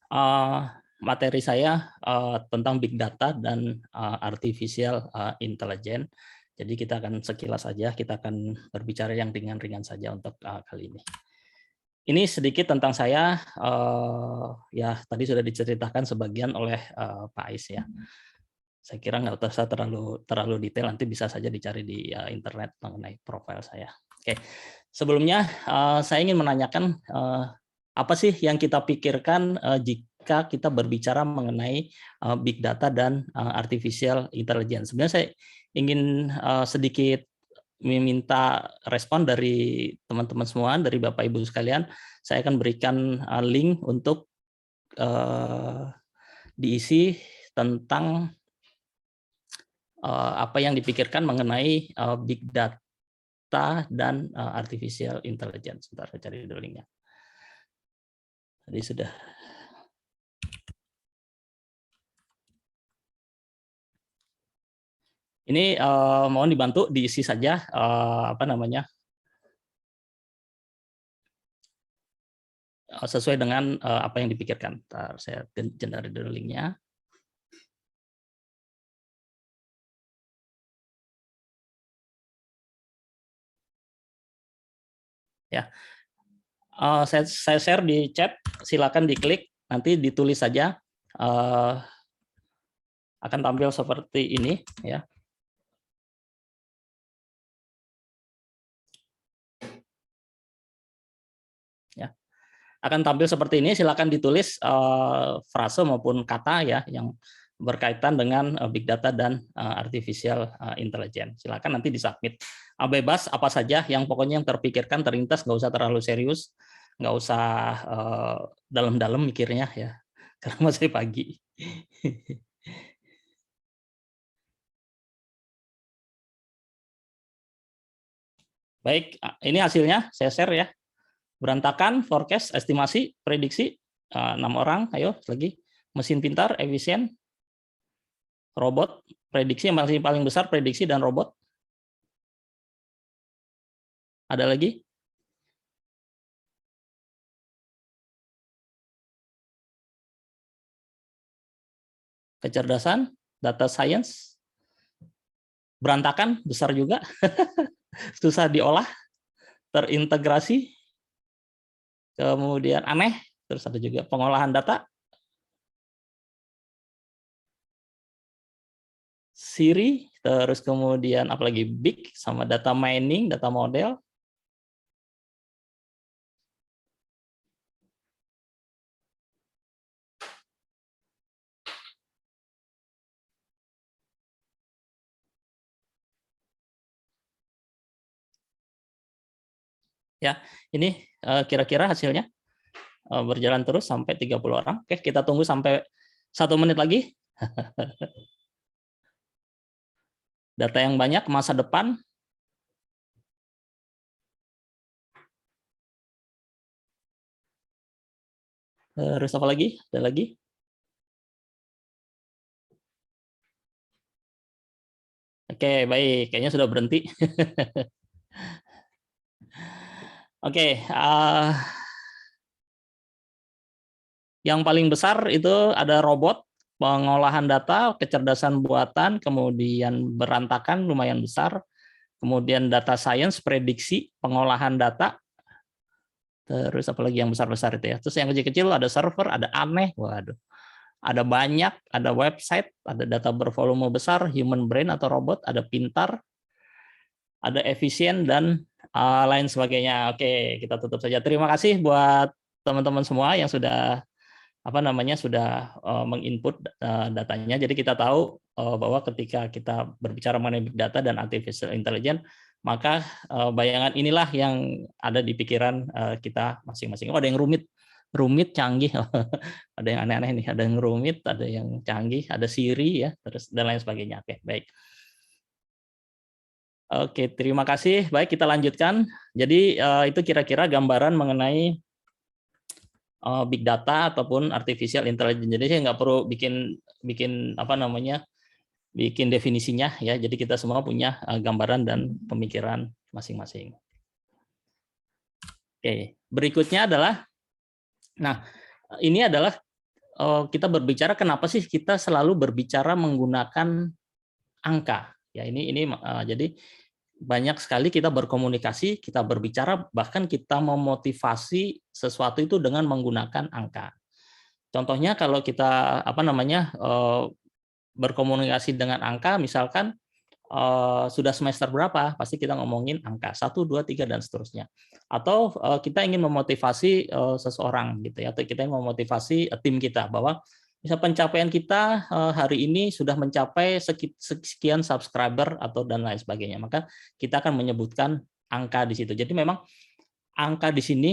Uh, Materi saya tentang big data dan artificial intelligence. Jadi kita akan sekilas saja, kita akan berbicara yang ringan-ringan saja untuk kali ini. Ini sedikit tentang saya, ya tadi sudah diceritakan sebagian oleh Pak Ais ya. Saya kira nggak usah terlalu detail, nanti bisa saja dicari di internet mengenai profil saya. Oke, sebelumnya saya ingin menanyakan apa sih yang kita pikirkan jika kita berbicara mengenai big data dan artificial intelligence. Sebenarnya saya ingin sedikit meminta respon dari teman-teman semua, dari Bapak Ibu sekalian. Saya akan berikan link untuk diisi tentang apa yang dipikirkan mengenai big data dan artificial intelligence. Sebentar, saya cari dulu linknya. Tadi sudah. Ini mohon dibantu diisi saja apa namanya sesuai dengan apa yang dipikirkan. Ntar saya cari dulu linknya. Ya, saya share di chat. Silakan diklik. Nanti ditulis saja. Akan tampil seperti ini, ya. Ya, akan tampil seperti ini. Silakan ditulis frase maupun kata ya yang berkaitan dengan big data dan artificial intelligence. Silakan nanti disubmit. Bebas apa saja yang pokoknya yang terpikirkan, terlintas, nggak usah terlalu serius, nggak usah dalam-dalam mikirnya ya, karena masih pagi. Baik, ini hasilnya saya share ya. Berantakan, forecast, estimasi, prediksi, 6 orang, ayo lagi. Mesin pintar, efisien, robot, prediksi yang paling besar, prediksi dan robot. Ada lagi? Kecerdasan, data science, berantakan, besar juga, susah diolah, terintegrasi, kemudian aneh, terus ada juga pengolahan data, Siri, terus kemudian apalagi big sama data mining, data model. Ya, ini kira-kira hasilnya berjalan terus sampai 30 orang. Oke, kita tunggu sampai 1 menit lagi. Data yang banyak, masa depan. Terus apa lagi? Ada lagi? Oke, baik. Kayaknya sudah berhenti. Oke, yang paling besar itu ada robot, pengolahan data, kecerdasan buatan, kemudian berantakan lumayan besar, kemudian data science, prediksi, pengolahan data, terus apalagi yang besar-besar itu ya. Terus yang kecil-kecil ada server, ada aneh, waduh. Ada banyak, ada website, ada data bervolume besar, human brain atau robot, ada pintar, ada efisien, dan lain sebagainya. Oke, kita tutup saja. Terima kasih buat teman-teman semua yang sudah sudah menginput datanya. Jadi kita tahu bahwa ketika kita berbicara mengenai big data dan artificial intelligence, maka bayangan inilah yang ada di pikiran kita masing-masing. Oh, ada yang rumit canggih, ada yang aneh-aneh nih, ada yang rumit, ada yang canggih, ada Siri ya, terus dan lain sebagainya. Oke, baik. Oke, terima kasih. Baik, kita lanjutkan. Jadi itu kira-kira gambaran mengenai big data ataupun artificial intelligence. Jadi saya nggak perlu bikin definisinya ya. Jadi kita semua punya gambaran dan pemikiran masing-masing. Oke, berikutnya adalah, nah ini adalah kita berbicara kenapa sih kita selalu berbicara menggunakan angka. Ya ini jadi banyak sekali kita berkomunikasi, kita berbicara, bahkan kita memotivasi sesuatu itu dengan menggunakan angka. Contohnya kalau kita berkomunikasi dengan angka, misalkan sudah semester berapa, pasti kita ngomongin angka 1, 2, 3 dan seterusnya. Atau kita ingin memotivasi seseorang gitu ya, atau kita ingin memotivasi tim kita bahwa misal pencapaian kita hari ini sudah mencapai sekian subscriber atau dan lain sebagainya. Maka kita akan menyebutkan angka di situ. Jadi memang angka di sini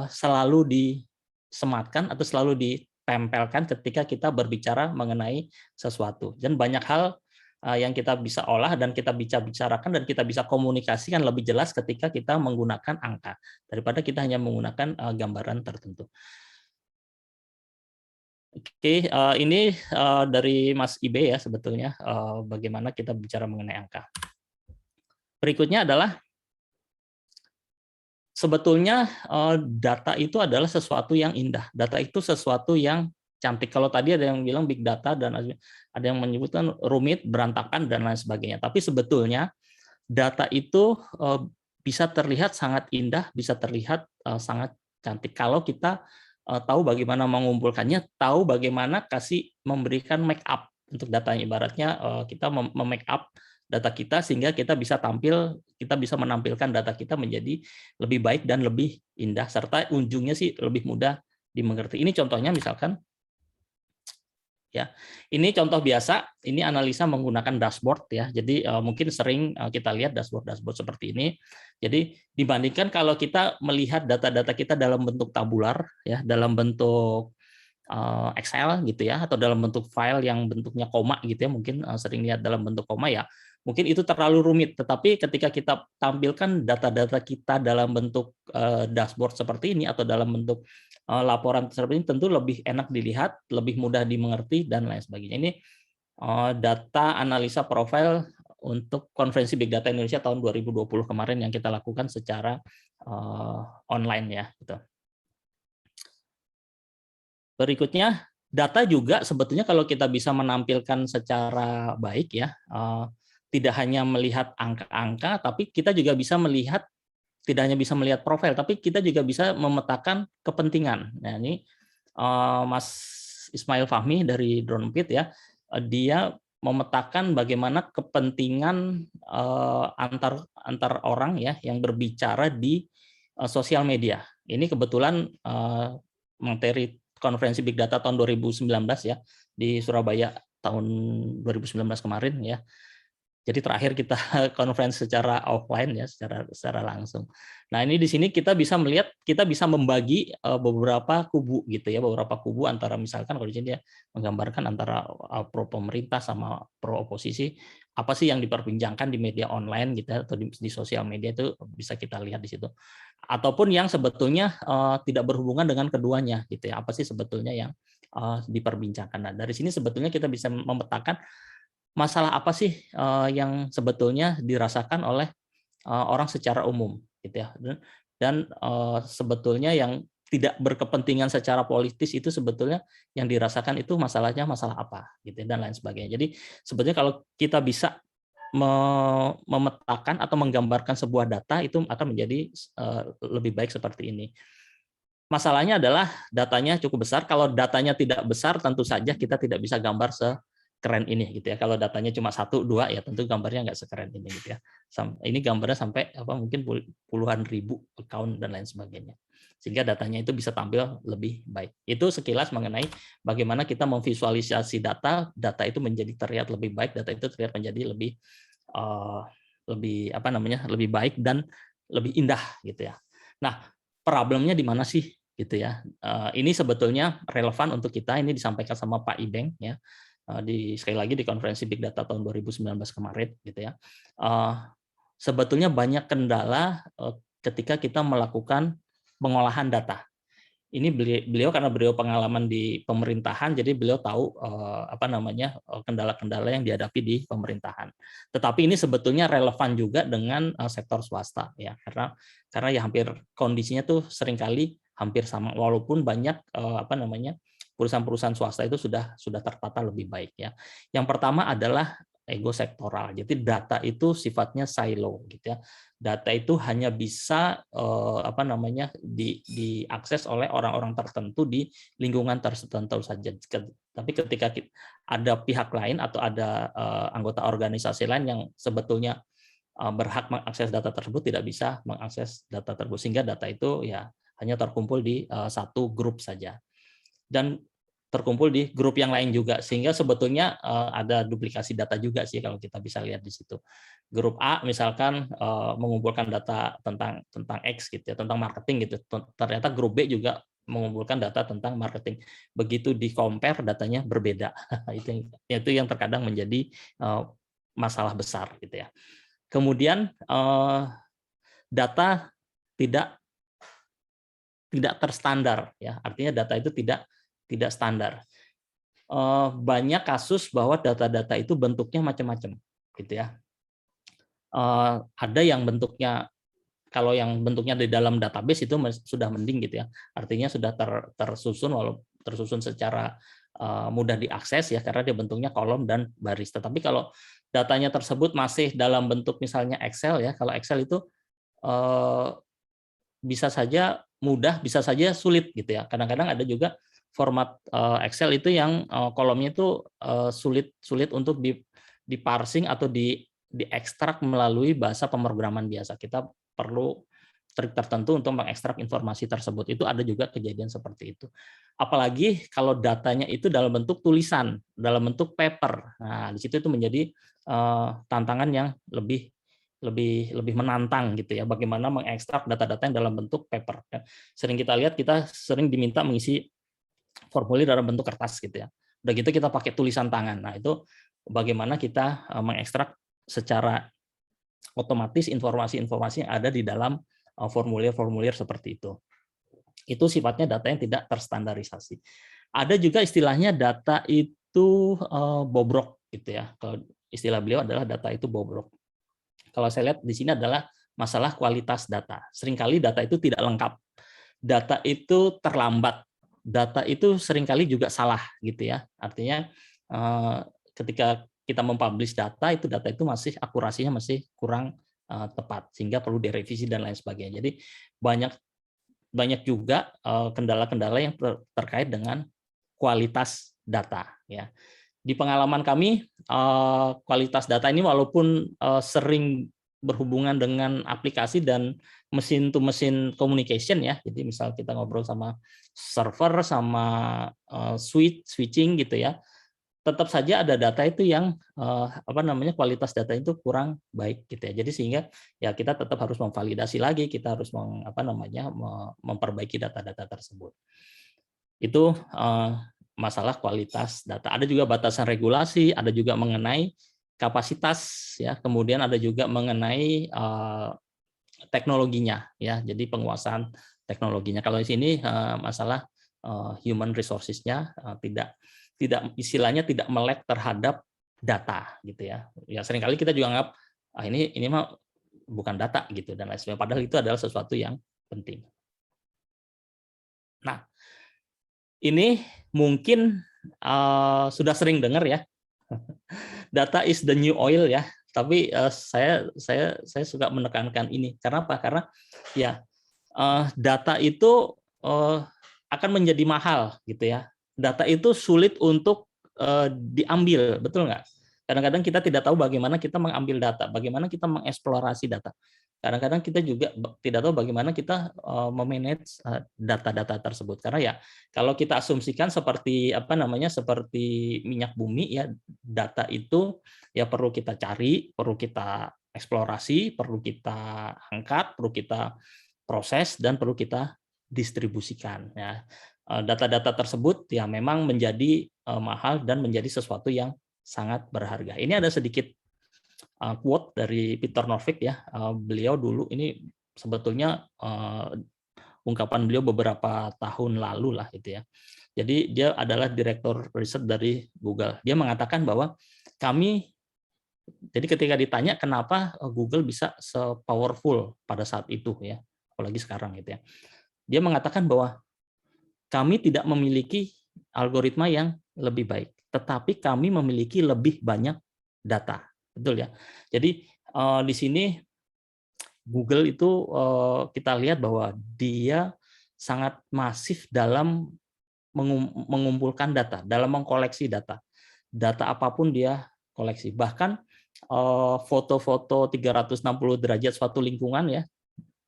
selalu disematkan atau selalu ditempelkan ketika kita berbicara mengenai sesuatu. Dan banyak hal yang kita bisa olah dan kita bisa bicarakan dan kita bisa komunikasikan lebih jelas ketika kita menggunakan angka daripada kita hanya menggunakan gambaran tertentu. Oke, ini dari Mas Ibe ya sebetulnya bagaimana kita bicara mengenai angka. Berikutnya adalah sebetulnya data itu adalah sesuatu yang indah. Data itu sesuatu yang cantik. Kalau tadi ada yang bilang big data dan ada yang menyebutkan rumit, berantakan dan lain sebagainya. Tapi sebetulnya data itu bisa terlihat sangat indah, bisa terlihat sangat cantik kalau kita tahu bagaimana mengumpulkannya, tahu bagaimana memberikan make up untuk datanya. Ibaratnya kita make up data kita sehingga kita bisa menampilkan data kita menjadi lebih baik dan lebih indah serta ujungnya sih lebih mudah dimengerti. Ini contohnya misalkan ya. Ini contoh biasa, ini analisa menggunakan dashboard ya. Jadi mungkin sering kita lihat dashboard seperti ini. Jadi dibandingkan kalau kita melihat data-data kita dalam bentuk tabular ya, dalam bentuk Excel gitu ya, atau dalam bentuk file yang bentuknya koma gitu ya, mungkin sering lihat dalam bentuk koma ya. Mungkin itu terlalu rumit, tetapi ketika kita tampilkan data-data kita dalam bentuk dashboard seperti ini atau dalam bentuk laporan seperti ini, tentu lebih enak dilihat, lebih mudah dimengerti dan lain sebagainya. Ini data analisa profil untuk konferensi Big Data Indonesia tahun 2020 kemarin yang kita lakukan secara online ya. Gitu. Berikutnya, data juga sebetulnya kalau kita bisa menampilkan secara baik ya, tidak hanya melihat angka-angka, tapi kita juga bisa melihat, tidak hanya bisa melihat profil, tapi kita juga bisa memetakan kepentingan. Nah ini Mas Ismail Fahmi dari Dronepit ya, dia memetakan bagaimana kepentingan antar orang ya yang berbicara di sosial media. Ini kebetulan materi konferensi Big Data tahun 2019 ya di Surabaya tahun 2019 kemarin ya. Jadi terakhir kita konferensi secara offline ya, secara langsung. Nah ini di sini kita bisa melihat, kita bisa membagi beberapa kubu gitu ya, beberapa kubu antara misalkan kalau di sini dia menggambarkan antara pro pemerintah sama pro oposisi, apa sih yang diperbincangkan di media online gitu ya, atau di sosial media itu bisa kita lihat di situ. Ataupun yang sebetulnya tidak berhubungan dengan keduanya gitu ya, apa sih sebetulnya yang diperbincangkan. Nah dari sini sebetulnya kita bisa memetakan masalah apa sih yang sebetulnya dirasakan oleh orang secara umum gitu ya, dan sebetulnya yang tidak berkepentingan secara politis itu sebetulnya yang dirasakan itu masalahnya masalah apa gitu dan lain sebagainya. Jadi sebetulnya kalau kita bisa memetakan atau menggambarkan sebuah data itu akan menjadi lebih baik seperti ini. Masalahnya adalah datanya cukup besar. Kalau datanya tidak besar, tentu saja kita tidak bisa gambar sekeren ini gitu ya. Kalau datanya cuma 1, 2 ya tentu gambarnya nggak sekeren ini gitu ya. Ini gambarnya sampai mungkin puluhan ribu account dan lain sebagainya. Sehingga datanya itu bisa tampil lebih baik. Itu sekilas mengenai bagaimana kita memvisualisasi data itu menjadi terlihat lebih baik, data itu terlihat menjadi lebih lebih baik dan lebih indah gitu ya. Nah, problemnya di mana sih? Gitu ya. Ini sebetulnya relevan untuk kita, ini disampaikan sama Pak Ibeng ya. Sekali lagi di konferensi Big Data tahun 2019 kemarin gitu ya. Sebetulnya banyak kendala ketika kita melakukan pengolahan data. Ini beliau karena beliau pengalaman di pemerintahan, jadi beliau tahu kendala-kendala yang dihadapi di pemerintahan. Tetapi ini sebetulnya relevan juga dengan sektor swasta ya, karena ya hampir kondisinya tuh seringkali hampir sama, walaupun banyak perusahaan-perusahaan swasta itu sudah tertata lebih baik ya. Yang pertama adalah ego sektoral. Jadi data itu sifatnya silo gitu ya. Data itu hanya bisa diakses oleh orang-orang tertentu di lingkungan tertentu saja. Tapi ketika ada pihak lain atau ada anggota organisasi lain yang sebetulnya berhak mengakses data tersebut, tidak bisa mengakses data tersebut, sehingga data itu ya hanya terkumpul di satu grup saja dan terkumpul di grup yang lain juga, sehingga sebetulnya ada duplikasi data juga sih kalau kita bisa lihat di situ. Grup A misalkan mengumpulkan data tentang X gitu ya, tentang marketing gitu, ternyata grup B juga mengumpulkan data tentang marketing. Begitu di compare datanya berbeda. Itu yang terkadang menjadi masalah besar gitu ya. Kemudian data tidak terstandar ya, artinya data itu tidak standar. Banyak kasus bahwa data-data itu bentuknya macam-macam gitu ya. Ada yang bentuknya, kalau yang bentuknya di dalam database itu sudah mending gitu ya, artinya sudah tersusun secara mudah diakses ya, karena dia bentuknya kolom dan baris. Tetapi kalau datanya tersebut masih dalam bentuk misalnya Excel ya, kalau Excel itu bisa saja mudah, bisa saja sulit gitu ya. Kadang-kadang ada juga format Excel itu yang kolomnya itu sulit untuk diparsing atau diekstrak melalui bahasa pemrograman biasa. Kita perlu trik tertentu untuk mengekstrak informasi tersebut. Itu ada juga kejadian seperti itu. Apalagi kalau datanya itu dalam bentuk tulisan, dalam bentuk paper. Nah, di situ itu menjadi tantangan yang lebih menantang gitu ya, bagaimana mengekstrak data-data yang dalam bentuk paper. Sering kita lihat, kita sering diminta mengisi formulir dalam bentuk kertas gitu ya. Udah gitu kita pakai tulisan tangan. Nah, itu bagaimana kita mengekstrak secara otomatis informasi-informasi yang ada di dalam formulir-formulir seperti itu. Itu sifatnya data yang tidak terstandarisasi. Ada juga istilahnya data itu bobrok gitu ya. Kalau istilah beliau adalah data itu bobrok. Kalau saya lihat di sini adalah masalah kualitas data. Seringkali data itu tidak lengkap. Data itu terlambat. Data itu seringkali juga salah gitu ya. Artinya ketika kita mempublish data itu masih akurasinya masih kurang tepat, sehingga perlu direvisi dan lain sebagainya. Jadi banyak juga kendala-kendala yang terkait dengan kualitas data ya. Di pengalaman kami, kualitas data ini walaupun sering berhubungan dengan aplikasi dan mesin to mesin communication ya. Jadi misal kita ngobrol sama server, sama switching gitu ya. Tetap saja ada data itu yang kualitas data itu kurang baik gitu ya. Jadi sehingga ya kita tetap harus memvalidasi lagi, kita harus memperbaiki data-data tersebut. Itu masalah kualitas data. Ada juga batasan regulasi, ada juga mengenai kapasitas ya, kemudian ada juga mengenai teknologinya ya. Jadi penguasaan teknologinya. Kalau di sini masalah human resources-nya tidak istilahnya tidak melek terhadap data gitu ya. Ya seringkali kita juga anggap ini mah bukan data gitu dan lain sebagainya, padahal itu adalah sesuatu yang penting. Nah, ini mungkin sudah sering dengar ya, data is the new oil ya. Tapi saya suka menekankan ini. Karena apa? Karena ya data itu akan menjadi mahal gitu ya. Data itu sulit untuk diambil, betul nggak? Kadang-kadang kita tidak tahu bagaimana kita mengambil data, bagaimana kita mengeksplorasi data. Kadang-kadang kita juga tidak tahu bagaimana kita memanage data-data tersebut. Karena ya kalau kita asumsikan seperti seperti minyak bumi ya, data itu ya perlu kita cari, perlu kita eksplorasi, perlu kita angkat, perlu kita proses dan perlu kita distribusikan ya. Data-data tersebut ya memang menjadi mahal dan menjadi sesuatu yang sangat berharga. Ini ada sedikit quote dari Peter Norvig ya. Beliau dulu ini sebetulnya ungkapan beliau beberapa tahun lalu lah gitu ya. Jadi dia adalah direktur riset dari Google. Dia mengatakan bahwa jadi ketika ditanya kenapa Google bisa se-powerful pada saat itu ya, apalagi sekarang gitu ya. Dia mengatakan bahwa kami tidak memiliki algoritma yang lebih baik, tetapi kami memiliki lebih banyak data, betul ya. Jadi di sini Google itu kita lihat bahwa dia sangat masif dalam mengumpulkan data, dalam mengkoleksi data. Data apapun dia koleksi. Bahkan foto-foto 360 derajat suatu lingkungan ya,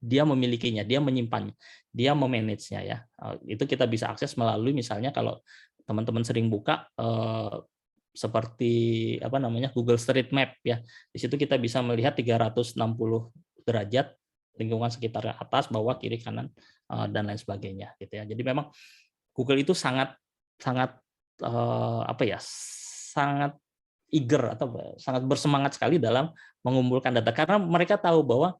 dia memilikinya, dia menyimpannya, dia memanage-nya ya. Itu kita bisa akses melalui misalnya kalau teman-teman sering buka seperti apa namanya Google Street Map ya. Di situ kita bisa melihat 360 derajat lingkungan sekitar atas, bawah, kiri, kanan dan lain sebagainya gitu ya. Jadi memang Google itu sangat sangat apa ya? Sangat eager atau sangat bersemangat sekali dalam mengumpulkan data karena mereka tahu bahwa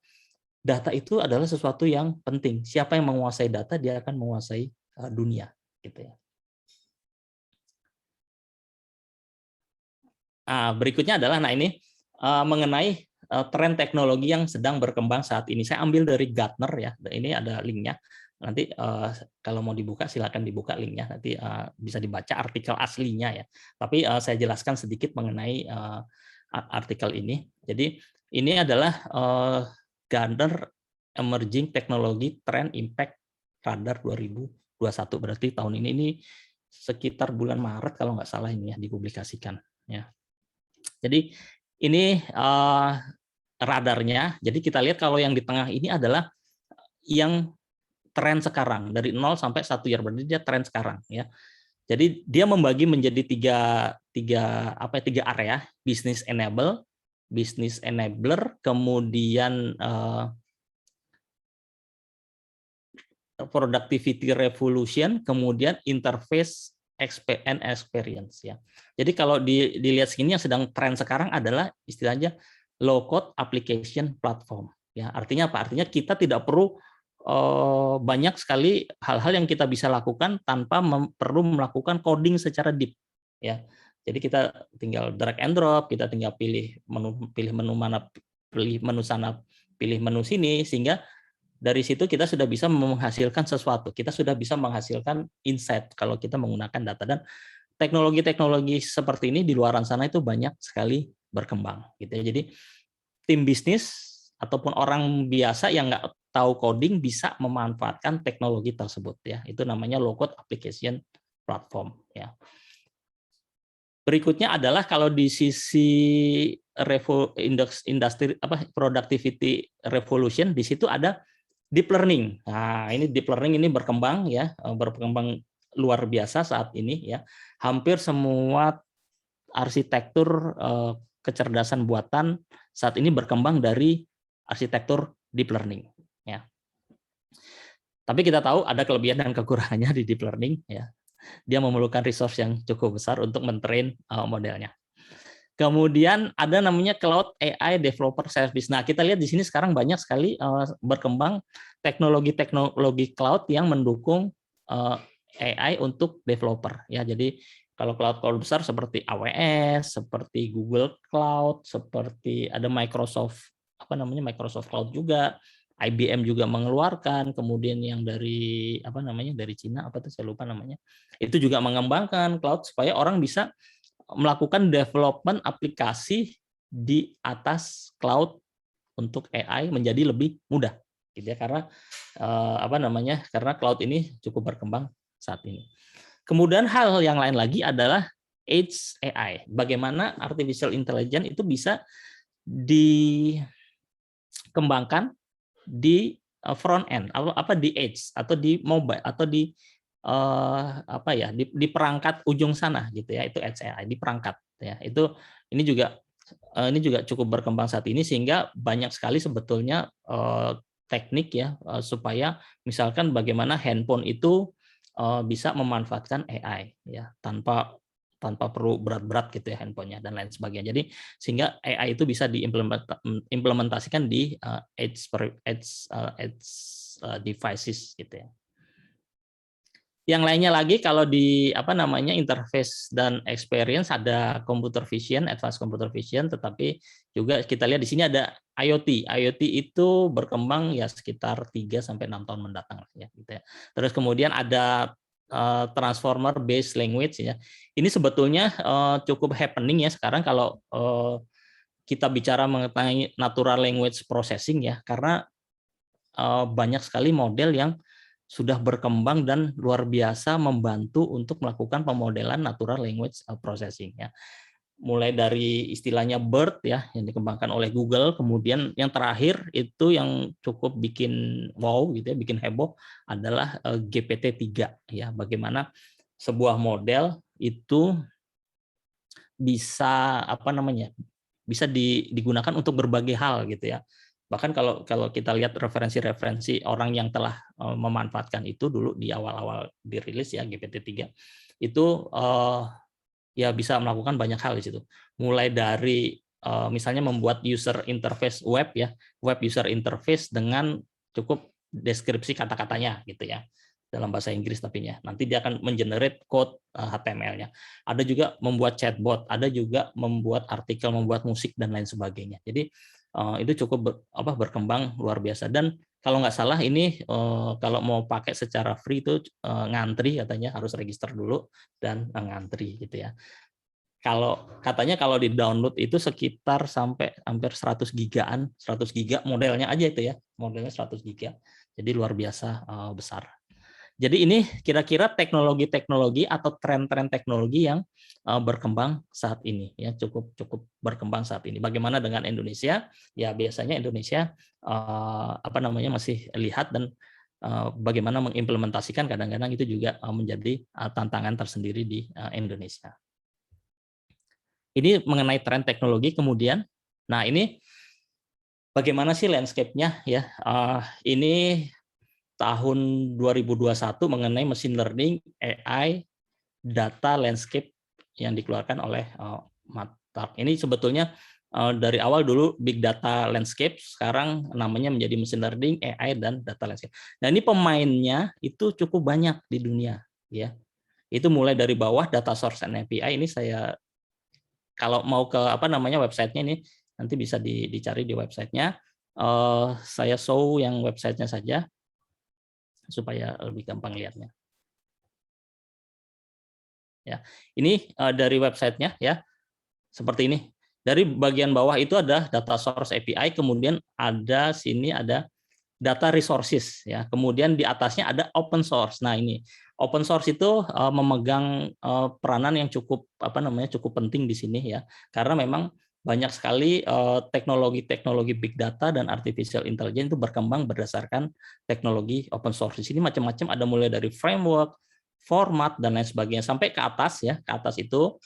data itu adalah sesuatu yang penting. Siapa yang menguasai data, dia akan menguasai dunia gitu ya. Berikutnya adalah ini mengenai tren teknologi yang sedang berkembang saat ini. Saya ambil dari Gartner ya. Ini ada linknya. Nanti kalau mau dibuka silakan dibuka linknya. Nanti bisa dibaca artikel aslinya ya. Tapi saya jelaskan sedikit mengenai artikel ini. Jadi ini adalah Gartner Emerging Technology Trend Impact Radar 2021. Berarti tahun ini sekitar bulan Maret kalau nggak salah ini ya dipublikasikan ya. Jadi ini radarnya. Jadi kita lihat kalau yang di tengah ini adalah yang tren sekarang dari 0 sampai 1 year, berarti dia tren sekarang ya. Jadi dia membagi menjadi tiga area: business enabler, kemudian productivity revolution, kemudian interface and experience ya. Jadi kalau dilihat sini yang sedang tren sekarang adalah istilahnya low code application platform ya. Artinya apa? Artinya kita tidak perlu banyak sekali hal-hal yang kita bisa lakukan tanpa perlu melakukan coding secara deep ya. Jadi kita tinggal drag and drop, kita tinggal pilih menu mana, pilih menu sana, pilih menu sini, sehingga dari situ kita sudah bisa menghasilkan sesuatu. Kita sudah bisa menghasilkan insight kalau kita menggunakan data. Dan teknologi-teknologi seperti ini di luar sana itu banyak sekali berkembang gitu ya. Jadi tim bisnis ataupun orang biasa yang nggak tahu coding bisa memanfaatkan teknologi tersebut ya. Itu namanya low code application platform ya. Berikutnya adalah kalau di sisi industri productivity revolution, di situ ada deep learning. Nah, ini deep learning ini berkembang ya, berkembang luar biasa saat ini ya. Hampir semua arsitektur kecerdasan buatan saat ini berkembang dari arsitektur deep learning ya. Tapi kita tahu ada kelebihan dan kekurangannya di deep learning ya. Dia memerlukan resource yang cukup besar untuk mentrain modelnya. Kemudian ada namanya Cloud AI Developer Service. Nah, kita lihat di sini sekarang banyak sekali berkembang teknologi cloud yang mendukung AI untuk developer. Ya, jadi kalau cloud besar seperti AWS, seperti Google Cloud, seperti ada Microsoft Microsoft Cloud juga. IBM juga mengeluarkan, kemudian yang dari dari Cina saya lupa namanya, itu juga mengembangkan cloud supaya orang bisa melakukan development aplikasi di atas cloud untuk AI menjadi lebih mudah gitu ya, karena karena cloud ini cukup berkembang saat ini. Kemudian hal yang lain lagi adalah Edge AI. Bagaimana artificial intelligence itu bisa dikembangkan di front end, di edge atau di mobile atau di di perangkat ujung sana gitu ya, itu edge AI di perangkat ya. Ini juga cukup berkembang saat ini sehingga banyak sekali sebetulnya teknik ya supaya misalkan bagaimana handphone itu bisa memanfaatkan AI ya tanpa perlu berat-berat gitu ya handphonenya dan lain sebagainya. Jadi sehingga AI itu bisa diimplementasikan di edge devices gitu ya. Yang lainnya lagi kalau di interface dan experience ada computer vision, advanced computer vision, tetapi juga kita lihat di sini ada IoT. IoT itu berkembang ya sekitar 3 sampai 6 tahun mendatang ya gitu ya. Terus kemudian ada transformer based language ya. Ini sebetulnya cukup happening ya sekarang kalau kita bicara mengenai natural language processing ya, karena banyak sekali model yang sudah berkembang dan luar biasa membantu untuk melakukan pemodelan natural language processing ya. Mulai dari istilahnya BERT ya yang dikembangkan oleh Google, kemudian yang terakhir itu yang cukup bikin wow gitu ya, bikin heboh adalah GPT-3 ya. Bagaimana sebuah model itu bisa bisa digunakan untuk berbagai hal gitu ya. Bahkan kalau kita lihat referensi-referensi orang yang telah memanfaatkan itu dulu di awal-awal dirilis ya GPT-3 itu ya bisa melakukan banyak hal di situ. Mulai dari misalnya membuat user interface web ya, web user interface dengan cukup deskripsi kata-katanya gitu ya. Dalam bahasa Inggris tapi ya. Nanti dia akan mengenerate code HTML-nya. Ada juga membuat chatbot, ada juga membuat artikel, membuat musik dan lain sebagainya. Jadi itu cukup berkembang luar biasa. Dan kalau nggak salah ini kalau mau pakai secara free itu ngantri katanya, harus register dulu dan ngantri gitu ya. Katanya kalau di download itu sekitar sampai hampir 100 gigaan, 100 giga modelnya aja itu ya, modelnya 100 giga. Jadi luar biasa besar. Jadi ini kira-kira teknologi-teknologi atau tren-tren teknologi yang berkembang saat ini ya, cukup berkembang saat ini. Bagaimana dengan Indonesia? Ya biasanya Indonesia masih lihat dan bagaimana mengimplementasikan, kadang-kadang itu juga menjadi tantangan tersendiri di Indonesia. Ini mengenai tren teknologi. Kemudian, nah ini bagaimana sih landscape-nya ya? Ini tahun 2021 mengenai machine learning, AI, data landscape yang dikeluarkan oleh Matark. Ini sebetulnya dari awal dulu big data landscape, sekarang namanya menjadi machine learning, AI, dan data landscape. Nah ini pemainnya itu cukup banyak di dunia ya. Itu mulai dari bawah data source and API. Ini saya kalau mau ke websitenya ini nanti bisa dicari di websitenya. Saya show yang websitenya saja supaya lebih gampang lihatnya. Ya, ini dari websitenya ya, seperti ini. Dari bagian bawah itu ada data source API, kemudian ada data resources ya. Kemudian di atasnya ada open source. Nah, ini open source itu memegang peranan yang cukup cukup penting di sini ya. Karena memang banyak sekali teknologi-teknologi big data dan artificial intelligence itu berkembang berdasarkan teknologi open source. Di sini macam-macam, ada mulai dari framework, format dan lain sebagainya sampai ke atas ya. Ke atas itu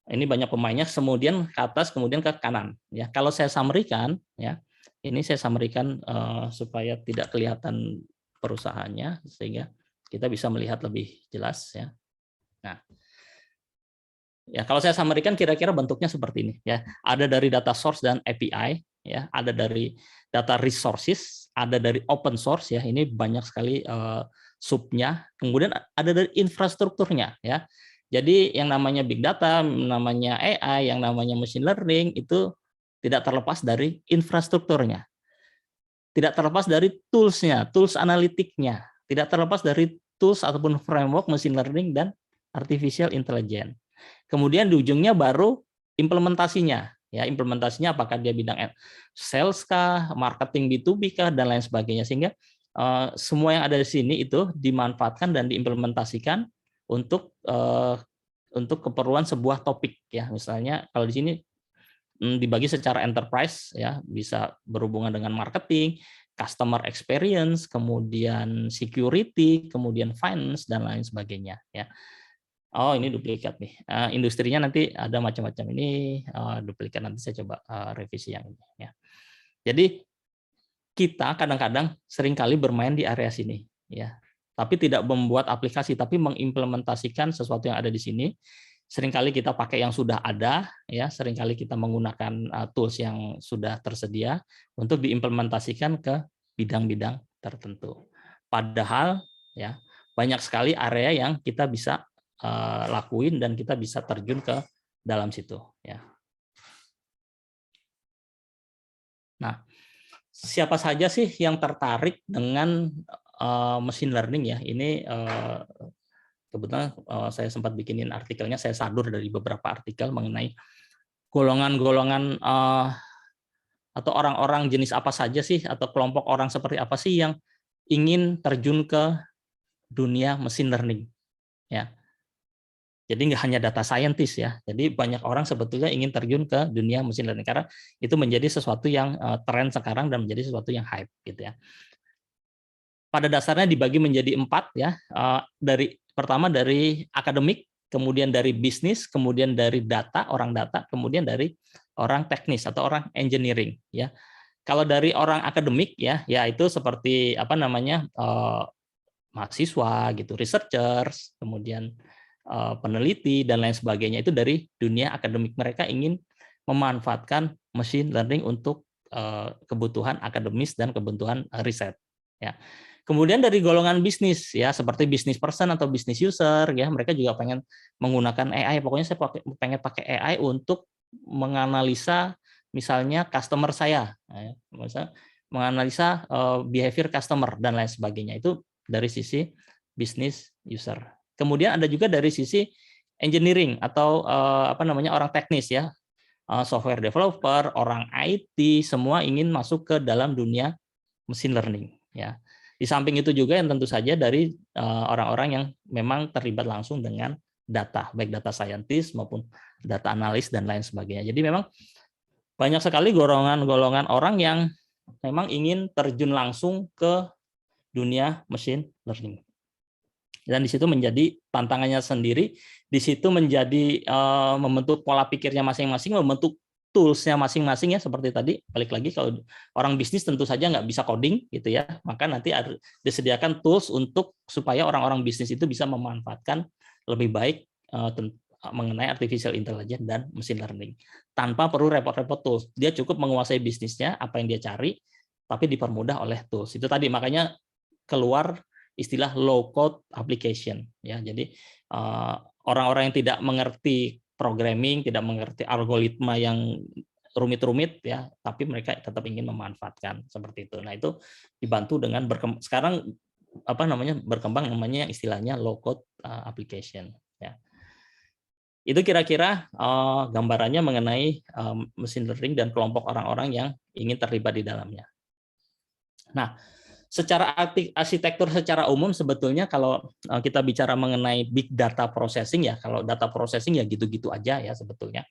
ini banyak pemainnya, kemudian ke atas, kemudian ke kanan ya. Kalau saya summary-kan ya, ini saya summary-kan supaya tidak kelihatan perusahaannya sehingga kita bisa melihat lebih jelas ya. Nah, ya kalau saya summary-kan kira-kira bentuknya seperti ini ya. Ada dari data source dan API ya, ada dari data resources, ada dari open source ya. Ini banyak sekali subnya. Kemudian ada dari infrastrukturnya ya. Jadi yang namanya big data, namanya AI, yang namanya machine learning itu tidak terlepas dari infrastrukturnya. Tidak terlepas dari tools-nya, tools analitiknya. Tidak terlepas dari tools ataupun framework machine learning dan artificial intelligence. Kemudian di ujungnya baru implementasinya. Ya, implementasinya apakah dia bidang sales kah, marketing B2B kah, dan lain sebagainya. Sehingga semua yang ada di sini itu dimanfaatkan dan diimplementasikan untuk keperluan sebuah topik ya. Misalnya kalau di sini dibagi secara enterprise ya, bisa berhubungan dengan marketing, customer experience, kemudian security, kemudian finance dan lain sebagainya ya. Oh, ini duplikat nih. Industrinya nanti ada macam-macam, ini duplikat, nanti saya coba revisi yang ini ya. Jadi kita kadang-kadang seringkali bermain di area sini ya. Tapi tidak membuat aplikasi, tapi mengimplementasikan sesuatu yang ada di sini. Seringkali kita pakai yang sudah ada ya, seringkali kita menggunakan tools yang sudah tersedia untuk diimplementasikan ke bidang-bidang tertentu. Padahal ya banyak sekali area yang kita bisa lakuin dan kita bisa terjun ke dalam situ ya. Nah, siapa saja sih yang tertarik dengan machine learning ya? Ini Kebetulan saya sempat bikinin artikelnya, saya sadur dari beberapa artikel mengenai golongan-golongan atau orang-orang jenis apa saja sih, atau kelompok orang seperti apa sih yang ingin terjun ke dunia machine learning, ya. Jadi nggak hanya data scientist ya, jadi banyak orang sebetulnya ingin terjun ke dunia machine learning karena itu menjadi sesuatu yang tren sekarang dan menjadi sesuatu yang hype gitu ya. Pada dasarnya dibagi menjadi 4 ya, pertama dari akademik, kemudian dari bisnis, kemudian dari data, orang data, kemudian dari orang teknis atau orang engineering ya. Kalau dari orang akademik ya, itu seperti apa namanya, mahasiswa gitu, researchers, kemudian peneliti dan lain sebagainya, itu dari dunia akademik, mereka ingin memanfaatkan machine learning untuk kebutuhan akademis dan kebutuhan riset ya. Kemudian dari golongan bisnis ya, seperti business person atau business user ya, mereka juga pengen menggunakan AI. Pokoknya saya pengen pakai AI untuk menganalisa misalnya customer saya, misalnya menganalisa behavior customer dan lain sebagainya. Itu dari sisi business user. Kemudian ada juga dari sisi engineering atau apa namanya, orang teknis ya, software developer, orang IT, semua ingin masuk ke dalam dunia machine learning ya. Di samping itu juga yang tentu saja dari orang-orang yang memang terlibat langsung dengan data, baik data scientist maupun data analis dan lain sebagainya. Jadi memang banyak sekali golongan-golongan orang yang memang ingin terjun langsung ke dunia machine learning. Dan di situ menjadi tantangannya sendiri, di situ menjadi membentuk pola pikirnya masing-masing, membentuk tools-nya masing-masing ya, seperti tadi, balik lagi kalau orang bisnis tentu saja nggak bisa coding gitu ya, maka nanti disediakan tools untuk supaya orang-orang bisnis itu bisa memanfaatkan lebih baik mengenai artificial intelligence dan machine learning tanpa perlu repot-repot tools. Dia cukup menguasai bisnisnya, apa yang dia cari, tapi dipermudah oleh tools. Itu tadi makanya keluar istilah low code application ya. Jadi orang-orang yang tidak mengerti programming, tidak mengerti algoritma yang rumit-rumit ya, tapi mereka tetap ingin memanfaatkan seperti itu. Nah, itu dibantu dengan sekarang apa namanya, berkembang namanya istilahnya low code application ya. Itu kira-kira gambarannya mengenai machine learning dan kelompok orang-orang yang ingin terlibat di dalamnya. Nah, secara arsitektur secara umum sebetulnya kalau kita bicara mengenai big data processing ya, kalau data processing ya gitu-gitu aja ya sebetulnya.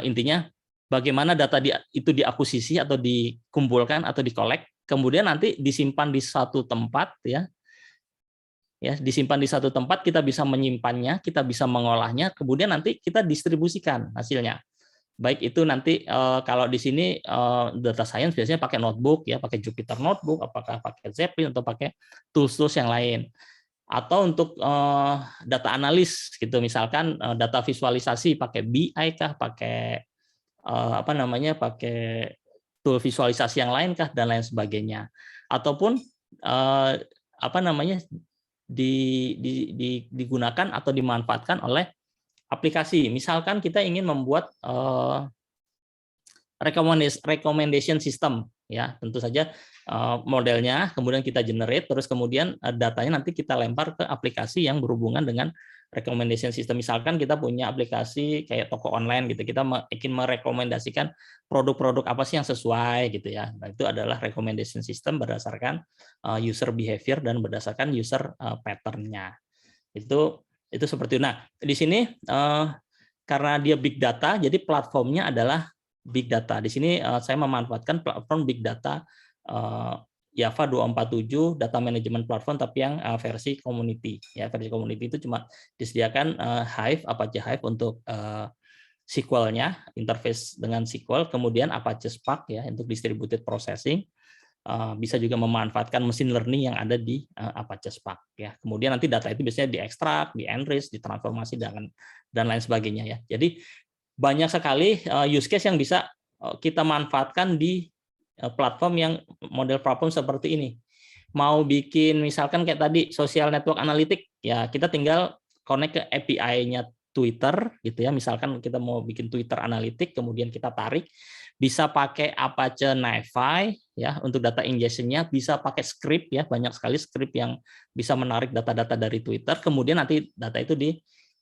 Intinya bagaimana data itu diakuisisi atau dikumpulkan atau dikolek, kemudian nanti disimpan di satu tempat ya, disimpan di satu tempat, kita bisa menyimpannya, kita bisa mengolahnya, kemudian nanti kita distribusikan hasilnya. Baik itu nanti kalau di sini data science biasanya pakai notebook ya, pakai Jupyter Notebook, apakah pakai Zeppelin atau pakai tools-tools yang lain. Atau untuk data analis gitu, misalkan data visualisasi pakai BI kah, pakai apa namanya, pakai tool visualisasi yang lain kah dan lain sebagainya. Ataupun apa namanya, digunakan atau dimanfaatkan oleh aplikasi. Misalkan kita ingin membuat recommendation system ya, tentu saja modelnya kemudian kita generate, terus kemudian datanya nanti kita lempar ke aplikasi yang berhubungan dengan recommendation system. Misalkan kita punya aplikasi kayak toko online gitu, kita ingin merekomendasikan produk-produk apa sih yang sesuai gitu ya. Nah, itu adalah recommendation system berdasarkan user behavior dan berdasarkan user pattern-nya. Itu seperti itu. Nah, di sini karena dia big data, jadi platformnya adalah big data. Di sini saya memanfaatkan platform big data Java 247 data management platform, tapi yang versi community. Ya, versi community itu cuma disediakan Hive, Apache Hive untuk SQL-nya, interface dengan SQL, kemudian Apache Spark ya untuk distributed processing. Bisa juga memanfaatkan machine learning yang ada di Apache Spark ya. Kemudian nanti data itu biasanya diekstrak, di-enrich, ditransformasi dan lain sebagainya ya. Jadi banyak sekali use case yang bisa kita manfaatkan di platform yang model platform seperti ini. Mau bikin misalkan kayak tadi social network analytic ya, kita tinggal connect ke API-nya Twitter gitu ya. Misalkan kita mau bikin Twitter analytic, kemudian kita tarik, bisa pakai Apache NiFi ya untuk data ingestion-nya bisa pakai script ya, banyak sekali script yang bisa menarik data-data dari Twitter, kemudian nanti data itu di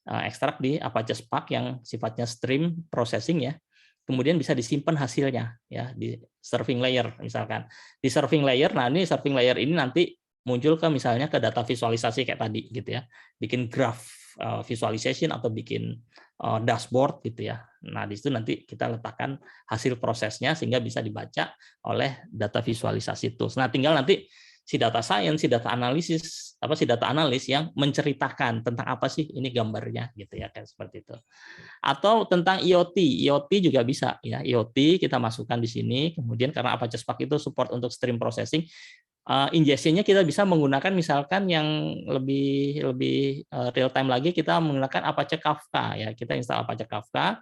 ekstrak di Apache Spark yang sifatnya stream processing ya. Kemudian bisa disimpan hasilnya ya di serving layer misalkan. Di serving layer, nah ini serving layer ini nanti muncul ke misalnya ke data visualisasi kayak tadi gitu ya. Bikin graph visualization atau bikin dashboard gitu ya. Nah, di situ nanti kita letakkan hasil prosesnya sehingga bisa dibaca oleh data visualisasi tools. Nah, tinggal nanti si data science, si data analisis, si data analis yang menceritakan tentang apa sih ini gambarnya gitu ya, kayak seperti itu. Atau tentang IoT, IoT juga bisa ya. IoT kita masukkan di sini, kemudian karena Apache Spark itu support untuk stream processing, ingestion-nya kita bisa menggunakan misalkan yang lebih real time lagi, kita menggunakan Apache Kafka ya. Kita install Apache Kafka,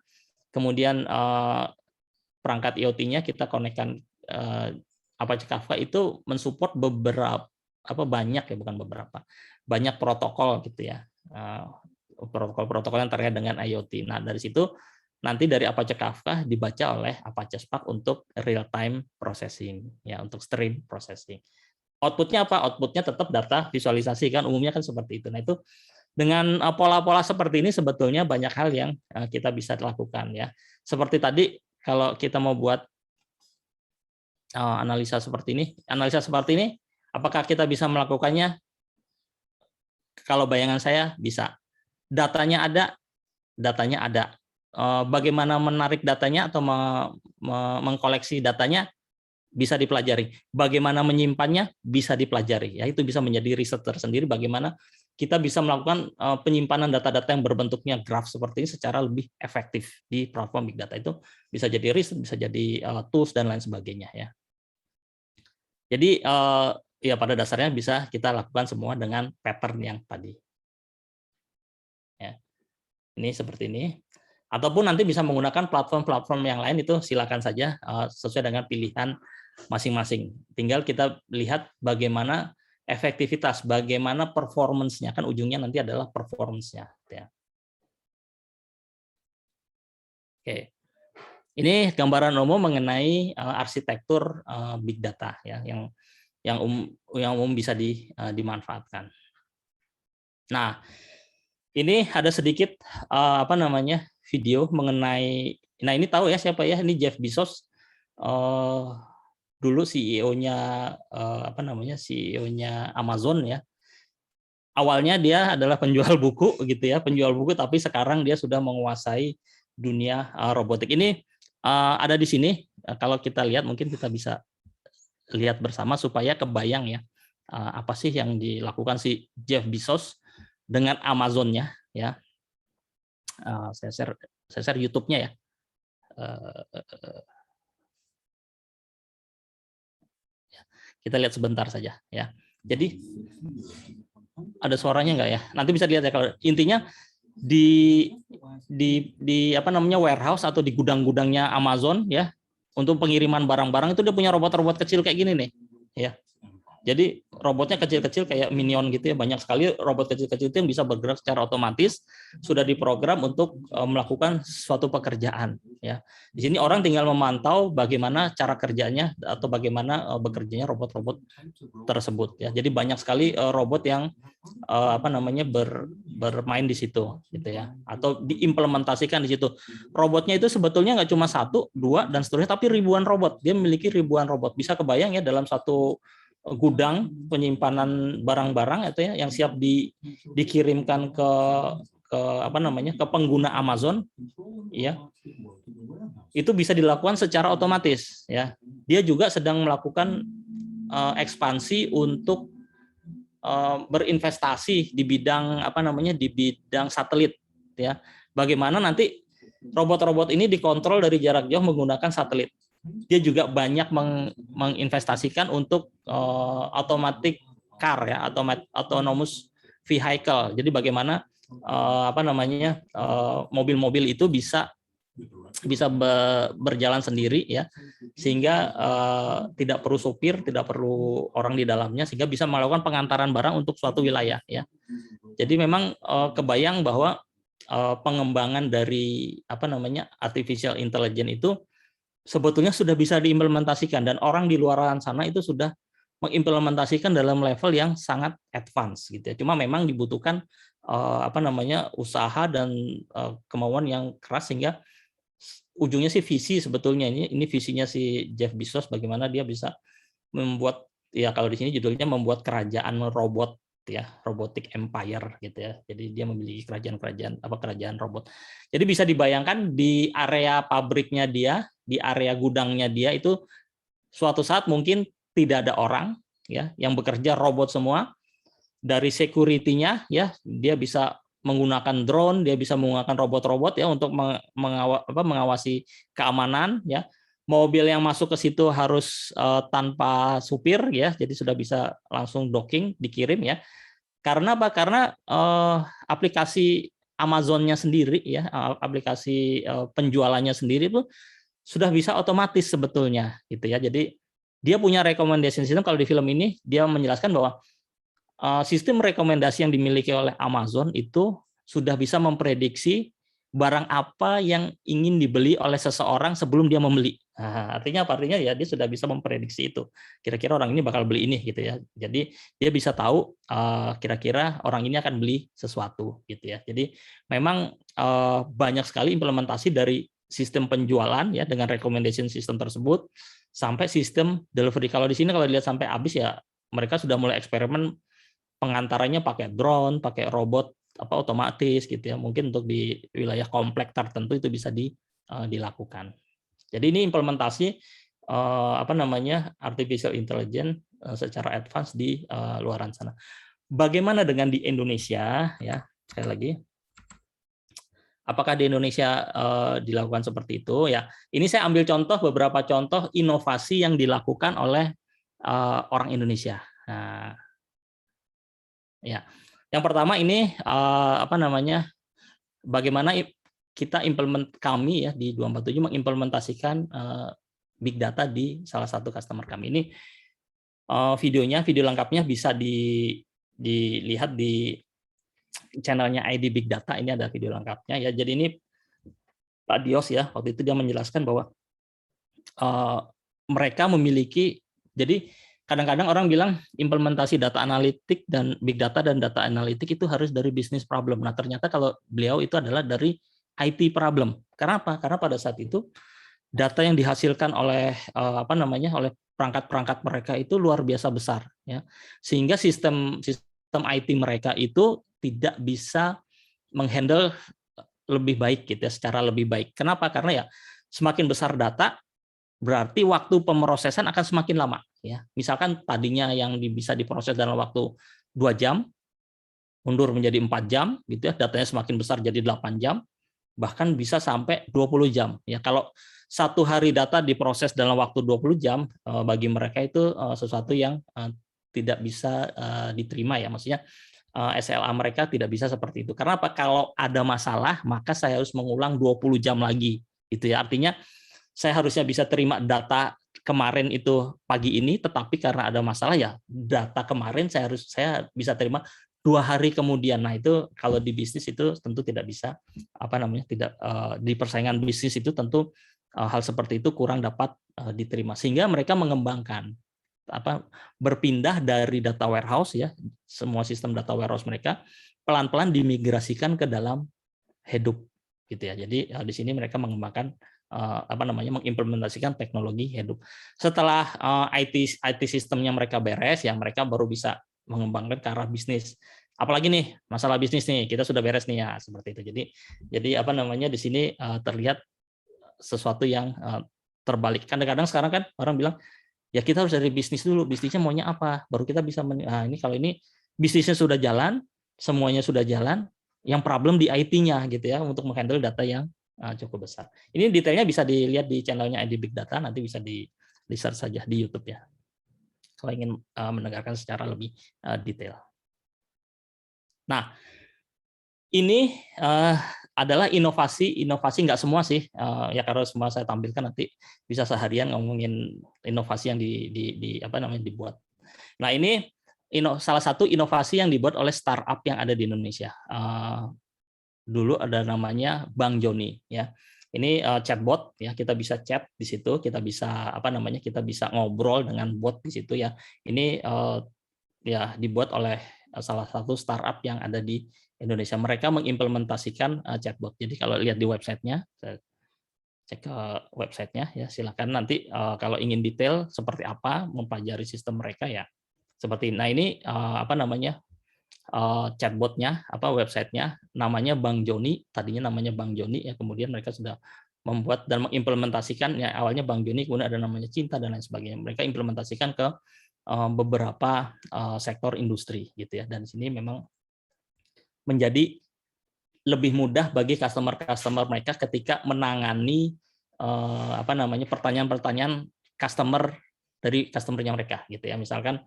kemudian perangkat IoT-nya kita konekkan Apache Kafka itu mensupport beberapa banyak ya, bukan beberapa, banyak protokol gitu ya, protokol-protokol yang terkait dengan IoT. Nah, dari situ nanti dari Apache Kafka dibaca oleh Apache Spark untuk real time processing ya, untuk stream processing. Outputnya apa? Outputnya tetap data visualisasi kan, umumnya kan seperti itu. Nah, itu dengan pola-pola seperti ini sebetulnya banyak hal yang kita bisa lakukan ya. Seperti tadi kalau kita mau buat analisa seperti ini, apakah kita bisa melakukannya? Kalau bayangan saya bisa. Datanya ada. Bagaimana menarik datanya atau mengkoleksi datanya bisa dipelajari. Bagaimana menyimpannya bisa dipelajari. Ya, itu bisa menjadi riset tersendiri bagaimana kita bisa melakukan penyimpanan data-data yang berbentuknya graf seperti ini secara lebih efektif di platform big data. Itu bisa jadi riset, bisa jadi tools dan lain sebagainya ya. Jadi ya pada dasarnya bisa kita lakukan semua dengan pattern yang tadi. Ya. Ini seperti ini. Ataupun nanti bisa menggunakan platform-platform yang lain, itu silakan saja sesuai dengan pilihan masing-masing. Tinggal kita lihat bagaimana efektivitas, bagaimana performance-nya, kan ujungnya nanti adalah performance-nya. Ya. Oke, ini gambaran umum mengenai arsitektur big data ya, yang umum bisa dimanfaatkan. Nah, ini ada sedikit video mengenai, nah ini tahu ya siapa ya, ini Jeff Bezos, dulu CEO-nya CEO-nya Amazon ya. Awalnya dia adalah penjual buku gitu ya, tapi sekarang dia sudah menguasai dunia robotik. Ini ada di sini, kalau kita lihat mungkin kita bisa lihat bersama supaya kebayang ya apa sih yang dilakukan si Jeff Bezos dengan Amazon-nya ya. Saya share YouTube-nya ya. Kita lihat sebentar saja ya. Jadi ada suaranya nggak ya? Nanti bisa dilihat ya, kalau intinya di warehouse atau di gudang-gudangnya Amazon ya, untuk pengiriman barang-barang itu dia punya robot-robot kecil kayak gini nih ya. Jadi robotnya kecil-kecil kayak minion gitu ya, banyak sekali robot kecil-kecil itu yang bisa bergerak secara otomatis, sudah diprogram untuk melakukan suatu pekerjaan ya. Di sini orang tinggal memantau bagaimana cara kerjanya atau bagaimana bekerjanya robot-robot tersebut ya. Jadi banyak sekali robot yang bermain di situ gitu ya, atau diimplementasikan di situ. Robotnya itu sebetulnya nggak cuma 1, 2 dan seterusnya, tapi ribuan robot. Dia memiliki ribuan robot. Bisa kebayang ya, dalam satu gudang penyimpanan barang-barang itu ya, yang siap dikirimkan ke pengguna Amazon ya, itu bisa dilakukan secara otomatis ya. Dia juga sedang melakukan ekspansi untuk berinvestasi di bidang di bidang satelit ya. Bagaimana nanti robot-robot ini dikontrol dari jarak jauh menggunakan satelit. Dia juga banyak menginvestasikan untuk automatic car ya, autonomous vehicle. Jadi bagaimana mobil-mobil itu bisa berjalan sendiri ya, sehingga tidak perlu sopir, tidak perlu orang di dalamnya, sehingga bisa melakukan pengantaran barang untuk suatu wilayah ya. Jadi memang kebayang bahwa pengembangan dari artificial intelligence itu sebetulnya sudah bisa diimplementasikan dan orang di luar sana itu sudah mengimplementasikan dalam level yang sangat advance gitu ya. Cuma memang dibutuhkan usaha dan kemauan yang keras, sehingga ujungnya sih visi sebetulnya ini visinya si Jeff Bezos, bagaimana dia bisa membuat, ya kalau di sini judulnya membuat kerajaan robot ya, robotic empire gitu ya. Jadi dia memiliki kerajaan robot. Jadi bisa dibayangkan di area pabriknya dia, di area gudangnya dia itu suatu saat mungkin tidak ada orang ya yang bekerja, robot semua. Dari security-nya ya, dia bisa menggunakan drone, dia bisa menggunakan robot-robot ya untuk mengawasi keamanan ya. Mobil yang masuk ke situ harus tanpa supir ya, jadi sudah bisa langsung docking, dikirim ya. Karena apa? Karena aplikasi Amazon-nya sendiri ya, aplikasi penjualannya sendiri itu sudah bisa otomatis sebetulnya gitu ya. Jadi dia punya recommendation system. Kalau di film ini dia menjelaskan bahwa sistem rekomendasi yang dimiliki oleh Amazon itu sudah bisa memprediksi barang apa yang ingin dibeli oleh seseorang sebelum dia membeli. Nah, artinya apa? Artinya ya dia sudah bisa memprediksi itu. Kira-kira orang ini bakal beli ini gitu ya. Jadi dia bisa tahu kira-kira orang ini akan beli sesuatu gitu ya. Jadi memang banyak sekali implementasi dari sistem penjualan ya dengan recommendation system tersebut sampai sistem delivery. Kalau di sini kalau dilihat sampai habis ya mereka sudah mulai eksperimen pengantarannya pakai drone, pakai robot otomatis gitu ya. Mungkin untuk di wilayah kompleks tertentu itu bisa dilakukan. Jadi ini implementasi artificial intelligence secara advance di luaran sana. Bagaimana dengan di Indonesia ya? Sekali lagi, apakah di Indonesia dilakukan seperti itu ya? Ini saya ambil beberapa contoh inovasi yang dilakukan oleh orang Indonesia. Nah, ya, yang pertama ini bagaimana kita kami ya di 247 mengimplementasikan big data di salah satu customer kami. Ini video lengkapnya bisa dilihat di channelnya ID Big Data. Ini ada video lengkapnya ya. Jadi ini Pak Dios ya, waktu itu dia menjelaskan bahwa mereka memiliki, jadi kadang-kadang orang bilang implementasi data analitik dan big data dan data analitik itu harus dari bisnis problem. Nah, ternyata kalau beliau itu adalah dari IT problem. Karena apa? Karena pada saat itu data yang dihasilkan oleh oleh perangkat-perangkat mereka itu luar biasa besar ya. Sehingga sistem IT mereka itu tidak bisa menghandle lebih baik gitu ya, secara lebih baik. Kenapa? Karena ya semakin besar data berarti waktu pemrosesan akan semakin lama ya. Misalkan tadinya yang bisa diproses dalam waktu 2 jam mundur menjadi 4 jam gitu ya, datanya semakin besar jadi 8 jam, bahkan bisa sampai 20 jam ya. Kalau satu hari data diproses dalam waktu 20 jam bagi mereka itu sesuatu yang tidak bisa diterima ya. Maksudnya SLA mereka tidak bisa seperti itu. Karena apa? Kalau ada masalah maka saya harus mengulang 20 jam lagi gitu ya. Artinya saya harusnya bisa terima data kemarin itu pagi ini, tetapi karena ada masalah ya data kemarin saya bisa terima 2 hari kemudian. Nah itu kalau di bisnis itu tentu tidak bisa tidak di persaingan bisnis itu tentu hal seperti itu kurang dapat diterima, sehingga mereka mengembangkan berpindah dari data warehouse ya, semua sistem data warehouse mereka pelan-pelan dimigrasikan ke dalam Hadoop gitu ya. Jadi di sini mereka mengembangkan mengimplementasikan teknologi Hadoop. Setelah IT sistemnya mereka beres ya, mereka baru bisa mengembangkan ke arah bisnis. Apalagi nih masalah bisnis nih, kita sudah beres nih ya, seperti itu. Jadi di sini terlihat sesuatu yang terbalik. Kadang-kadang sekarang kan orang bilang ya kita harus dari bisnis dulu, bisnisnya maunya apa, baru kita bisa ini kalau ini bisnisnya sudah jalan, semuanya sudah jalan, yang problem di IT-nya gitu ya untuk menghandle data yang cukup besar. Ini detailnya bisa dilihat di channelnya ID Big Data, nanti bisa di search saja di YouTube ya, kalau ingin mendengarkan secara lebih detail. Nah, ini adalah inovasi nggak semua sih ya, kalau semua saya tampilkan nanti bisa seharian ngomongin inovasi yang dibuat. Nah, ini salah satu inovasi yang dibuat oleh startup yang ada di Indonesia. Dulu ada namanya Bang Joni ya. Ini chatbot ya, kita bisa chat di situ, kita bisa apa namanya, kita bisa ngobrol dengan bot di situ ya. Ini ya dibuat oleh salah satu startup yang ada di Indonesia. Mereka mengimplementasikan chatbot. Jadi kalau lihat di websitenya, saya cek ke websitenya ya, silakan nanti kalau ingin detail seperti apa mempelajari sistem mereka ya seperti. Nah ini apa namanya, chatbotnya, apa websitenya namanya Bang Joni, tadinya namanya Bang Joni ya, kemudian mereka sudah membuat dan mengimplementasikan ya, awalnya Bang Joni, kemudian ada namanya Cinta dan lain sebagainya. Mereka implementasikan ke beberapa sektor industri gitu ya, dan di sini memang menjadi lebih mudah bagi customer mereka ketika menangani apa namanya, pertanyaan-pertanyaan dari customer-nya mereka gitu ya. Misalkan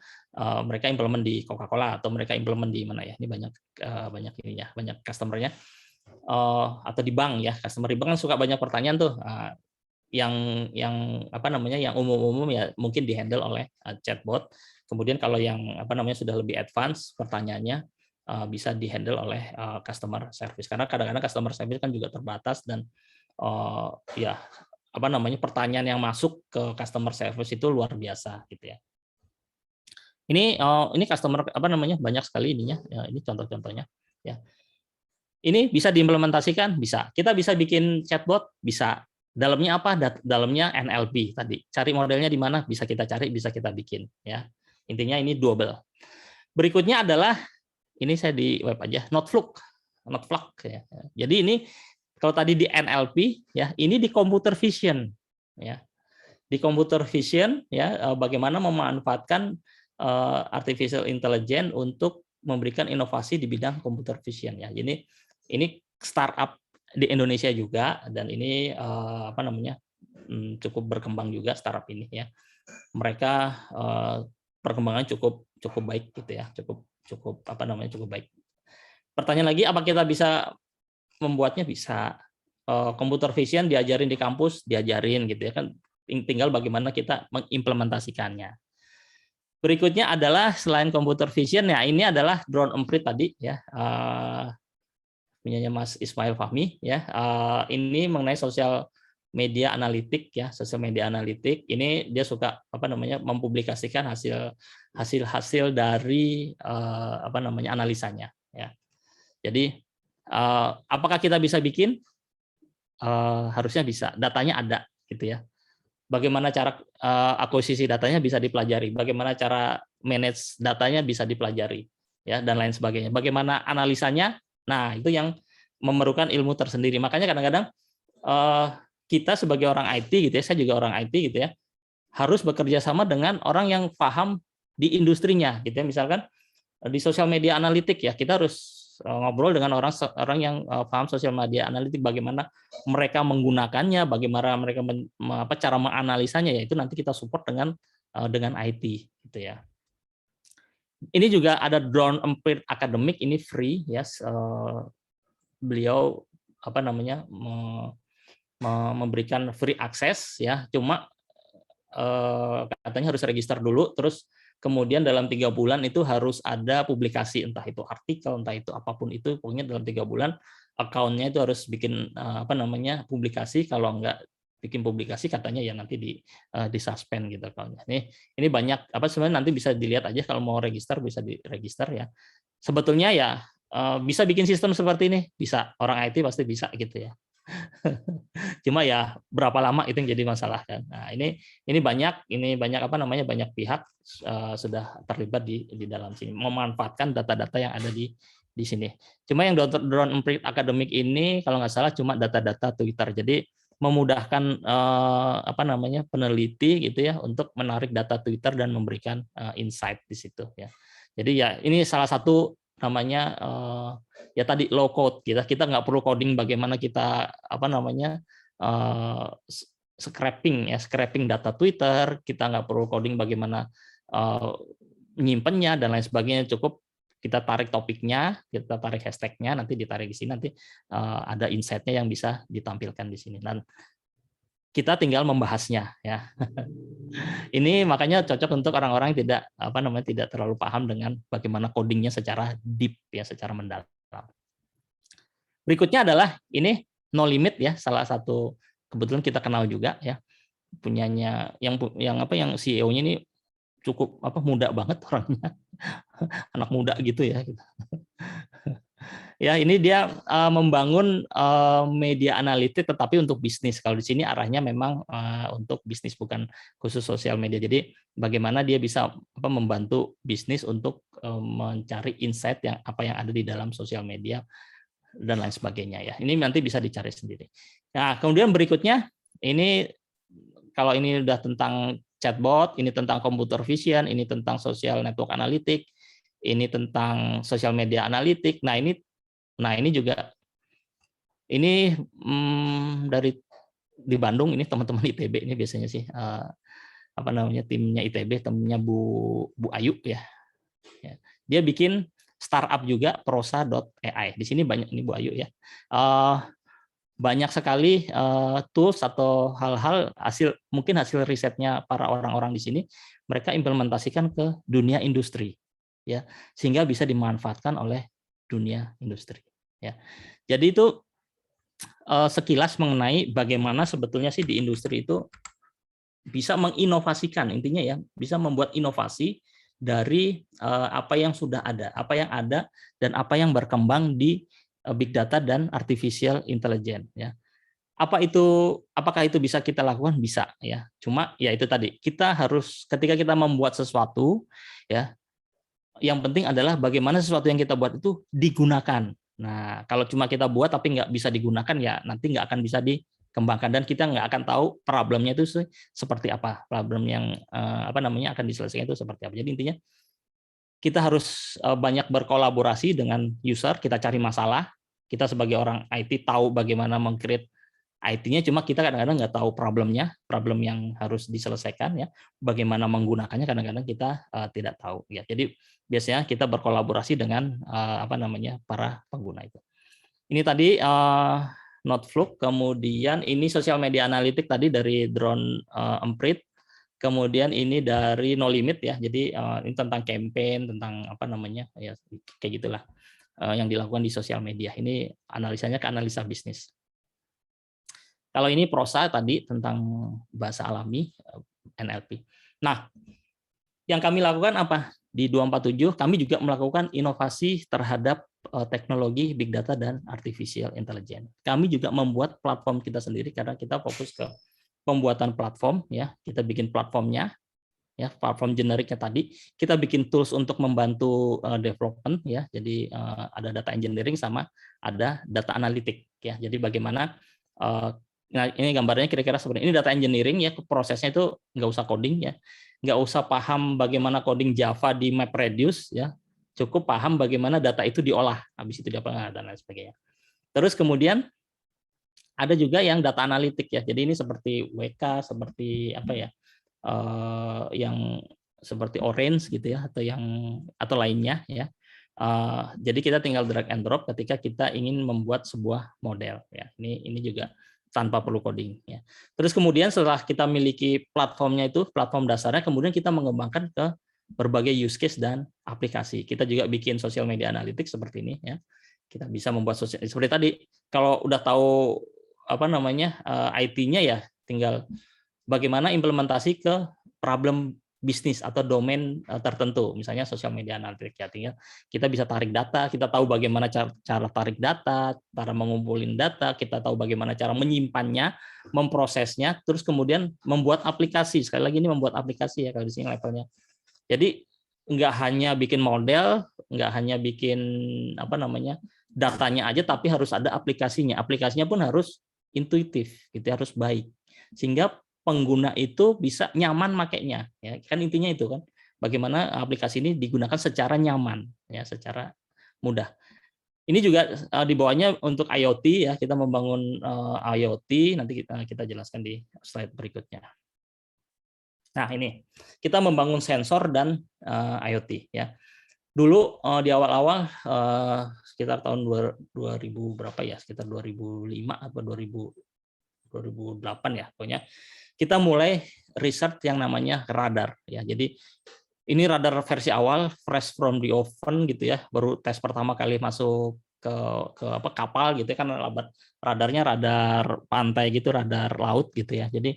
mereka implement di Coca-Cola atau mereka implement di mana ya, ini banyak banyak ininya, banyak customer-nya, atau di bank ya, customer di bank kan suka banyak pertanyaan tuh, yang apa namanya, yang umum-umum ya mungkin di-handle oleh chatbot. Kemudian kalau yang apa namanya sudah lebih advance pertanyaannya, bisa di-handle oleh customer service. Karena kadang-kadang customer service kan juga terbatas dan ya apa namanya, pertanyaan yang masuk ke customer service itu luar biasa gitu ya. Ini customer apa namanya, banyak sekali ininya. Ya, ini contoh-contohnya ya. Ini bisa diimplementasikan, bisa. Kita bisa bikin chatbot, bisa. Dalamnya apa? Dalamnya NLP tadi. Cari modelnya di mana? Bisa kita cari, bisa kita bikin. Ya, intinya ini doable. Berikutnya adalah ini saya di web aja, Noteflug ya. Jadi ini kalau tadi di NLP ya, ini di computer vision ya. Di computer vision ya, bagaimana memanfaatkan artificial intelligence untuk memberikan inovasi di bidang computer vision ya. Jadi ini startup di Indonesia juga, dan ini apa namanya, cukup berkembang juga startup ini ya. Mereka perkembangan cukup baik gitu ya, cukup apa namanya, cukup baik. Pertanyaan lagi, apa kita bisa membuatnya? Bisa. Computer vision diajarin di kampus, diajarin gitu ya kan, tinggal bagaimana kita mengimplementasikannya. Berikutnya adalah selain computer vision ya, ini adalah drone emprit tadi ya, punyanya Mas Ismail Fahmi ya. Ini mengenai sosial media analitik ya, sosial media analitik. Ini dia suka apa namanya, mempublikasikan hasil dari apa namanya, analisanya ya. Jadi apakah kita bisa bikin? Harusnya bisa, datanya ada gitu ya. Bagaimana cara akuisisi datanya bisa dipelajari, bagaimana cara manage datanya bisa dipelajari ya, dan lain sebagainya. Bagaimana analisanya? Nah, itu yang memerlukan ilmu tersendiri. Makanya kadang-kadang kita sebagai orang IT gitu ya, saya juga orang IT gitu ya, harus bekerja sama dengan orang yang paham di industrinya gitu ya. Misalkan di sosial media analitik ya, kita harus ngobrol dengan orang yang paham sosial media analitik, bagaimana mereka menggunakannya, bagaimana mereka cara menganalisanya, ya itu nanti kita support dengan IT gitu ya. Ini juga ada Drone Emprit Academic, ini free ya. Beliau apa namanya, memberikan free access ya, cuma katanya harus register dulu, terus kemudian dalam 3 bulan itu harus ada publikasi, entah itu artikel, entah itu apapun itu, pokoknya dalam 3 bulan akunnya itu harus bikin apa namanya, publikasi. Kalau enggak bikin publikasi katanya ya nanti di suspend gitu akunnya. Ini banyak apa, sebenarnya nanti bisa dilihat aja, kalau mau register bisa diregister ya. Sebetulnya ya bisa bikin sistem seperti ini, bisa, orang IT pasti bisa gitu ya. Cuma ya berapa lama itu yang jadi masalah kan. Nah, ini banyak apa namanya, banyak pihak sudah terlibat di dalam sini, memanfaatkan data-data yang ada di sini. Cuma yang Drone Emprit Academic ini kalau nggak salah cuma data-data Twitter. Jadi memudahkan apa namanya, peneliti gitu ya untuk menarik data Twitter dan memberikan insight di situ ya. Jadi ya ini salah satu namanya ya tadi low code, kita nggak perlu coding, bagaimana kita apa namanya, scraping data Twitter, kita nggak perlu coding bagaimana menyimpannya dan lain sebagainya, cukup kita tarik topiknya, kita tarik hashtagnya, nanti ditarik di sini, nanti ada insight-nya yang bisa ditampilkan di sini, dan kita tinggal membahasnya ya. Ini makanya cocok untuk orang-orang yang tidak apa namanya, tidak terlalu paham dengan bagaimana codingnya secara deep ya, secara mendalam. Berikutnya adalah ini No Limit ya, salah satu kebetulan kita kenal juga ya, punyanya yang CEO-nya ini cukup muda banget orangnya, anak muda gitu ya. Ya, ini dia membangun media analitik tetapi untuk bisnis. Kalau di sini arahnya memang untuk bisnis, bukan khusus sosial media. Jadi bagaimana dia bisa membantu bisnis untuk mencari insight apa yang ada di dalam sosial media dan lain sebagainya ya. Ini nanti bisa dicari sendiri. Nah, kemudian berikutnya ini kalau ini udah tentang chatbot, ini tentang computer vision, ini tentang social network analytic, ini tentang social media analytic. Nah, ini juga dari di Bandung, ini teman-teman ITB ini biasanya sih timnya ITB, temennya Bu Ayu ya. Dia bikin startup juga, prosa.ai. Di sini banyak ini Bu Ayu ya. Banyak sekali tools atau hal-hal mungkin hasil risetnya para orang-orang di sini, mereka implementasikan ke dunia industri ya, sehingga bisa dimanfaatkan oleh dunia industri ya. Jadi itu sekilas mengenai bagaimana sebetulnya sih di industri itu bisa menginovasikan, intinya ya, bisa membuat inovasi dari apa yang sudah ada, apa yang ada dan apa yang berkembang di big data dan artificial intelligence ya. Apakah itu bisa kita lakukan? Bisa ya. Cuma ya itu tadi, kita harus ketika kita membuat sesuatu ya, yang penting adalah bagaimana sesuatu yang kita buat itu digunakan. Nah, kalau cuma kita buat tapi nggak bisa digunakan, ya nanti nggak akan bisa dikembangkan dan kita nggak akan tahu problemnya itu seperti apa, problem yang akan diselesaikan itu seperti apa. Jadi intinya kita harus banyak berkolaborasi dengan user, kita cari masalah, kita sebagai orang IT tahu bagaimana meng-create IT-nya, cuma kita kadang-kadang nggak tahu problemnya, problem yang harus diselesaikan ya, bagaimana menggunakannya kadang-kadang kita tidak tahu ya. Jadi biasanya kita berkolaborasi dengan para pengguna itu. Ini tadi Noteflook, kemudian ini sosial media analitik tadi dari Drone Emprit, kemudian ini dari No Limit ya. Jadi ini tentang campaign, tentang ya kayak gitulah yang dilakukan di sosial media. Ini analisanya ke analisa bisnis. Kalau ini prosa tadi tentang bahasa alami, NLP. Nah, yang kami lakukan apa? Di 247 kami juga melakukan inovasi terhadap teknologi big data dan artificial intelligence. Kami juga membuat platform kita sendiri karena kita fokus ke pembuatan platform ya. Kita bikin platformnya ya, platform generiknya tadi. Kita bikin tools untuk membantu development ya. Jadi ada data engineering sama ada data analytic ya. Jadi bagaimana nah ini gambarnya kira-kira seperti ini, data engineering ya, prosesnya itu nggak usah coding ya, nggak usah paham bagaimana coding Java di MapReduce ya, cukup paham bagaimana data itu diolah, habis itu diapakan dan lain sebagainya. Terus kemudian ada juga yang data analitik ya, jadi ini seperti WK, seperti yang seperti Orange gitu ya, atau lainnya ya. Jadi kita tinggal drag and drop ketika kita ingin membuat sebuah model ya. Ini juga tanpa perlu coding ya. Terus kemudian setelah kita miliki platformnya itu, platform dasarnya, kemudian kita mengembangkan ke berbagai use case dan aplikasi. Kita juga bikin social media analytics seperti ini ya. Kita bisa membuat seperti tadi, kalau udah tahu IT-nya ya, tinggal bagaimana implementasi ke problem bisnis atau domain tertentu, misalnya sosial media analytics ya, tinggal kita bisa tarik data, kita tahu bagaimana cara tarik data, cara mengumpulin data, kita tahu bagaimana cara menyimpannya, memprosesnya, terus kemudian membuat aplikasi. Sekali lagi ini membuat aplikasi ya kalau di sini levelnya. Jadi nggak hanya bikin model, nggak hanya bikin datanya aja, tapi harus ada aplikasinya. Aplikasinya pun harus intuitif, gitu, harus baik, sehingga pengguna itu bisa nyaman makainya ya, kan intinya itu kan, bagaimana aplikasi ini digunakan secara nyaman ya, secara mudah. Ini juga di bawahnya untuk IoT ya, kita membangun IoT, nanti kita jelaskan di slide berikutnya. Nah, ini kita membangun sensor dan IoT ya. Dulu di awal-awal sekitar tahun 2000 berapa ya, sekitar 2005 atau 2008 ya, pokoknya kita mulai riset yang namanya radar ya. Jadi ini radar versi awal, fresh from the oven gitu ya, baru tes pertama kali masuk ke apa kapal gitu ya, kan radarnya radar pantai gitu, radar laut gitu ya. Jadi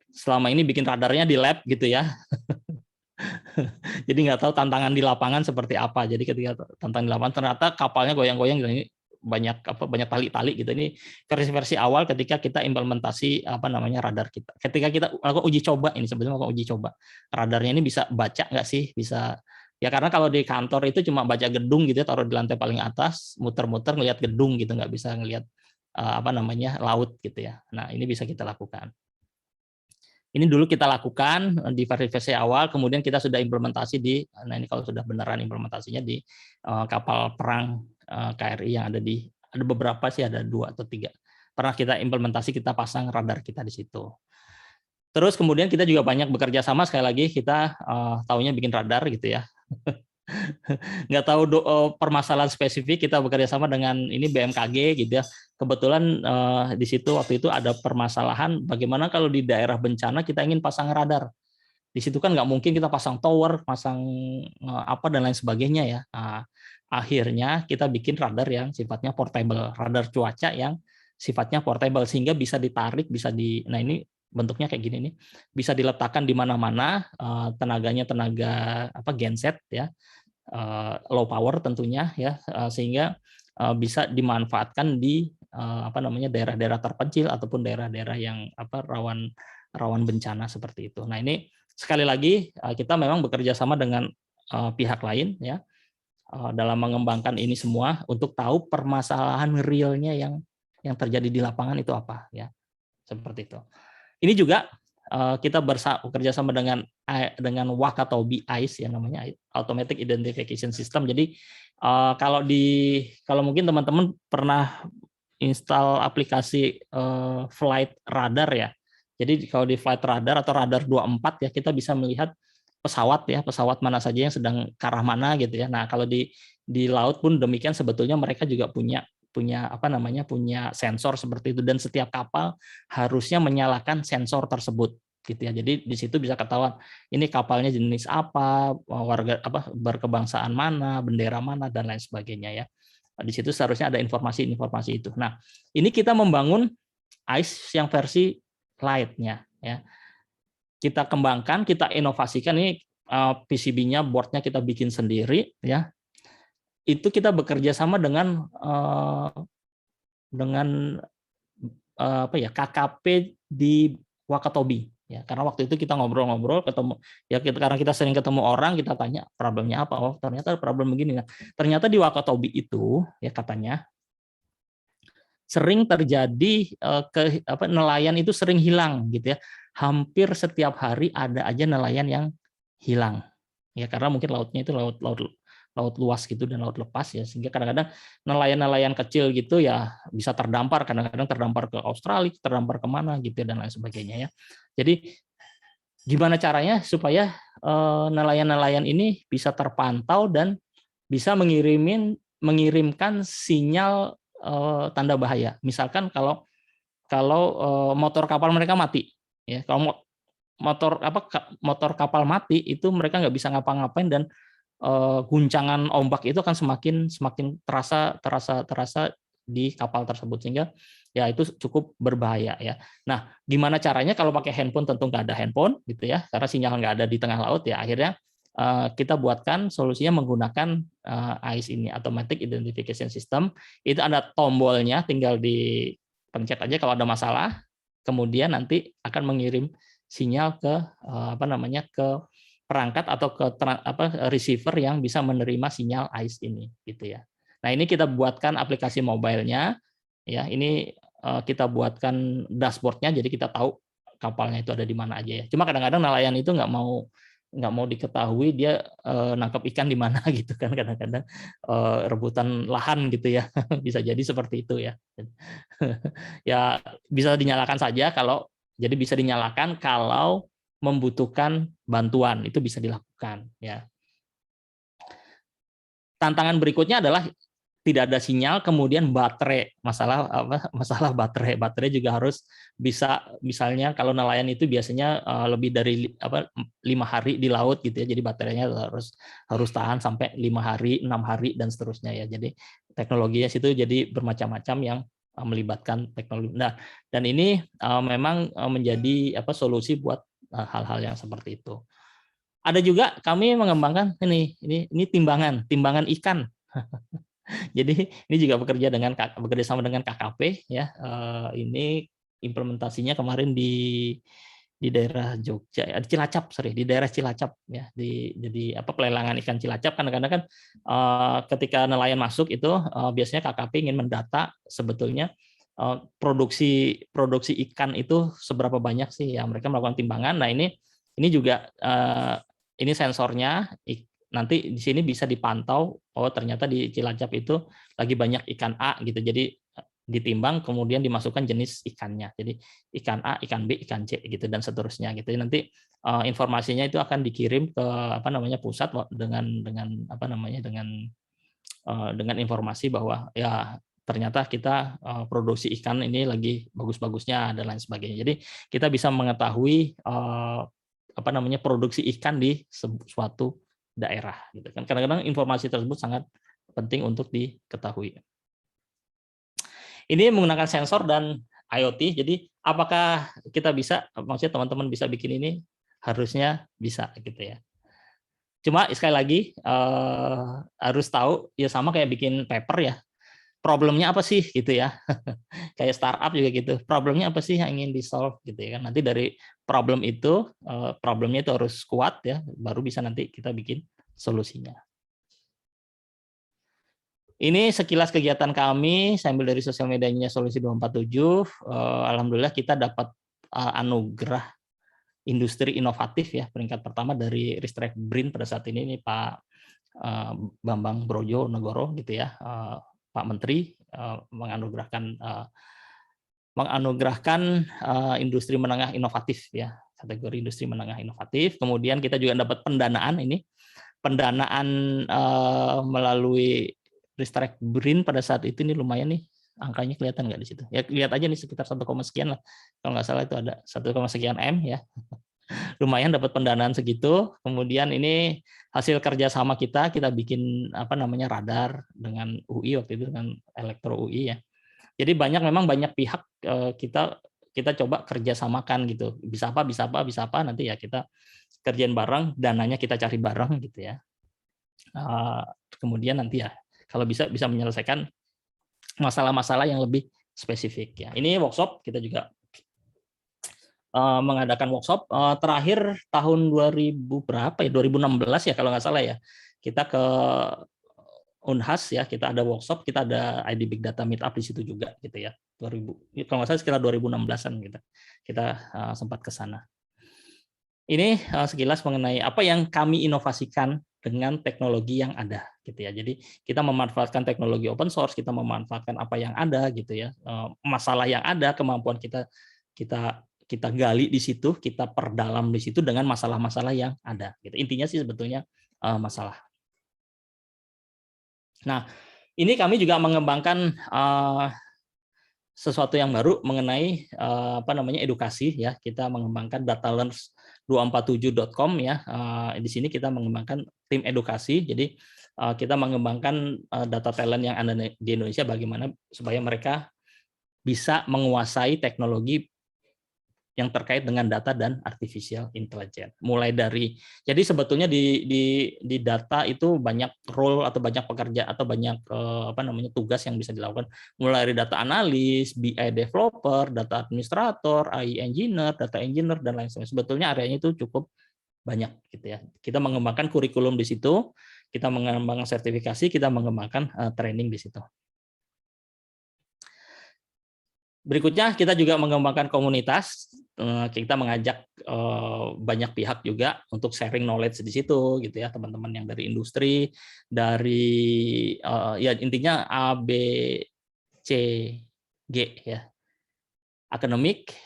selama ini bikin radarnya di lab gitu ya. Jadi nggak tahu tantangan di lapangan seperti apa. Jadi ketika tantangan di lapangan ternyata kapalnya goyang-goyang gitu. Ini banyak tali-tali gitu. Ini versi-versi awal ketika kita implementasi apa namanya radar kita. Ketika kita lakukan uji coba ini sebetulnya lakukan uji coba. Radarnya ini bisa baca nggak sih? Bisa ya, karena kalau di kantor itu cuma baca gedung gitu ya, taruh di lantai paling atas, muter-muter ngelihat gedung gitu, nggak bisa ngelihat apa namanya laut gitu ya. Nah, ini bisa kita lakukan. Ini dulu kita lakukan di versi awal, kemudian kita sudah implementasi nah ini kalau sudah beneran implementasinya di kapal perang KRI yang ada beberapa sih, ada 2 atau 3. Pernah kita implementasi, kita pasang radar kita di situ. Terus kemudian kita juga banyak bekerja sama, sekali lagi kita taunya bikin radar gitu ya. Nggak tahu permasalahan spesifik, kita bekerja sama dengan ini BMKG gitu ya. Kebetulan di situ waktu itu ada permasalahan bagaimana kalau di daerah bencana kita ingin pasang radar. Di situ kan nggak mungkin kita pasang tower, pasang apa dan lain sebagainya ya. Nah, akhirnya kita bikin radar yang sifatnya portable, radar cuaca yang sifatnya portable sehingga bisa ditarik, nah ini bentuknya kayak gini nih, bisa diletakkan di mana-mana, tenaganya tenaga apa genset ya, low power tentunya ya, sehingga bisa dimanfaatkan di apa namanya daerah-daerah terpencil ataupun daerah-daerah yang apa rawan bencana seperti itu. Nah, ini sekali lagi kita memang bekerja sama dengan pihak lain ya dalam mengembangkan ini semua untuk tahu permasalahan realnya yang terjadi di lapangan itu apa ya, seperti itu. Ini juga kita bekerja sama dengan Wakatobi AIS ya namanya, Automatic Identification System. Jadi kalau mungkin teman-teman pernah install aplikasi flight radar ya. Jadi kalau di flight radar atau radar 24 ya, kita bisa melihat pesawat mana saja yang sedang ke arah mana gitu ya. Nah, kalau di laut pun demikian, sebetulnya mereka juga punya apa namanya punya sensor seperti itu, dan setiap kapal harusnya menyalakan sensor tersebut gitu ya. Jadi di situ bisa ketahuan ini kapalnya jenis apa, warga apa, berkebangsaan mana, bendera mana dan lain sebagainya ya. Di situ seharusnya ada informasi-informasi itu. Nah, ini kita membangun AIS yang versi light-nya ya. Kita kembangkan, kita inovasikan, ini PCB-nya, board-nya kita bikin sendiri ya. Itu kita bekerja sama dengan apa ya, KKP di Wakatobi ya, karena waktu itu kita ngobrol-ngobrol, ketemu ya, karena kita sering ketemu orang, kita tanya problemnya apa, oh ternyata problem begini. Nah, ternyata di Wakatobi itu ya katanya sering terjadi nelayan itu sering hilang gitu ya, hampir setiap hari ada aja nelayan yang hilang ya, karena mungkin lautnya itu laut luas gitu dan laut lepas ya, sehingga kadang-kadang nelayan-nelayan kecil gitu ya bisa terdampar, kadang-kadang terdampar ke Australia, terdampar kemana gitu dan lain sebagainya ya. Jadi gimana caranya supaya nelayan-nelayan ini bisa terpantau dan bisa mengirimkan sinyal tanda bahaya. Misalkan kalau motor kapal mereka mati ya, kalau motor kapal mati itu mereka nggak bisa ngapa-ngapain, dan guncangan ombak itu akan semakin terasa di kapal tersebut, sehingga ya itu cukup berbahaya ya. Nah, gimana caranya? Kalau pakai handphone tentu nggak ada handphone gitu ya, karena sinyal nggak ada di tengah laut ya. Akhirnya kita buatkan solusinya menggunakan AIS ini, Automatic Identification System. Itu ada tombolnya, tinggal dipencet aja kalau ada masalah, kemudian nanti akan mengirim sinyal ke ke perangkat atau ke receiver yang bisa menerima sinyal AIS ini gitu ya. Nah, ini kita buatkan aplikasi mobile-nya ya. Ini kita buatkan dashboard-nya, jadi kita tahu kapalnya itu ada di mana aja ya. Cuma kadang-kadang nelayan itu nggak mau diketahui dia nangkap ikan di mana gitu kan, kadang-kadang rebutan lahan gitu ya. Bisa jadi seperti itu ya. Ya bisa dinyalakan saja bisa dinyalakan kalau membutuhkan bantuan, itu bisa dilakukan ya. Tantangan berikutnya adalah tidak ada sinyal, kemudian baterai, masalah baterai juga harus bisa, misalnya kalau nelayan itu biasanya lebih dari 5 hari di laut gitu ya, jadi baterainya harus tahan sampai 5 hari, 6 hari dan seterusnya ya. Jadi teknologinya situ jadi bermacam-macam yang melibatkan teknologi. Nah, dan ini memang menjadi solusi buat hal-hal yang seperti itu. Ada juga kami mengembangkan ini timbangan ikan. Jadi ini juga bekerja sama dengan KKP ya. Ini implementasinya kemarin di daerah Jogja, di Cilacap, di daerah Cilacap ya. Jadi pelelangan ikan Cilacap, kadang-kadang kan ketika nelayan masuk itu biasanya KKP ingin mendata sebetulnya produksi ikan itu seberapa banyak sih ya, mereka melakukan timbangan. Nah, ini juga ini sensornya nanti di sini bisa dipantau, oh ternyata di Cilacap itu lagi banyak ikan A gitu. Jadi ditimbang kemudian dimasukkan jenis ikannya. Jadi ikan A, ikan B, ikan C gitu dan seterusnya gitu. Nanti informasinya itu akan dikirim ke pusat dengan informasi bahwa ya ternyata kita produksi ikan ini lagi bagus-bagusnya dan lain sebagainya. Jadi kita bisa mengetahui produksi ikan di suatu daerah gitu kan. Kadang-kadang informasi tersebut sangat penting untuk diketahui. Ini menggunakan sensor dan IoT. Jadi apakah kita bisa, maksudnya teman-teman bisa bikin ini? Harusnya bisa gitu ya. Cuma sekali lagi harus tahu ya, sama kayak bikin paper ya. Problemnya apa sih gitu ya. Kayak startup juga gitu. Problemnya apa sih yang ingin di-solve gitu ya kan. Nanti dari problemnya itu harus kuat ya, baru bisa nanti kita bikin solusinya. Ini sekilas kegiatan kami, saya ambil dari sosial medianya Solusi 247. Alhamdulillah kita dapat anugerah industri inovatif ya, peringkat pertama dari Ristek BRIN pada saat ini Pak Bambang Brojo Negoro gitu ya. Pak Menteri menganugerahkan industri menengah inovatif ya, kategori industri menengah inovatif. Kemudian kita juga dapat pendanaan melalui Ristek BRIN pada saat itu. Ini lumayan nih, angkanya kelihatan nggak di situ? Ya lihat aja nih, sekitar 1, sekian lah. Kalau nggak salah itu ada 1, sekian M ya. Lumayan dapat pendanaan segitu. Kemudian ini hasil kerjasama kita bikin radar dengan UI waktu itu, dengan Elektro UI ya. Jadi memang banyak pihak kita coba kerjasamakan gitu. Bisa apa nanti ya kita kerjain bareng, dananya kita cari bareng gitu ya. Kemudian nanti ya kalau bisa menyelesaikan masalah-masalah yang lebih spesifik ya. Ini workshop kita juga mengadakan workshop terakhir tahun 2016 ya kalau nggak salah ya, kita ke Unhas ya, kita ada workshop, kita ada ID Big Data Meetup di situ juga gitu ya, kalau nggak salah sekitar 2016-an gitu kita sempat ke sana. Ini sekilas mengenai apa yang kami inovasikan dengan teknologi yang ada gitu ya. Jadi kita memanfaatkan teknologi open source, kita memanfaatkan apa yang ada gitu ya, masalah yang ada, kemampuan kita gali di situ, kita perdalam di situ dengan masalah-masalah yang ada. Gitu. Intinya sih sebetulnya masalah. Nah, ini kami juga mengembangkan sesuatu yang baru mengenai edukasi ya. Kita mengembangkan datalearns247.com ya. Di sini kita mengembangkan tim edukasi. Jadi kita mengembangkan data talent yang ada di Indonesia, bagaimana supaya mereka bisa menguasai teknologi yang terkait dengan data dan artificial intelligence. Mulai dari, jadi sebetulnya di data itu banyak role atau banyak pekerja atau banyak tugas yang bisa dilakukan. Mulai dari data analis, BI developer, data administrator, AI engineer, data engineer dan lain sebagainya. Sebetulnya areanya itu cukup banyak gitu ya. Kita mengembangkan kurikulum di situ, kita mengembangkan sertifikasi, kita mengembangkan training di situ. Berikutnya kita juga mengembangkan komunitas. Kita mengajak banyak pihak juga untuk sharing knowledge di situ gitu ya, teman-teman yang dari industri, dari ya intinya A, B, C, G ya. Akademik,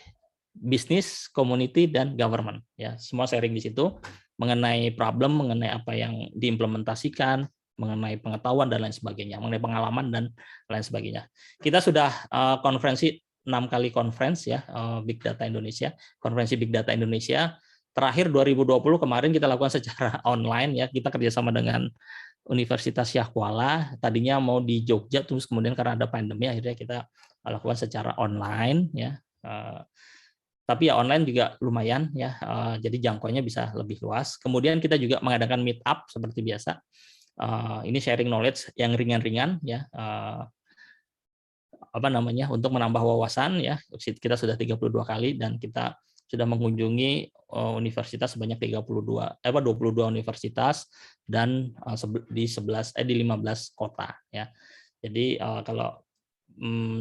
bisnis, community dan government ya. Semua sharing di situ mengenai problem, mengenai apa yang diimplementasikan, mengenai pengetahuan dan lain sebagainya, mengenai pengalaman dan lain sebagainya. Kita sudah konferensi 6 kali conference ya, Big Data Indonesia, konferensi Big Data Indonesia. Terakhir 2020 kemarin kita lakukan secara online ya, kita kerjasama dengan Universitas Syahkuala, tadinya mau di Jogja, terus kemudian karena ada pandemi akhirnya kita lakukan secara online ya. Tapi ya online juga lumayan ya, jadi jangkauannya bisa lebih luas. Kemudian kita juga mengadakan meet up seperti biasa. Ini sharing knowledge yang ringan-ringan ya, untuk menambah wawasan ya. Kita sudah 32 kali dan kita sudah mengunjungi universitas sebanyak 22 universitas dan di 15 kota ya. Jadi kalau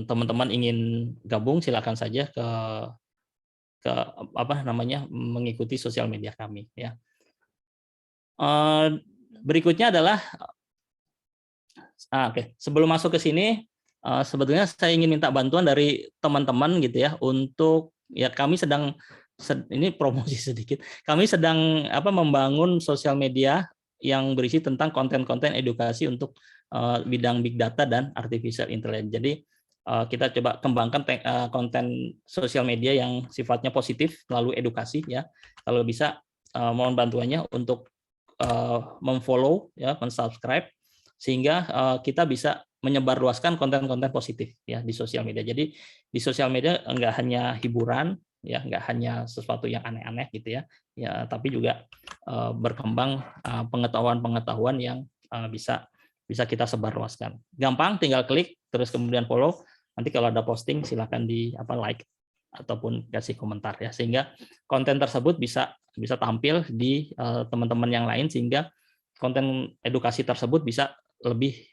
teman-teman ingin gabung silakan saja ke mengikuti sosial media kami ya. Berikutnya adalah sebelum masuk ke sini sebetulnya saya ingin minta bantuan dari teman-teman gitu ya, untuk ya kami sedang ini promosi sedikit. Kami sedang membangun sosial media yang berisi tentang konten-konten edukasi untuk bidang big data dan artificial intelligence. Jadi kita coba kembangkan konten sosial media yang sifatnya positif melalui edukasi ya. Kalau bisa mohon bantuannya untuk memfollow ya, mensubscribe sehingga kita bisa menyebarluaskan konten-konten positif ya di sosial media. Jadi di sosial media enggak hanya hiburan ya, enggak hanya sesuatu yang aneh-aneh gitu ya. Ya, tapi juga berkembang pengetahuan-pengetahuan yang bisa kita sebarluaskan. Gampang, tinggal klik terus kemudian follow. Nanti kalau ada posting silakan di like ataupun kasih komentar ya, sehingga konten tersebut bisa tampil di teman-teman yang lain, sehingga konten edukasi tersebut bisa lebih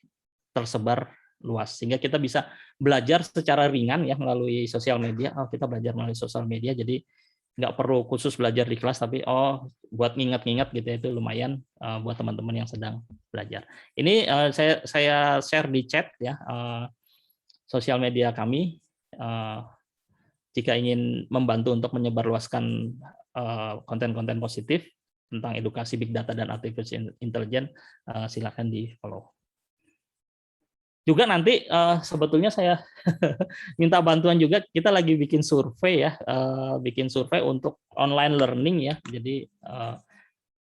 tersebar luas, sehingga kita bisa belajar secara ringan ya melalui sosial media. Kita belajar melalui sosial media, jadi nggak perlu khusus belajar di kelas, tapi buat ngingat-ngingat gitu ya, itu lumayan buat teman-teman yang sedang belajar. Ini saya share di chat ya, sosial media kami. Jika ingin membantu untuk menyebarluaskan konten-konten positif tentang edukasi big data dan artificial intelligence, silakan di follow. Juga nanti sebetulnya saya minta bantuan juga, kita lagi bikin survei ya, bikin survei untuk online learning ya. Jadi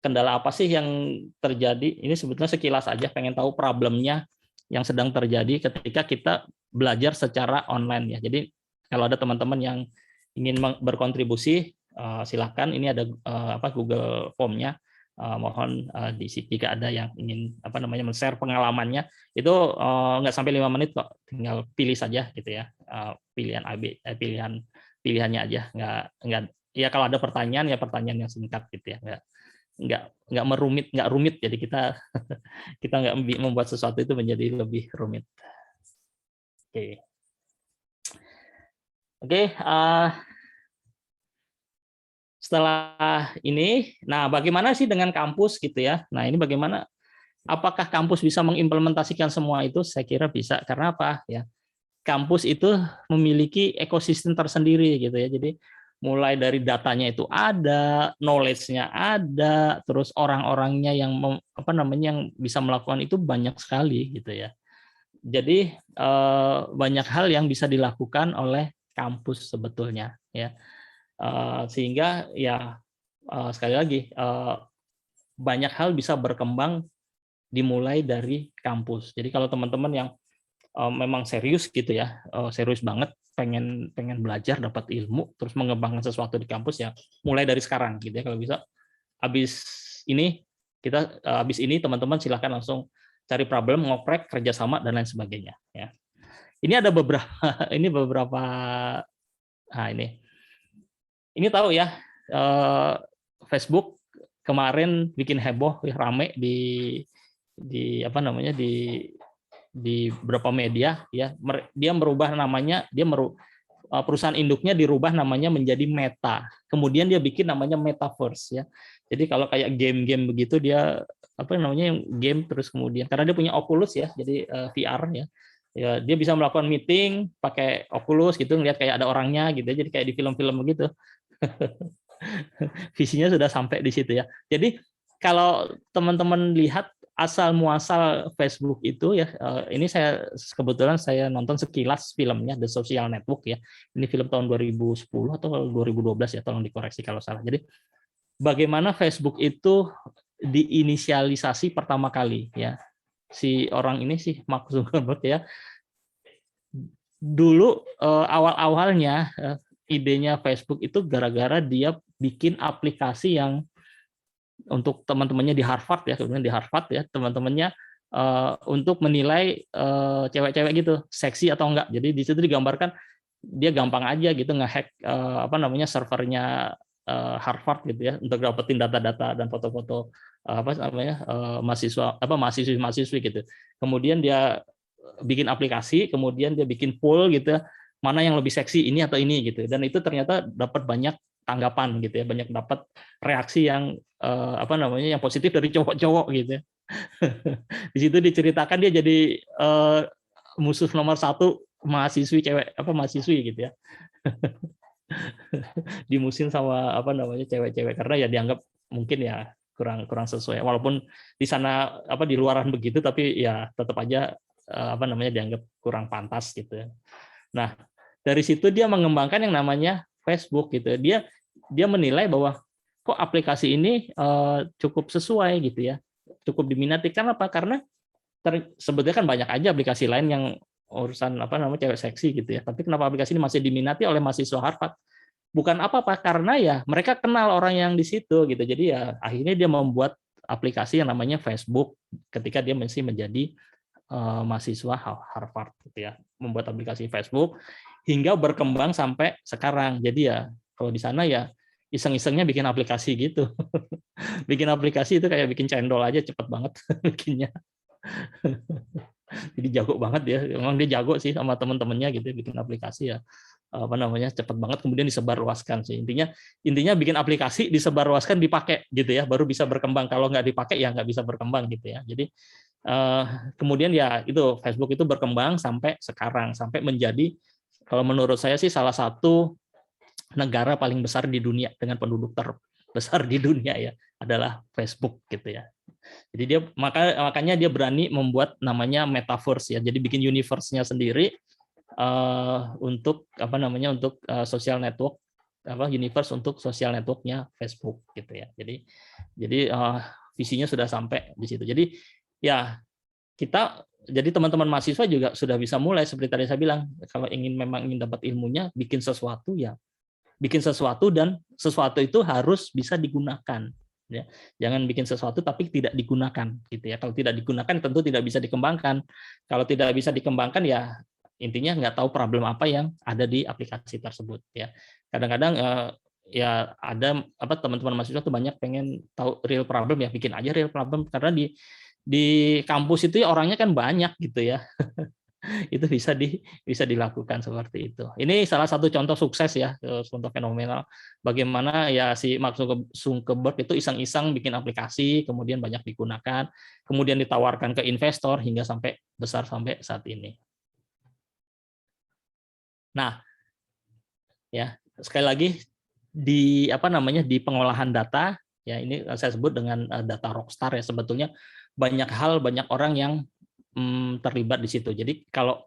kendala apa sih yang terjadi? Ini sebetulnya sekilas aja, pengen tahu problemnya yang sedang terjadi ketika kita belajar secara online ya. Jadi kalau ada teman-teman yang ingin berkontribusi, silakan. Ini ada Google Form-nya. Mohon diisi jika ada yang ingin men-share pengalamannya. Itu nggak sampai 5 menit kok. Tinggal pilih saja gitu ya. Pilihannya aja. Nggak ya, kalau ada pertanyaan ya pertanyaan yang singkat gitu ya. Nggak rumit. Jadi kita nggak membuat sesuatu itu menjadi lebih rumit. Oke, setelah ini, nah bagaimana sih dengan kampus gitu ya? Nah ini bagaimana? Apakah kampus bisa mengimplementasikan semua itu? Saya kira bisa. Karena apa ya? Kampus itu memiliki ekosistem tersendiri gitu ya. Jadi mulai dari datanya itu ada, knowledge-nya ada, terus orang-orangnya yang yang bisa melakukan itu banyak sekali gitu ya. Jadi banyak hal yang bisa dilakukan oleh kampus sebetulnya ya, sehingga ya sekali lagi banyak hal bisa berkembang dimulai dari kampus. Jadi kalau teman-teman yang memang serius gitu ya, serius banget pengen belajar dapat ilmu terus mengembangkan sesuatu di kampus ya, mulai dari sekarang gitu ya. Kalau bisa habis ini teman-teman silakan langsung cari problem, ngoprek, kerjasama dan lain sebagainya ya. Ini ada beberapa ini tahu ya, Facebook kemarin bikin heboh, rame di beberapa media ya. Dia merubah namanya, perusahaan induknya dirubah namanya menjadi Meta. Kemudian dia bikin namanya Metaverse ya. Jadi kalau kayak game-game begitu, dia game, terus kemudian karena dia punya Oculus ya, jadi VR ya. Ya, dia bisa melakukan meeting pakai Oculus gitu, ngelihat kayak ada orangnya gitu, jadi kayak di film-film begitu. Visinya sudah sampai di situ ya. Jadi kalau teman-teman lihat asal muasal Facebook itu ya, ini kebetulan saya nonton sekilas filmnya The Social Network ya. Ini film tahun 2010 atau 2012 ya, tolong dikoreksi kalau salah. Jadi bagaimana Facebook itu diinisialisasi pertama kali ya. si orang ini sih Mark Zuckerberg ya, dulu awal-awalnya idenya Facebook itu gara-gara dia bikin aplikasi yang untuk teman-temannya di Harvard ya, kemudian di Harvard ya, teman-temannya untuk menilai cewek-cewek gitu, seksi atau enggak. Jadi di situ digambarkan dia gampang aja gitu ngehack apa namanya servernya Harvard gitu ya untuk dapetin data-data dan foto-foto apa namanya mahasiswa apa mahasiswi gitu. Kemudian dia bikin aplikasi, kemudian dia bikin poll gitu ya, mana yang lebih seksi ini atau ini gitu. Dan itu ternyata dapat banyak tanggapan gitu ya, banyak dapat reaksi yang apa namanya yang positif dari cowok-cowok gitu ya. Di situ diceritakan dia jadi musuh nomor satu mahasiswi cewek apa mahasiswi gitu ya. Dimusuhin sama apa namanya cewek-cewek karena ya dianggap mungkin ya kurang kurang sesuai. Walaupun di sana apa di luaran begitu tapi ya tetap aja apa namanya dianggap kurang pantas gitu ya. Nah, dari situ dia mengembangkan yang namanya Facebook gitu. Dia menilai bahwa kok aplikasi ini cukup sesuai gitu ya. Cukup diminati karena apa? Karena sebetulnya kan banyak aja aplikasi lain yang urusan apa namanya cewek seksi gitu ya. Tapi kenapa aplikasi ini masih diminati oleh mahasiswa Harvard? Bukan apa-apa karena ya mereka kenal orang yang di situ gitu. Jadi ya akhirnya dia membuat aplikasi yang namanya Facebook ketika dia masih menjadi mahasiswa Harvard gitu ya. Membuat aplikasi Facebook hingga berkembang sampai sekarang. Jadi ya kalau di sana ya iseng-isengnya bikin aplikasi gitu. Bikin aplikasi itu kayak bikin cendol aja cepet banget bikinnya. Jadi jago banget dia. Memang dia jago sih sama teman-temannya gitu bikin aplikasi ya. Apa namanya cepet banget kemudian disebarluaskan sih. Intinya bikin aplikasi disebarluaskan dipakai gitu ya baru bisa berkembang. Kalau nggak dipakai ya nggak bisa berkembang gitu ya. Jadi kemudian ya itu Facebook itu berkembang sampai sekarang sampai menjadi kalau menurut saya sih salah satu negara paling besar di dunia dengan penduduk terbesar di dunia ya adalah Facebook gitu ya. Jadi dia makanya dia berani membuat namanya metaverse ya. Jadi bikin universe-nya sendiri untuk apa namanya untuk social network apa universe untuk social networknya Facebook gitu ya. Jadi visinya sudah sampai di situ. Jadi ya kita jadi teman-teman mahasiswa juga sudah bisa mulai seperti tadi saya bilang kalau memang ingin dapat ilmunya bikin sesuatu ya bikin sesuatu dan sesuatu itu harus bisa digunakan ya jangan bikin sesuatu tapi tidak digunakan gitu ya kalau tidak digunakan tentu tidak bisa dikembangkan kalau tidak bisa dikembangkan ya intinya nggak tahu problem apa yang ada di aplikasi tersebut ya kadang-kadang ya ada apa teman-teman mahasiswa tuh banyak pengen tahu real problem ya bikin aja real problem karena di kampus itu ya orangnya kan banyak gitu ya itu bisa dilakukan seperti itu. Ini salah satu contoh sukses ya, contoh fenomenal. Bagaimana ya si Mark Zuckerberg itu iseng-iseng bikin aplikasi, kemudian banyak digunakan, kemudian ditawarkan ke investor hingga sampai besar sampai saat ini. Nah, ya sekali lagi di apa namanya di pengolahan data ya ini saya sebut dengan data rockstar ya sebetulnya banyak hal banyak orang yang terlibat di situ. Jadi kalau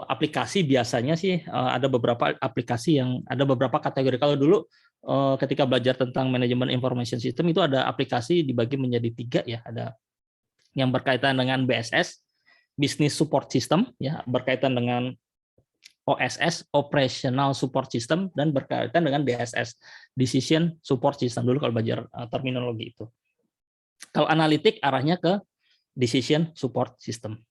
aplikasi biasanya sih ada beberapa aplikasi yang ada beberapa kategori. Kalau dulu ketika belajar tentang manajemen information system itu ada aplikasi dibagi menjadi 3 ya. Ada yang berkaitan dengan BSS, business support system ya, berkaitan dengan OSS, operational support system dan berkaitan dengan DSS, decision support system dulu kalau belajar terminologi itu. Kalau analitik arahnya ke decision support system.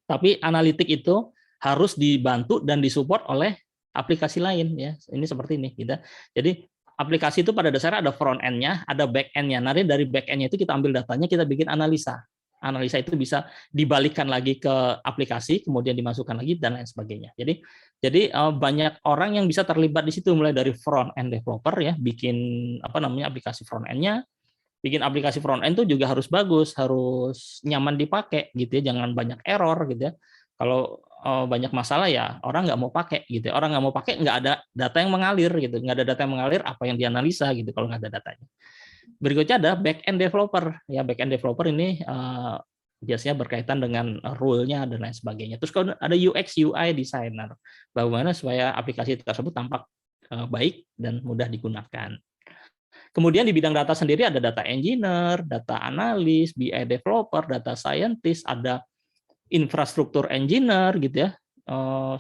Tapi analitik itu harus dibantu dan disupport oleh aplikasi lain ya. Ini seperti ini kita. Jadi aplikasi itu pada dasarnya ada front end-nya, ada back end-nya. Nanti dari back end-nya itu kita ambil datanya, kita bikin analisa. Analisa itu bisa dibalikkan lagi ke aplikasi, kemudian dimasukkan lagi dan lain sebagainya. Jadi banyak orang yang bisa terlibat di situ mulai dari front end developer ya, bikin apa namanya aplikasi front end-nya, bikin aplikasi front end itu juga harus bagus, harus nyaman dipakai gitu ya, jangan banyak error gitu ya. Kalau banyak masalah ya orang nggak mau pakai gitu. Orang nggak mau pakai nggak ada data yang mengalir gitu, nggak ada data yang mengalir apa yang dianalisa gitu kalau nggak ada datanya. Berikutnya ada back end developer ya back end developer ini biasanya berkaitan dengan rule-nya dan lain sebagainya. Terus kalau ada UX UI designer, bagaimana supaya aplikasi tersebut tampak baik dan mudah digunakan. Kemudian di bidang data sendiri ada data engineer, data analis, BI developer, data scientist, ada infrastruktur engineer gitu ya.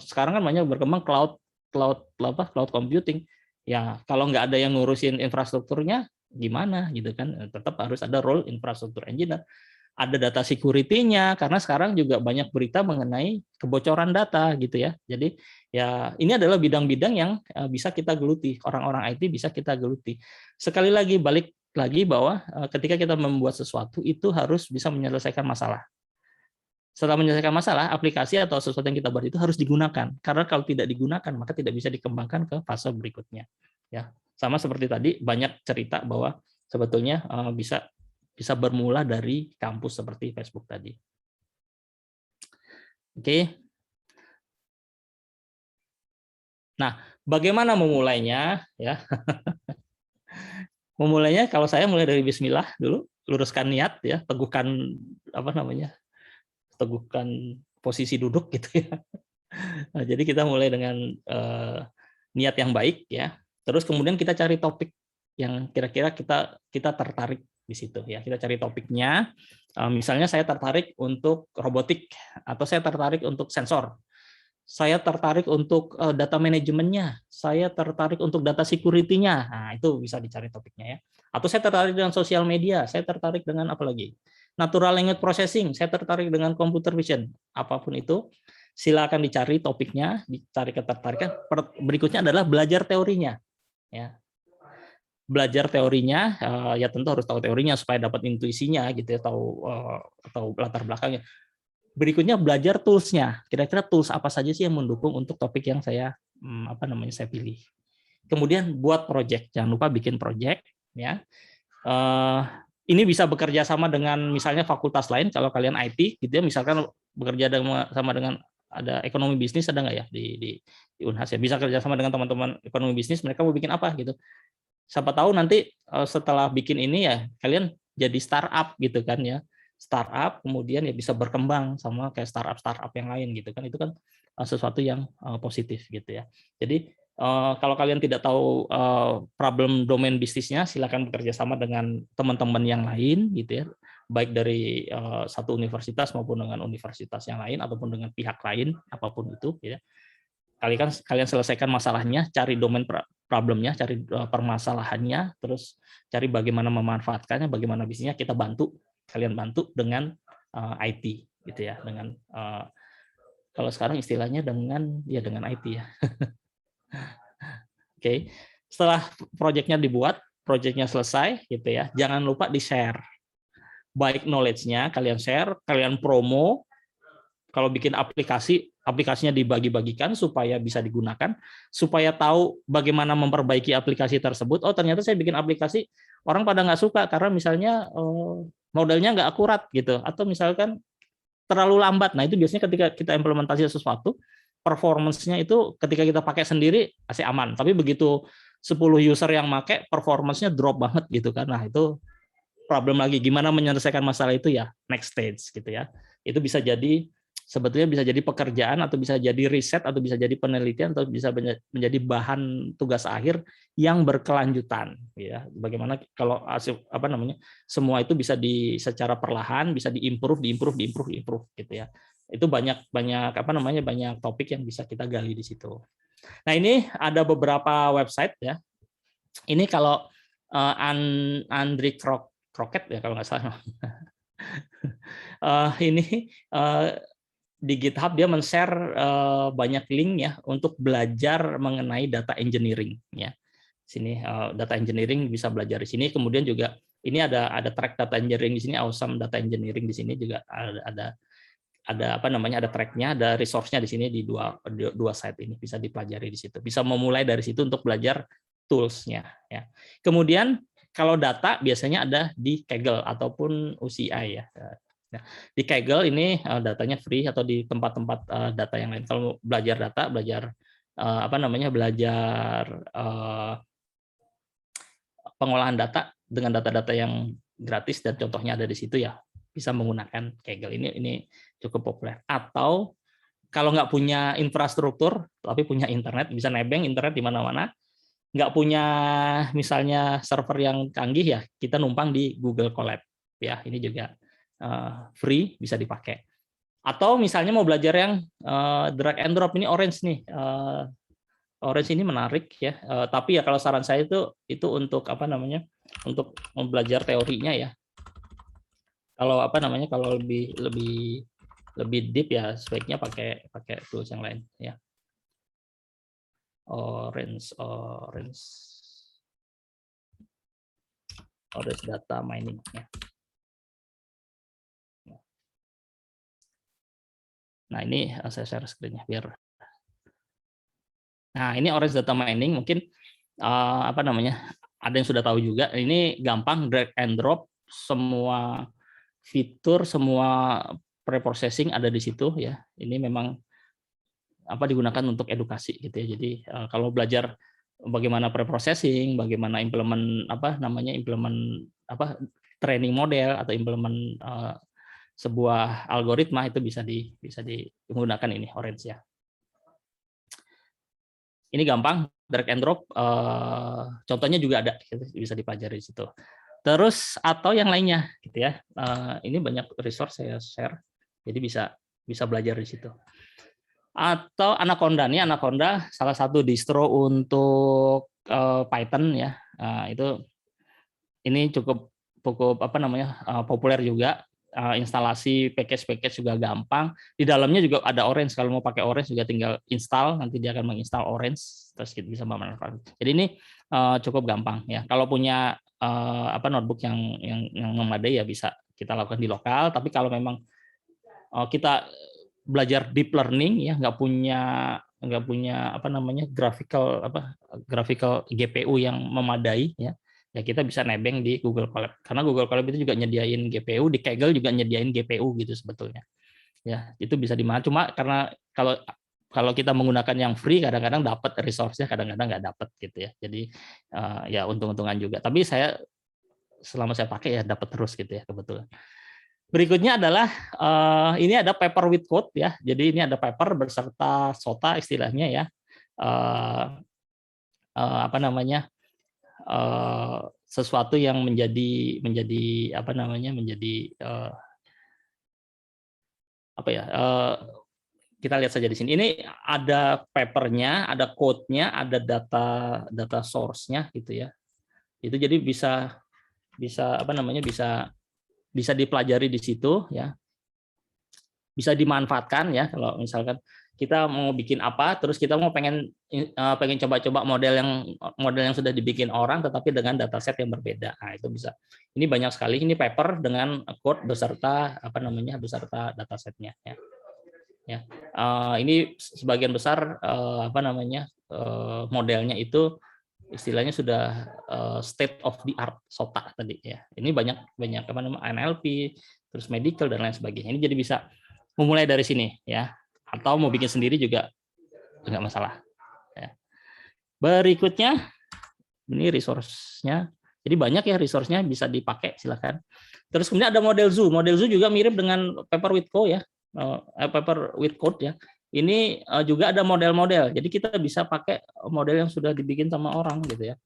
Sekarang kan banyak berkembang cloud computing. Ya, kalau nggak ada yang ngurusin infrastrukturnya gimana gitu kan? Tetap harus ada role infrastruktur engineer. Ada data security-nya karena sekarang juga banyak berita mengenai kebocoran data gitu ya. Jadi ya ini adalah bidang-bidang yang bisa kita geluti, orang-orang IT bisa kita geluti. Sekali lagi balik lagi bahwa ketika kita membuat sesuatu itu harus bisa menyelesaikan masalah. Setelah menyelesaikan masalah, aplikasi atau sesuatu yang kita buat itu harus digunakan. Karena kalau tidak digunakan, maka tidak bisa dikembangkan ke fase berikutnya. Ya, sama seperti tadi banyak cerita bahwa sebetulnya bisa bermula dari kampus seperti Facebook tadi. Oke. Nah, bagaimana memulainya? Ya, memulainya kalau saya mulai dari Bismillah dulu, luruskan niat, ya, teguhkan teguhkan posisi duduk gitu ya. Nah, jadi kita mulai dengan niat yang baik, ya. Terus kemudian kita cari topik yang kira-kira kita tertarik di situ, ya. Kita cari topiknya. Misalnya saya tertarik untuk robotik atau saya tertarik untuk sensor. Saya tertarik untuk data manajemennya, saya tertarik untuk data security-nya. Nah, itu bisa dicari topiknya ya. Atau saya tertarik dengan sosial media, saya tertarik dengan apa lagi? Natural language processing, saya tertarik dengan computer vision. Apapun itu, silakan dicari topiknya, dicari ketertarikan. Berikutnya adalah belajar teorinya. Ya. Belajar teorinya, ya tentu harus tahu teorinya supaya dapat intuisinya gitu ya, tahu latar belakangnya. Berikutnya belajar tools-nya. Kira-kira tools apa saja sih yang mendukung untuk topik yang saya saya pilih. Kemudian buat project. Jangan lupa bikin project ya. Ini bisa bekerja sama dengan misalnya fakultas lain kalau kalian IT gitu ya, misalkan bekerja sama dengan ada ekonomi bisnis ada nggak ya di Unhas ya. Bisa kerja sama dengan teman-teman ekonomi bisnis, mereka mau bikin apa gitu. Siapa tahu nanti setelah bikin ini ya kalian jadi startup gitu kan ya. Startup kemudian ya bisa berkembang sama kayak startup yang lain gitu kan, itu kan sesuatu yang positif gitu ya. Jadi kalau kalian tidak tahu problem domain bisnisnya, silakan bekerja sama dengan teman-teman yang lain gitu ya, baik dari satu universitas maupun dengan universitas yang lain ataupun dengan pihak lain apapun itu ya. Kalian selesaikan masalahnya, cari domain problemnya, cari permasalahannya, terus cari bagaimana memanfaatkannya, bagaimana bisnisnya, kita bantu, kalian bantu dengan IT gitu ya, dengan kalau sekarang istilahnya dengan IT ya. Oke. Setelah proyeknya dibuat, proyeknya selesai gitu ya, jangan lupa di-share. Baik knowledge-nya kalian share, kalian promo. Kalau bikin aplikasinya dibagi-bagikan supaya bisa digunakan, supaya tahu bagaimana memperbaiki aplikasi tersebut. Oh, ternyata saya bikin aplikasi, orang pada nggak suka karena misalnya modelnya nggak akurat gitu, atau misalkan terlalu lambat. Nah, itu biasanya ketika kita implementasi sesuatu, performance-nya itu ketika kita pakai sendiri masih aman, tapi begitu 10 user yang pakai, performance-nya drop banget gitu kan. Nah, itu problem lagi, gimana menyelesaikan masalah itu ya next stage gitu ya. Itu bisa jadi sebetulnya bisa jadi pekerjaan atau bisa jadi riset atau bisa jadi penelitian atau bisa menjadi bahan tugas akhir yang berkelanjutan ya. Bagaimana kalau semua itu bisa secara perlahan bisa diimprove gitu ya. Itu banyak banyak topik yang bisa kita gali di situ. Nah, ini ada beberapa website ya. Ini kalau Andri Crockett ya kalau nggak salah. Ini di GitHub dia men-share banyak link ya untuk belajar mengenai data engineering ya. Sini data engineering bisa belajar di sini. Kemudian juga ini ada track data engineering di sini, awesome data engineering di sini juga ada ada tracknya, ada resource-nya di sini di dua site ini bisa dipelajari di situ. Bisa memulai dari situ untuk belajar tools-nya ya. Kemudian kalau data biasanya ada di Kaggle ataupun OCI ya. Nah, di Kaggle ini datanya free atau di tempat-tempat data yang lain. Kalau belajar data, belajar pengolahan data dengan data-data yang gratis dan contohnya ada di situ ya, bisa menggunakan Kaggle. Ini cukup populer. Atau kalau nggak punya infrastruktur tapi punya internet, bisa nebeng internet di mana-mana, nggak punya misalnya server yang canggih ya, kita numpang di Google Colab ya, ini juga free, bisa dipakai. Atau misalnya mau belajar yang drag and drop, ini Orange nih, Orange ini menarik ya, tapi ya kalau saran saya itu untuk apa namanya, untuk belajar teorinya ya. Kalau apa namanya, kalau lebih deep ya sebaiknya pakai tools yang lain ya. Orange data mining ya. Nah, ini saya share screen-nya biar. Nah, ini Orange data mining mungkin apa namanya? Ada yang sudah tahu juga. Ini gampang, drag and drop, semua fitur, semua preprocessing ada di situ ya. Ini memang apa digunakan untuk edukasi gitu ya. Jadi kalau belajar bagaimana preprocessing, bagaimana implement training model atau implement sebuah algoritma, itu bisa digunakan ini Orange ya. Ini gampang, drag and drop, contohnya juga ada, bisa dipelajari di situ. Terus atau yang lainnya gitu ya. Ini banyak resource saya share, jadi bisa belajar di situ. Atau Anaconda, nih Anaconda salah satu distro untuk Python ya. Ini cukup apa namanya, populer juga. Instalasi package juga gampang. Di dalamnya juga ada Orange. Kalau mau pakai Orange juga tinggal install, nanti dia akan menginstal Orange, terus kita bisa memanfaatkan. Jadi ini cukup gampang ya. Kalau punya notebook yang memadai ya bisa kita lakukan di lokal. Tapi kalau memang kita belajar deep learning ya, nggak punya apa namanya graphical GPU yang memadai ya kita bisa nebeng di Google Colab, karena Google Colab itu juga nyediain GPU, di Kaggle juga nyediain GPU gitu sebetulnya ya. Itu bisa dimana, cuma karena kalau kita menggunakan yang free kadang-kadang dapat resource-nya, kadang-kadang nggak dapat gitu ya. Jadi ya untung-untungan juga, tapi selama saya pakai ya dapat terus gitu ya kebetulan. Berikutnya adalah ini ada paper with code ya. Jadi ini ada paper beserta SOTA istilahnya ya. Apa namanya, sesuatu yang menjadi apa namanya, menjadi apa ya, kita lihat saja di sini. Ini ada papernya, ada code-nya, ada data source-nya gitu ya. Itu jadi bisa apa namanya, bisa dipelajari di situ ya. Bisa dimanfaatkan ya, kalau misalkan kita mau bikin apa, terus kita mau pengen coba-coba model yang sudah dibikin orang, tetapi dengan dataset yang berbeda. Nah, itu bisa. Ini banyak sekali. Ini paper dengan code beserta apa namanya, beserta datasetnya. Ya. Ini sebagian besar apa namanya, modelnya itu istilahnya sudah state of the art SOTA tadi ya. Ini banyak apa namanya, NLP, terus medical dan lain sebagainya. Ini jadi bisa memulai dari sini ya, atau mau bikin sendiri juga nggak masalah ya. Berikutnya ini resource-nya, jadi banyak ya resource-nya, bisa dipakai silakan. Terus kemudian ada model zoo juga mirip dengan paper with code ya, paper with code ya. Ini juga ada model-model, jadi kita bisa pakai model yang sudah dibikin sama orang gitu ya.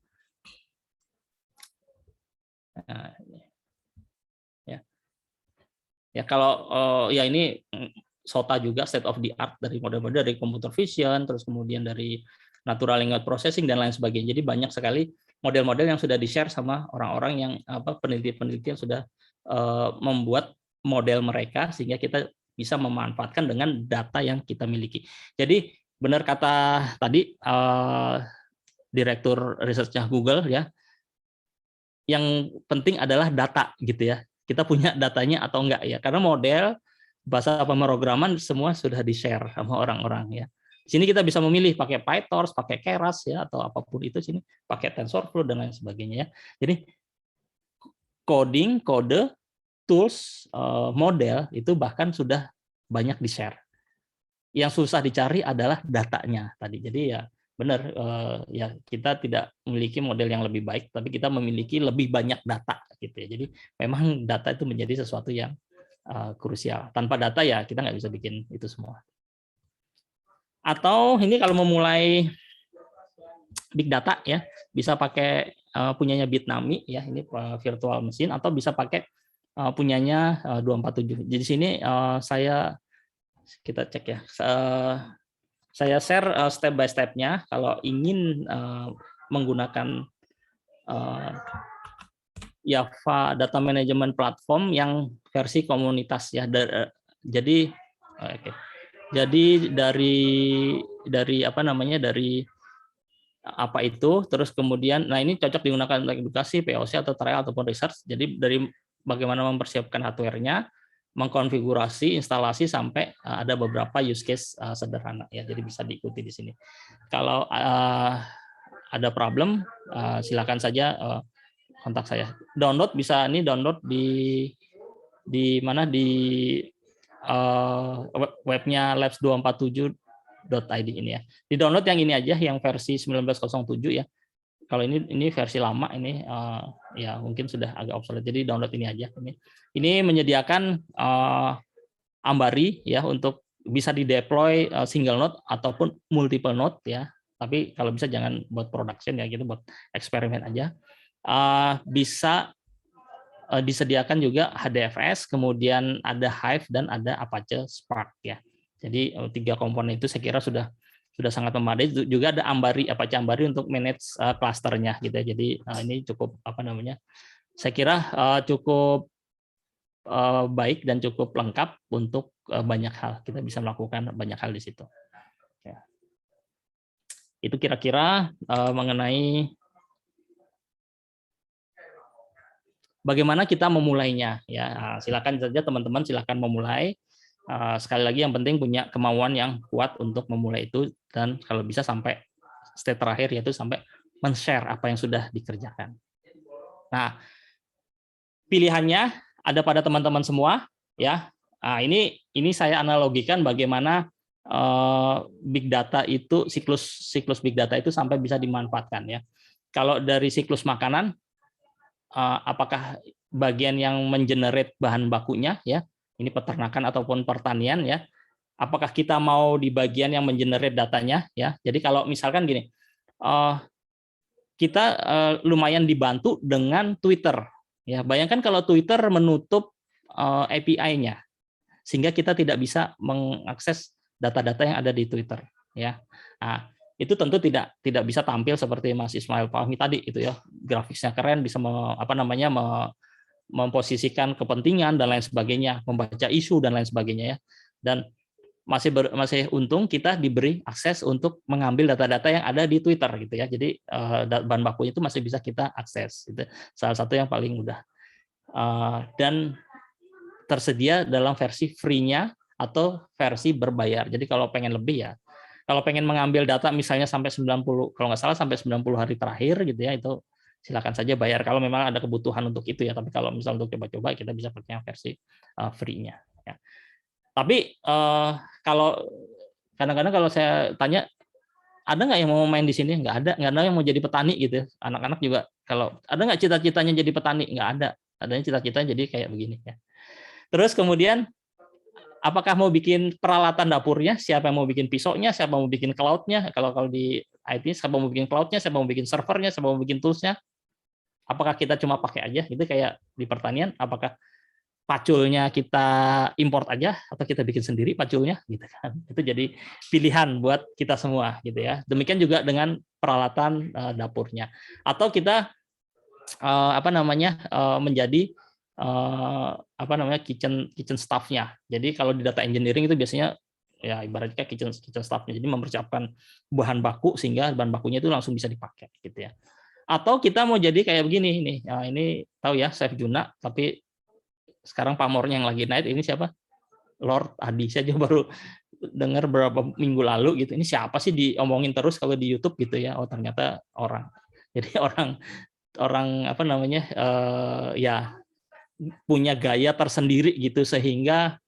Nah, ya kalau ya ini SOTA juga state of the art dari model-model dari computer vision, terus kemudian dari natural language processing dan lain sebagainya. Jadi banyak sekali model-model yang sudah di-share sama orang-orang yang peneliti-peneliti yang sudah membuat model mereka, sehingga kita bisa memanfaatkan dengan data yang kita miliki. Jadi benar kata tadi direktur research-nya Google ya, yang penting adalah data gitu ya. Kita punya datanya atau enggak ya, karena model bahasa pemrograman semua sudah di-share sama orang-orang ya. Sini kita bisa memilih pakai PyTorch, pakai Keras ya, atau apapun itu, sini pakai TensorFlow dan lain sebagainya ya. Jadi coding, kode, tools, model itu bahkan sudah banyak di-share. Yang susah dicari adalah datanya tadi. Jadi ya benar ya, kita tidak memiliki model yang lebih baik, tapi kita memiliki lebih banyak data gitu ya. Jadi memang data itu menjadi sesuatu yang krusial. Tanpa data ya kita nggak bisa bikin itu semua. Atau ini kalau memulai big data ya, bisa pakai punyanya Bitnami ya, ini virtual machine, atau bisa pakai punyanya 247. Jadi sini kita cek ya. Saya share step by step-nya kalau ingin menggunakan Java Data Management Platform yang versi komunitas ya. Jadi dari apa namanya, dari apa itu, terus kemudian nah ini cocok digunakan untuk edukasi, POC atau trial ataupun research. Jadi dari bagaimana mempersiapkan hardware-nya, mengkonfigurasi, instalasi, sampai ada beberapa use case sederhana ya. Jadi bisa diikuti di sini. Kalau ada problem, silakan saja kontak saya. Download bisa nih, download di mana, di webnya labs247.id ini ya. Di download yang ini aja, yang versi 1907 ya. Kalau ini versi lama ini ya mungkin sudah agak obsolete. Jadi download ini aja. Ini menyediakan Ambari ya untuk bisa di-deploy single node ataupun multiple node ya. Tapi kalau bisa jangan buat production ya, gitu, buat eksperimen aja. Bisa disediakan juga HDFS, kemudian ada Hive dan ada Apache Spark ya. Jadi 3 komponen itu saya kira sudah sangat memadai. Juga ada Ambari, Apache Ambari untuk manage clusternya gitu ya. Jadi ini cukup apa namanya? Saya kira cukup baik dan cukup lengkap untuk banyak hal. Kita bisa melakukan banyak hal di situ. Ya. Itu kira-kira mengenai bagaimana kita memulainya ya. Silakan saja teman-teman, silakan memulai. Sekali lagi yang penting punya kemauan yang kuat untuk memulai itu, dan kalau bisa sampai step terakhir, yaitu sampai men-share apa yang sudah dikerjakan. Nah, pilihannya ada pada teman-teman semua ya. Nah, ini saya analogikan bagaimana big data itu, siklus big data itu sampai bisa dimanfaatkan ya. Kalau dari siklus makanan, apakah bagian yang mengenerate bahan bakunya ya, ini peternakan ataupun pertanian ya, apakah kita mau di bagian yang mengenerate datanya ya. Jadi kalau misalkan gini, kita lumayan dibantu dengan Twitter ya. Bayangkan kalau Twitter menutup API-nya sehingga kita tidak bisa mengakses data-data yang ada di Twitter ya. Nah, itu tentu tidak bisa tampil seperti Mas Ismail Fahmi tadi itu ya, grafisnya keren, bisa memposisikan kepentingan dan lain sebagainya, membaca isu dan lain sebagainya ya. Dan masih untung kita diberi akses untuk mengambil data-data yang ada di Twitter gitu ya. Jadi bahan bakunya itu masih bisa kita akses. Itu salah satu yang paling mudah. Dan tersedia dalam versi free-nya atau versi berbayar. Jadi kalau pengen lebih ya, kalau pengen mengambil data misalnya sampai 90, kalau nggak salah sampai 90 hari terakhir gitu ya, itu silakan saja bayar kalau memang ada kebutuhan untuk itu ya. Tapi kalau misal untuk coba-coba, kita bisa pakai yang versi free-nya ya. Tapi kalau kadang-kadang kalau saya tanya, ada nggak yang mau main di sini? Nggak ada yang mau jadi petani gitu. Anak-anak juga kalau ada nggak cita-citanya jadi petani? Nggak ada. Adanya cita-citanya jadi kayak begini ya. Terus kemudian apakah mau bikin peralatan dapurnya? Siapa yang mau bikin pisaunya? Siapa mau bikin cloud-nya? Kalau di IT, siapa mau bikin cloud-nya? Siapa mau bikin servernya? Siapa mau bikin tools-nya? Apakah kita cuma pakai aja? Itu kayak di pertanian, apakah paculnya kita import aja atau kita bikin sendiri paculnya gitu kan. Itu jadi pilihan buat kita semua gitu ya. Demikian juga dengan peralatan dapurnya. Atau kita menjadi kitchen staff-nya. Jadi kalau di data engineering itu biasanya ya ibaratnya kitchen staff-nya. Jadi mempersiapkan bahan baku sehingga bahan bakunya itu langsung bisa dipakai gitu ya. Atau kita mau jadi kayak begini nih. Nah, ini tahu ya, Chef Juna, tapi sekarang pamornya yang lagi naik ini siapa? Lord Adi. Saya juga baru dengar beberapa minggu lalu gitu. Ini siapa sih diomongin terus kalau di YouTube gitu ya? Oh, ternyata orang. Jadi orang ya punya gaya tersendiri gitu sehingga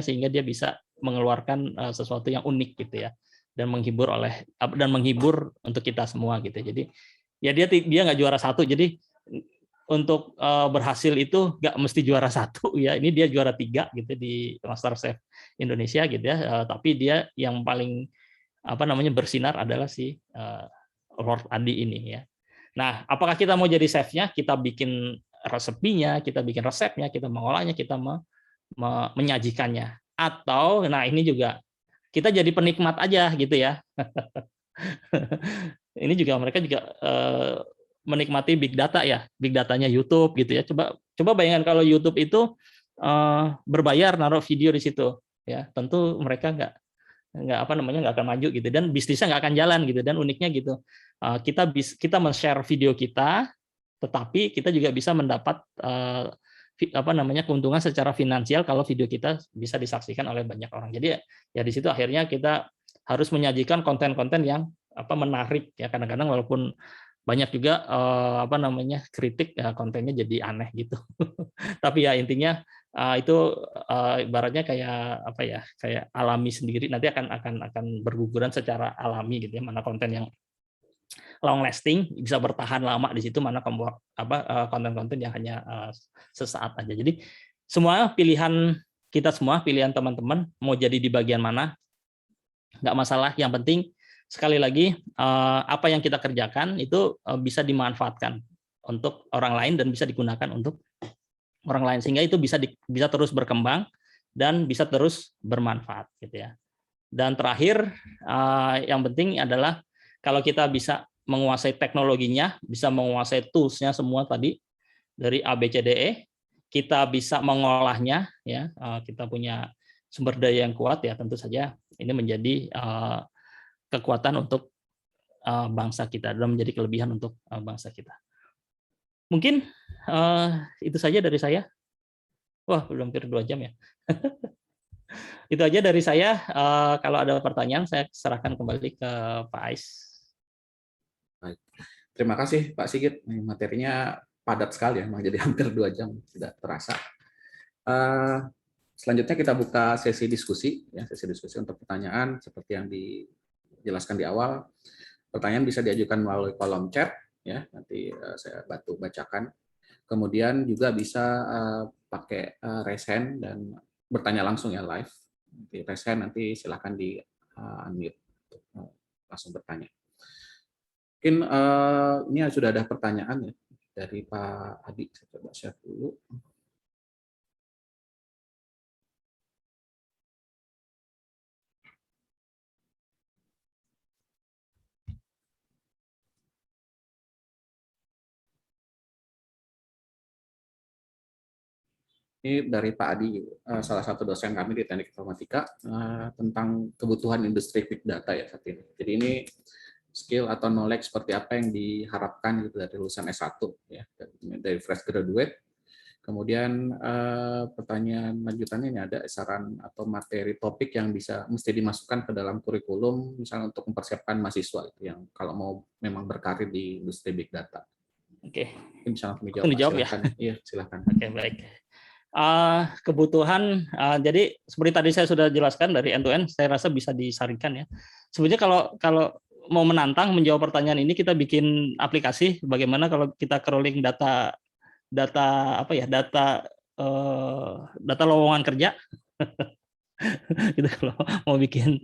sehingga dia bisa mengeluarkan sesuatu yang unik gitu ya, dan menghibur untuk kita semua gitu. Jadi ya dia nggak juara satu. Jadi untuk berhasil itu nggak mesti juara satu ya. Ini dia juara 3 gitu di MasterChef Indonesia gitu ya. Tapi dia yang paling bersinar adalah si Lord Adi ini ya. Nah, apakah kita mau jadi chefnya, kita bikin resepinya, kita bikin resepnya, kita mengolahnya, kita menyajikannya, atau nah ini juga kita jadi penikmat aja gitu ya. Ini juga mereka juga menikmati big data ya, big datanya YouTube gitu ya. Coba bayangkan kalau YouTube itu berbayar naruh video di situ ya, tentu mereka nggak apa namanya nggak akan maju gitu, dan bisnisnya nggak akan jalan gitu. Dan uniknya gitu, kita men-share video kita, tetapi kita juga bisa mendapat apa namanya keuntungan secara finansial kalau video kita bisa disaksikan oleh banyak orang. Jadi ya di situ akhirnya kita harus menyajikan konten-konten yang apa menarik ya. Kadang-kadang walaupun banyak juga apa namanya kritik ya, kontennya jadi aneh gitu. Tapi ya intinya itu ibaratnya kayak apa ya, kayak alami sendiri, nanti akan berguguran secara alami gitu ya, mana konten yang long lasting bisa bertahan lama di situ, mana konten-konten yang hanya sesaat aja. Jadi semua pilihan kita, semua pilihan teman-teman mau jadi di bagian mana nggak masalah, yang penting sekali lagi apa yang kita kerjakan itu bisa dimanfaatkan untuk orang lain dan bisa digunakan untuk orang lain, sehingga itu bisa terus berkembang dan bisa terus bermanfaat gitu ya. Dan terakhir yang penting adalah kalau kita bisa menguasai teknologinya, bisa menguasai tools-nya semua tadi dari A B C D E, kita bisa mengolahnya ya, kita punya sumber daya yang kuat ya, tentu saja ini menjadi kekuatan untuk bangsa kita dan menjadi kelebihan untuk bangsa kita. Mungkin itu saja dari saya. Wah, belum hampir 2 jam ya. Itu aja dari saya. Kalau ada pertanyaan, saya serahkan kembali ke Pak Ais. Baik. Terima kasih Pak Sigit. Materinya padat sekali ya, jadi hampir 2 jam, tidak terasa. Selanjutnya kita buka sesi diskusi, ya, sesi diskusi untuk pertanyaan seperti yang dijelaskan di awal. Pertanyaan bisa diajukan melalui kolom chat, ya, nanti saya bantu bacakan. Kemudian juga bisa pakai raise hand dan bertanya langsung ya live. Nanti raise hand, nanti silakan di unmute langsung bertanya. Mungkin ini sudah ada pertanyaan ya dari Pak Adi. Saya coba share dulu. Ini dari Pak Adi, salah satu dosen kami di Teknik Informatika, tentang kebutuhan industri big data ya saat ini. Jadi ini skill atau knowledge seperti apa yang diharapkan gitu dari lulusan S1 ya, dari fresh graduate. Kemudian pertanyaan lanjutannya ini ada saran atau materi topik yang mesti dimasukkan ke dalam kurikulum, misalnya untuk mempersiapkan mahasiswa itu yang kalau mau memang berkarir di industri big data. Oke. Mungkin bisa langsung dijawab ya. Iya, silakan. Oke, baik. Kebutuhan, jadi seperti tadi saya sudah jelaskan dari end to end, saya rasa bisa disaringkan ya. Sebenarnya kalau mau menantang menjawab pertanyaan ini, kita bikin aplikasi bagaimana kalau kita crawling data apa ya, data lowongan kerja. Gitu, kalau mau bikin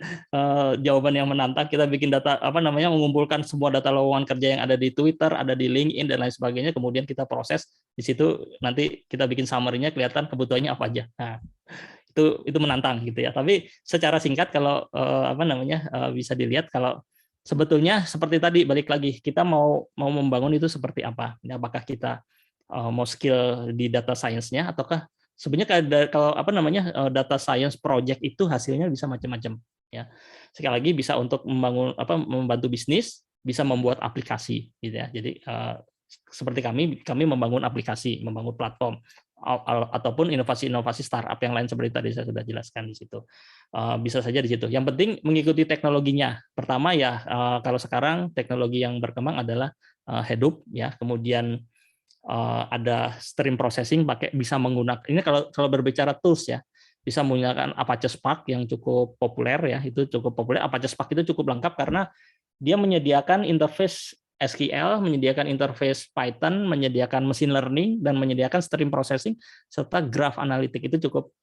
jawaban yang menantang, kita bikin data apa namanya, mengumpulkan semua data lowongan kerja yang ada di Twitter, ada di LinkedIn dan lain sebagainya, kemudian kita proses di situ, nanti kita bikin summary-nya, kelihatan kebutuhannya apa aja. Nah, itu menantang gitu ya. Tapi secara singkat kalau apa namanya bisa dilihat kalau sebetulnya seperti tadi, balik lagi, kita mau membangun itu seperti apa? Apakah kita mau skill di data science-nya, ataukah sebenarnya kalau apa namanya data science project itu hasilnya bisa macam-macam ya. Sekali lagi bisa untuk membantu bisnis, bisa membuat aplikasi gitu ya. Jadi seperti kami membangun aplikasi, membangun platform, ataupun inovasi-inovasi startup yang lain seperti tadi saya sudah jelaskan di situ. Bisa saja di situ. Yang penting mengikuti teknologinya. Pertama ya, kalau sekarang teknologi yang berkembang adalah Hadoop ya, kemudian ada stream processing bisa menggunakan ini, kalau berbicara tools ya, bisa menggunakan Apache Spark yang cukup populer ya, itu cukup populer. Apache Spark itu cukup lengkap karena dia menyediakan interface SQL, menyediakan interface Python, menyediakan machine learning, dan menyediakan stream processing serta graph analytic. Itu cukup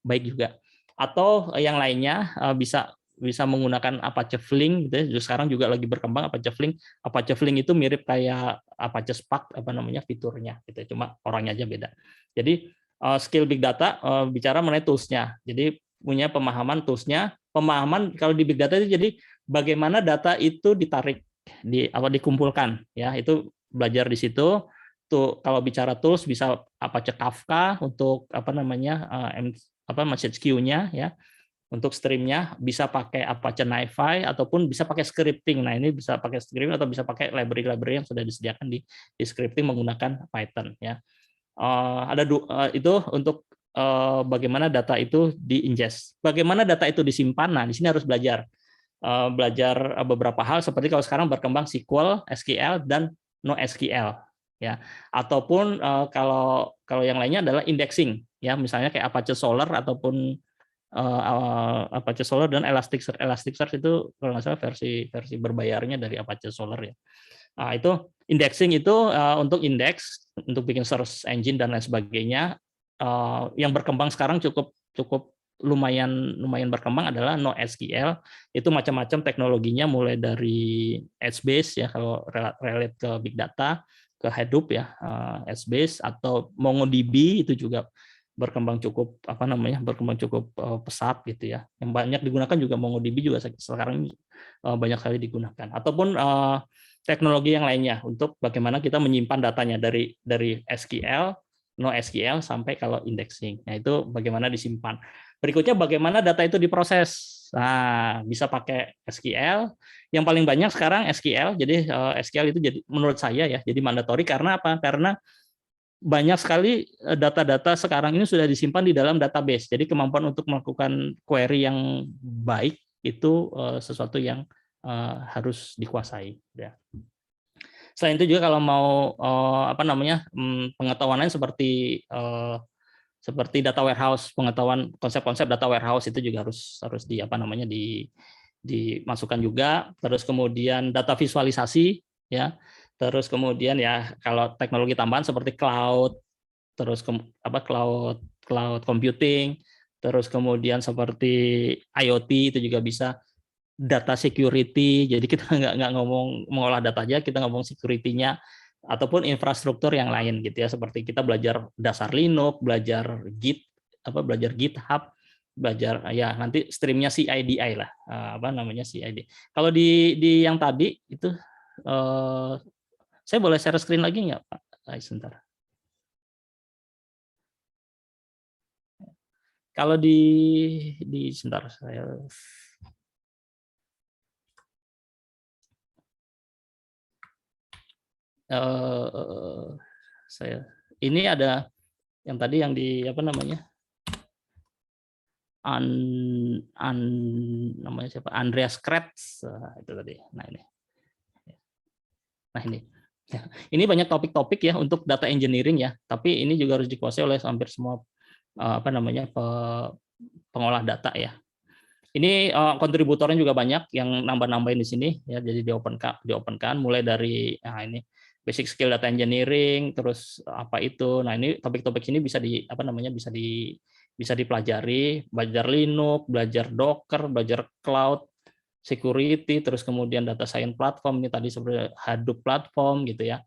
baik juga. Atau yang lainnya bisa bisa menggunakan Apache Flink gitu ya. Sekarang juga lagi berkembang Apache Flink. Apache Flink itu mirip kayak Apache Spark apa namanya fiturnya gitu ya. Cuma orangnya aja beda. Jadi skill big data bicara mengenai tools-nya. Jadi punya pemahaman tools-nya, pemahaman kalau di big data itu jadi bagaimana data itu ditarik dikumpulkan ya. Itu belajar di situ. Tuh kalau bicara tools bisa Apache Kafka untuk apa namanya message queue-nya ya. Untuk streamnya bisa pakai Apache NiFi ataupun bisa pakai scripting. Nah ini bisa pakai scripting atau bisa pakai library-library yang sudah disediakan di scripting menggunakan Python ya. Itu untuk bagaimana data itu di-ingest. Bagaimana data itu disimpan. Nah di sini harus belajar beberapa hal seperti kalau sekarang berkembang SQL, SQL dan NoSQL ya. Ataupun kalau yang lainnya adalah indexing ya, misalnya kayak Apache Solr ataupun Apache Solr dan Elasticsearch. Elasticsearch itu kalau nggak salah versi berbayarnya dari Apache Solr ya. Nah, itu indexing itu untuk indeks, untuk bikin search engine dan lain sebagainya. Yang berkembang sekarang cukup lumayan berkembang adalah NoSQL. Itu macam-macam teknologinya, mulai dari Essbase ya kalau relate ke big data, ke Hadoop ya, Essbase atau MongoDB itu juga berkembang cukup pesat gitu ya. Yang banyak digunakan juga MongoDB juga sekarang banyak sekali digunakan. Ataupun teknologi yang lainnya untuk bagaimana kita menyimpan datanya dari SQL, NoSQL sampai kalau indexing. Nah, itu bagaimana disimpan. Berikutnya bagaimana data itu diproses. Nah, bisa pakai SQL. Yang paling banyak sekarang SQL. Jadi SQL itu jadi menurut saya ya jadi mandatory karena apa? Karena banyak sekali data-data sekarang ini sudah disimpan di dalam database. Jadi kemampuan untuk melakukan query yang baik itu sesuatu yang harus dikuasai. Ya. Selain itu juga kalau mau pengetahuan lain seperti data warehouse, pengetahuan konsep-konsep data warehouse itu juga harus dimasukkan juga. Terus kemudian data visualisasi ya. Terus kemudian ya kalau teknologi tambahan seperti cloud, terus cloud computing, terus kemudian seperti IoT itu juga bisa, data security. Jadi kita nggak ngomong mengolah data aja, kita ngomong security-nya ataupun infrastruktur yang lain gitu ya. Seperti kita belajar dasar Linux, belajar GitHub, belajar ya nanti streamnya CIDI lah, CID. Kalau di yang tadi itu saya boleh share screen lagi nggak Pak? Sebentar. Kalau di sebentar saya ini ada yang tadi yang di namanya siapa? Andreas Kretz itu tadi. Nah ini. Ya, ini banyak topik-topik ya untuk data engineering ya, tapi ini juga harus dikuasai oleh hampir semua pengolah data ya. Ini kontributornya juga banyak yang nambah-nambahin di sini ya, jadi diopenkan mulai dari ini basic skill data engineering, terus apa itu. Nah, ini topik-topik ini bisa bisa dipelajari, belajar Linux, belajar Docker, belajar cloud security, terus kemudian data science platform ini tadi seperti Hadoop platform gitu ya.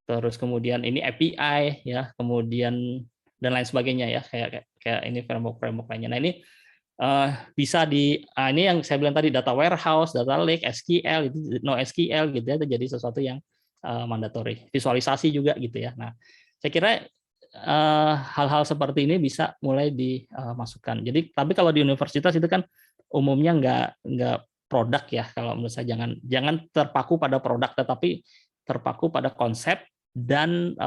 Terus kemudian ini API ya, kemudian dan lain sebagainya ya, kayak ini framework lainnya. Nah, ini bisa ini yang saya bilang tadi, data warehouse, data lake, SQL, itu NoSQL gitu ya, itu jadi sesuatu yang mandatory. Visualisasi juga gitu ya. Nah, saya kira hal-hal seperti ini bisa mulai dimasukkan. Jadi, tapi kalau di universitas itu kan umumnya nggak produk ya. Kalau menurut saya jangan terpaku pada produk, tetapi terpaku pada konsep dan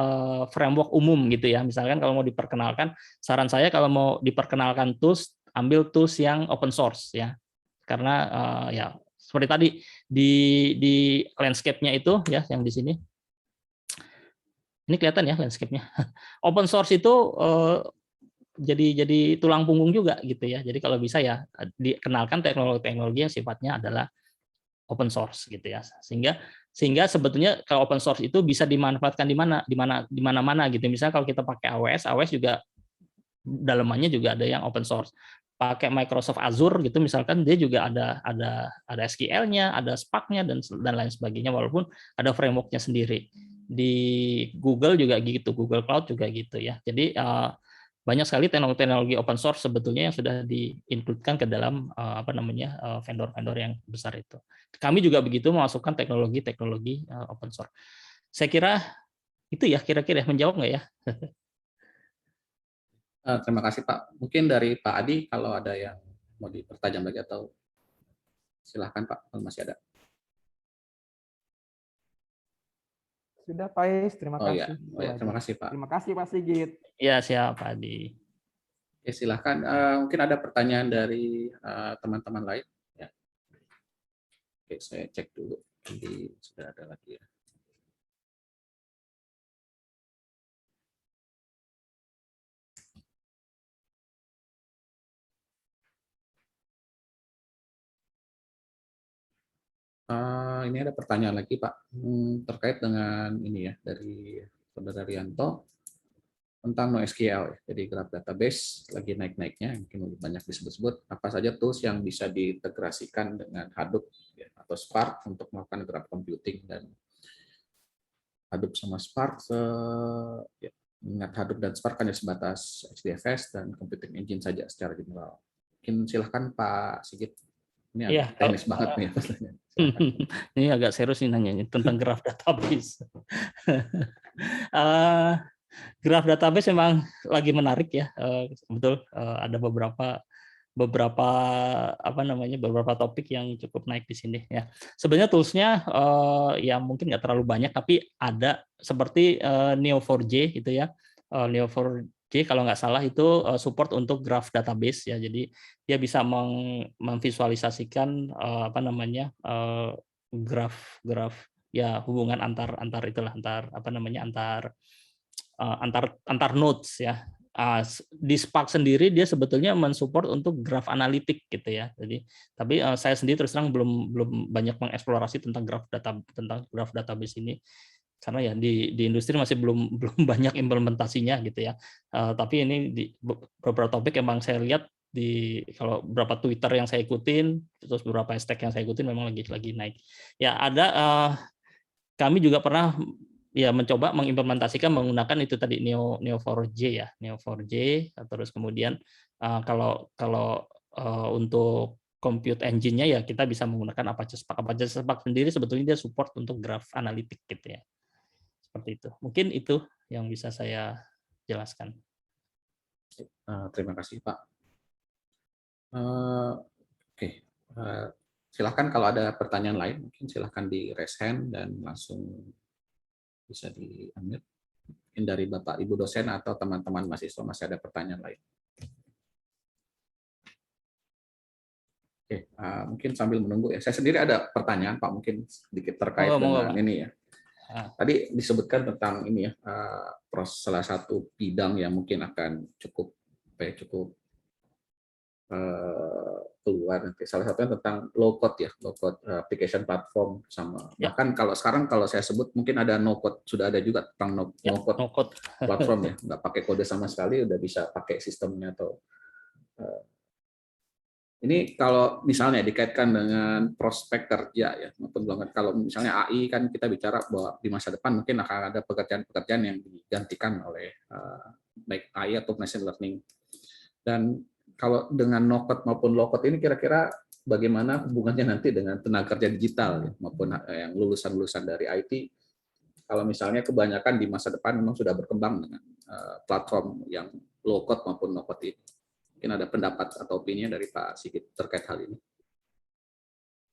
framework umum gitu ya. Misalkan kalau mau diperkenalkan, saran saya kalau mau diperkenalkan tools, ambil tools yang open source ya. Karena ya seperti tadi di landscape-nya itu ya yang di sini. Ini kelihatan ya landscape-nya. Open source itu jadi tulang punggung juga gitu ya. Jadi kalau bisa ya dikenalkan teknologi-teknologi yang sifatnya adalah open source gitu ya. Sehingga sebetulnya kalau open source itu bisa dimanfaatkan di mana-mana gitu. Misalnya kalau kita pakai AWS juga dalamannya juga ada yang open source. pakai Microsoft Azure gitu misalkan, dia juga ada SQL-nya, ada Spark-nya dan lain sebagainya, walaupun ada framework-nya sendiri. Di Google juga gitu, Google Cloud juga gitu ya. Jadi banyak sekali teknologi open source sebetulnya yang sudah diinkludkan ke dalam vendor-vendor yang besar itu. Kami juga begitu memasukkan teknologi open source. Saya kira itu ya, kira-kira menjawab nggak ya? Terima kasih Pak. Mungkin dari Pak Adi kalau ada yang mau dipertajam lagi atau silahkan Pak kalau masih ada. Sudah Pak Is, terima kasih. Terima kasih Pak. Terima kasih Pak Sigit. Ya siap Pak Adi. Oke, silahkan. Mungkin ada pertanyaan dari teman-teman lain. Ya. Oke, saya cek dulu. Jadi sudah ada lagi ya. Ini ada pertanyaan lagi Pak, terkait dengan ini ya dari Saudara Rianto tentang NoSQL. Jadi graph database lagi naik-naiknya, mungkin lebih banyak disebut-sebut. Apa saja tools yang bisa diintegrasikan dengan Hadoop ya, atau Spark untuk melakukan graph computing, dan Hadoop sama Spark, ya, ingat Hadoop dan Spark hanya sebatas HDFS dan computing engine saja secara general. Mungkin silahkan Pak Sigit. Ini agak teknis banget nih. Ini agak serius nih nanya tentang graph database. Graph database memang lagi menarik ya, betul. Ada beberapa topik yang cukup naik di sini ya. Sebenarnya toolsnya ya mungkin nggak terlalu banyak, tapi ada seperti Neo4j itu ya. Neo4j kalau nggak salah itu support untuk graph database ya. Jadi dia bisa memvisualisasikan graph ya, hubungan antar nodes ya. Di Spark sendiri dia sebetulnya mensupport untuk graph analitik gitu ya. Jadi tapi saya sendiri terus terang belum banyak mengeksplorasi tentang graph database ini, karena ya di industri masih belum banyak implementasinya gitu ya. Tapi ini di beberapa topik emang saya lihat kalau beberapa Twitter yang saya ikutin, terus beberapa hashtag yang saya ikutin memang lagi naik. Ya ada kami juga pernah ya mencoba mengimplementasikan menggunakan itu tadi Neo4j ya, Neo4j. Terus kemudian kalau untuk compute engine-nya ya kita bisa menggunakan Apache Spark. Apache Spark sendiri sebetulnya dia support untuk graph analitik gitu ya. Seperti itu. Mungkin itu yang bisa saya jelaskan. Terima kasih Pak. Oke, silakan kalau ada pertanyaan lain, mungkin silakan di raise hand dan langsung bisa di-unmute. Mungkin dari Bapak Ibu dosen atau teman-teman mahasiswa masih ada pertanyaan lain. Oke, mungkin sambil menunggu ya. Saya sendiri ada pertanyaan Pak, mungkin sedikit terkait dengan ini ya. Tadi disebutkan tentang ini ya, salah satu bidang yang mungkin akan cukup keluar nanti. Salah satunya tentang low code ya, low code application platform sama ya. Bahkan kalau sekarang kalau saya sebut mungkin ada no code, sudah ada juga tentang no code platform ya, nggak pakai kode sama sekali udah bisa pakai sistemnya. Atau ini kalau misalnya dikaitkan dengan prospek kerja ya, maupun kalau misalnya AI kan kita bicara bahwa di masa depan mungkin akan ada pekerjaan-pekerjaan yang digantikan oleh baik AI atau machine learning. Dan kalau dengan no code maupun low code ini kira-kira bagaimana hubungannya nanti dengan tenaga kerja digital ya, maupun yang lulusan-lulusan dari IT. Kalau misalnya kebanyakan di masa depan memang sudah berkembang dengan platform yang low code maupun no code ini. Mungkin ada pendapat atau opini dari Pak Sigit terkait hal ini.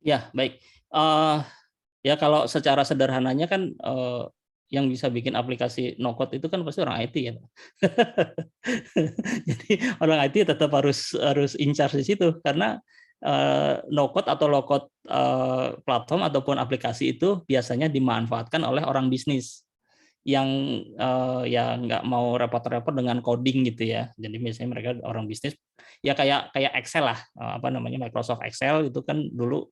Ya, baik. Ya kalau secara sederhananya kan yang bisa bikin aplikasi no code itu kan pasti orang IT ya. Jadi orang IT tetap harus in charge di situ, karena no code atau low code platform ataupun aplikasi itu biasanya dimanfaatkan oleh orang bisnis yang ya nggak mau repot-repot dengan coding gitu ya. Jadi biasanya mereka orang bisnis ya kayak Excel lah, Microsoft Excel itu kan dulu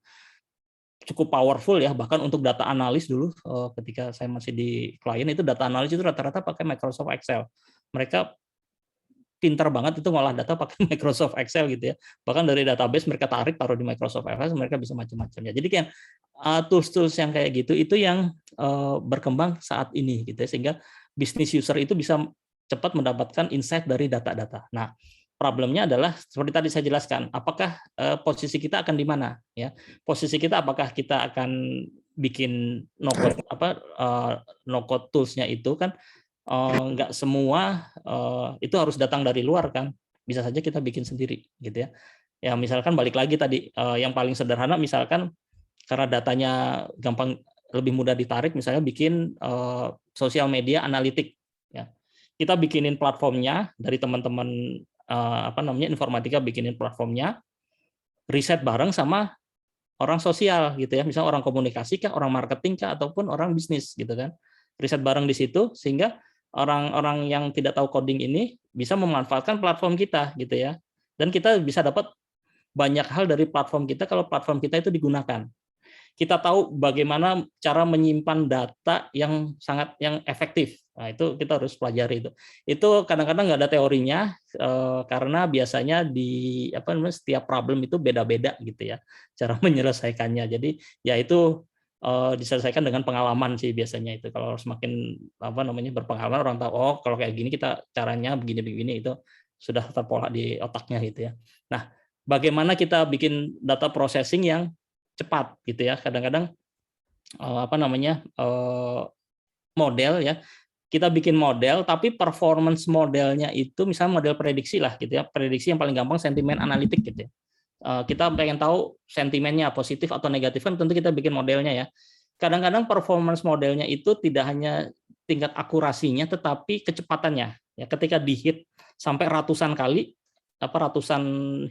cukup powerful ya, bahkan untuk data analis dulu ketika saya masih di klien itu data analis itu rata-rata pakai Microsoft Excel. Mereka pintar banget itu ngolah data pakai Microsoft Excel gitu ya. Bahkan dari database mereka taruh di Microsoft Excel, mereka bisa macam-macam ya. Jadi kan tools-tools yang kayak gitu itu yang berkembang saat ini gitu ya, sehingga business user itu bisa cepat mendapatkan insight dari data-data. Nah, problemnya adalah seperti tadi saya jelaskan, apakah posisi kita akan di mana ya? Posisi kita apakah kita akan bikin no-code toolsnya itu kan nggak semua itu harus datang dari luar kan, bisa saja kita bikin sendiri gitu ya. Ya misalkan balik lagi tadi yang paling sederhana misalkan karena datanya gampang lebih mudah ditarik, misalnya bikin sosial media analitik ya. Kita bikinin platformnya dari teman-teman informatika, bikinin platformnya, riset bareng sama orang sosial gitu ya, misalnya orang komunikasi kah, orang marketing kah, ataupun orang bisnis gitu kan, riset bareng di situ sehingga orang-orang yang tidak tahu coding ini bisa memanfaatkan platform kita gitu ya, dan kita bisa dapat banyak hal dari platform kita kalau platform kita itu digunakan. Kita tahu bagaimana cara menyimpan data yang efektif. Nah, itu kita harus pelajari itu. Itu kadang-kadang nggak ada teorinya karena biasanya di setiap problem itu beda-beda gitu ya cara menyelesaikannya. Jadi ya itu diselesaikan dengan pengalaman sih biasanya itu. Kalau semakin berpengalaman, orang tahu oh kalau kayak gini kita caranya begini-begini, itu sudah terpola di otaknya gitu ya. Nah, bagaimana kita bikin data processing yang cepat gitu ya, kadang-kadang model ya, kita bikin model tapi performance modelnya itu misalnya model prediksi lah gitu ya, prediksi yang paling gampang sentimen analitik gitu ya. Kita pengen tahu sentimennya positif atau negatif kan tentu kita bikin modelnya ya. Kadang-kadang performance modelnya itu tidak hanya tingkat akurasinya tetapi kecepatannya ya, ketika di hit sampai ratusan kali, ratusan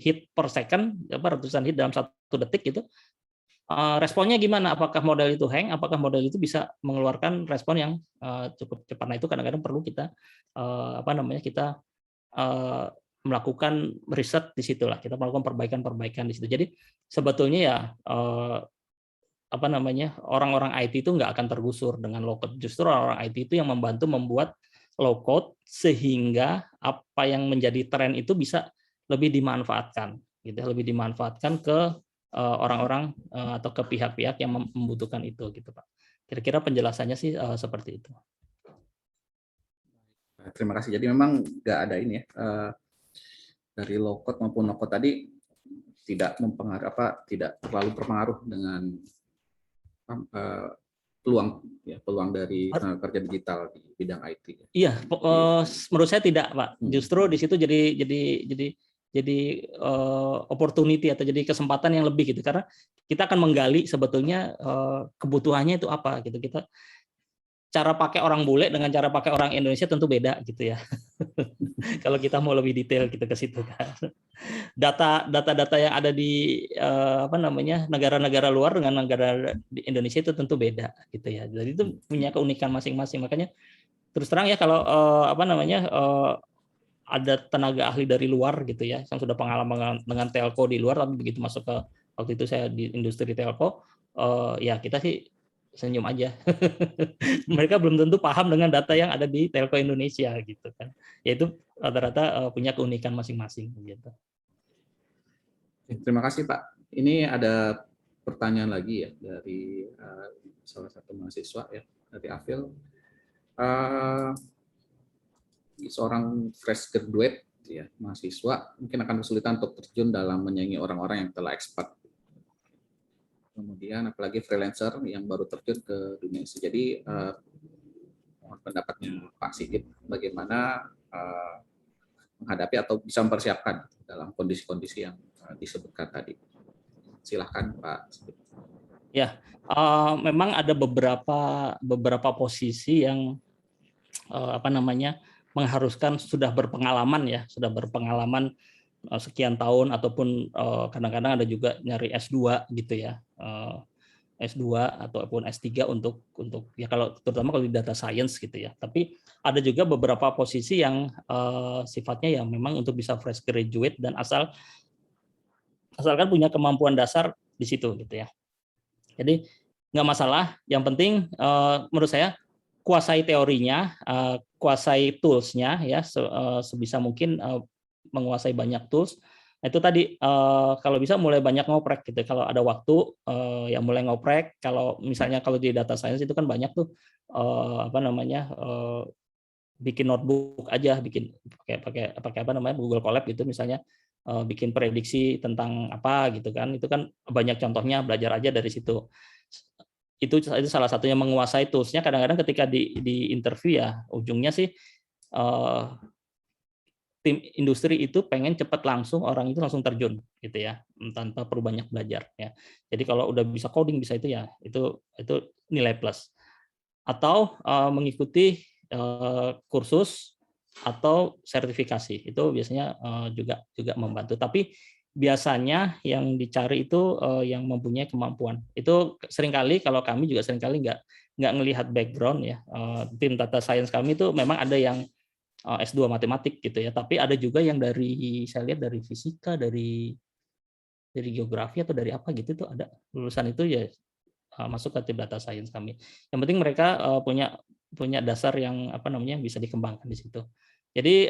hit per second, ratusan hit dalam 1 detik gitu. Responnya gimana? Apakah model itu hang? Apakah model itu bisa mengeluarkan respon yang cukup cepat? Nah itu kadang-kadang perlu kita kita melakukan riset di situlah. Kita melakukan perbaikan-perbaikan di situ. Jadi sebetulnya ya orang-orang IT itu nggak akan tergusur dengan low code. Justru orang-orang IT itu yang membantu membuat low code sehingga apa yang menjadi tren itu bisa lebih dimanfaatkan, gitu, lebih dimanfaatkan ke orang-orang atau ke pihak-pihak yang membutuhkan itu, gitu Pak. Kira-kira penjelasannya sih seperti itu. Terima kasih. Jadi memang nggak ada ini ya dari low code maupun no code tadi tidak tidak terlalu berpengaruh dengan peluang dari kerja digital di bidang IT. Iya, menurut saya tidak Pak. Justru di situ jadi opportunity atau jadi kesempatan yang lebih gitu, karena kita akan menggali sebetulnya kebutuhannya itu apa gitu. Kita cara pakai orang bule dengan cara pakai orang Indonesia tentu beda gitu ya. Kalau kita mau lebih detail gitu ke situ kan. Data-data yang ada di negara-negara luar dengan negara di Indonesia itu tentu beda gitu ya. Jadi itu punya keunikan masing-masing. Makanya terus terang ya kalau ada tenaga ahli dari luar gitu ya yang sudah pengalaman dengan telco di luar, tapi begitu masuk ke waktu itu saya di industri telco, ya kita sih senyum aja. Mereka belum tentu paham dengan data yang ada di telco Indonesia gitu kan. Yaitu rata-rata punya keunikan masing-masing gitu. Terima kasih Pak. Ini ada pertanyaan lagi ya dari salah satu mahasiswa ya, dari Afil. Seorang fresh graduate ya, mahasiswa mungkin akan kesulitan untuk terjun dalam menyaingi orang-orang yang telah expert. Kemudian apalagi freelancer yang baru terjun ke dunia ini. Jadi mohon pendapatnya Pak Sigit bagaimana menghadapi atau bisa mempersiapkan dalam kondisi-kondisi yang disebutkan tadi. Silahkan Pak Sigit. Ya, memang ada beberapa posisi yang mengharuskan sudah berpengalaman sekian tahun, ataupun kadang-kadang ada juga nyari S2 gitu ya, S2 ataupun S3 untuk ya kalau terutama kalau di data science gitu ya. Tapi ada juga beberapa posisi yang sifatnya yang memang untuk bisa fresh graduate dan asalkan punya kemampuan dasar di situ gitu ya. Jadi nggak masalah, yang penting menurut saya kuasai teorinya, kuasai tools-nya ya, sebisa mungkin menguasai banyak tools. Itu tadi kalau bisa mulai banyak ngoprek gitu. Kalau ada waktu ya mulai ngoprek. Kalau misalnya kalau di data science itu kan banyak tuh bikin notebook aja, bikin pakai apa namanya Google Colab gitu misalnya, bikin prediksi tentang apa gitu kan. Itu kan banyak contohnya, belajar aja dari situ. Itu salah satunya menguasai tools-nya. Kadang-kadang ketika di interview ya ujungnya sih tim industri itu pengen cepat langsung orang itu langsung terjun gitu ya, tanpa perlu banyak belajar ya. Jadi kalau udah bisa coding bisa itu ya itu nilai plus. Atau mengikuti kursus atau sertifikasi itu biasanya juga membantu. Tapi biasanya yang dicari itu yang mempunyai kemampuan. Itu seringkali kalau kami juga seringkali nggak ngelihat background ya. Tim data science kami itu memang ada yang S2 matematik gitu ya, tapi ada juga yang saya lihat dari fisika, dari geografi atau dari apa gitu tuh ada lulusan itu ya masuk ke tim data science kami. Yang penting mereka punya dasar yang bisa dikembangkan di situ. Jadi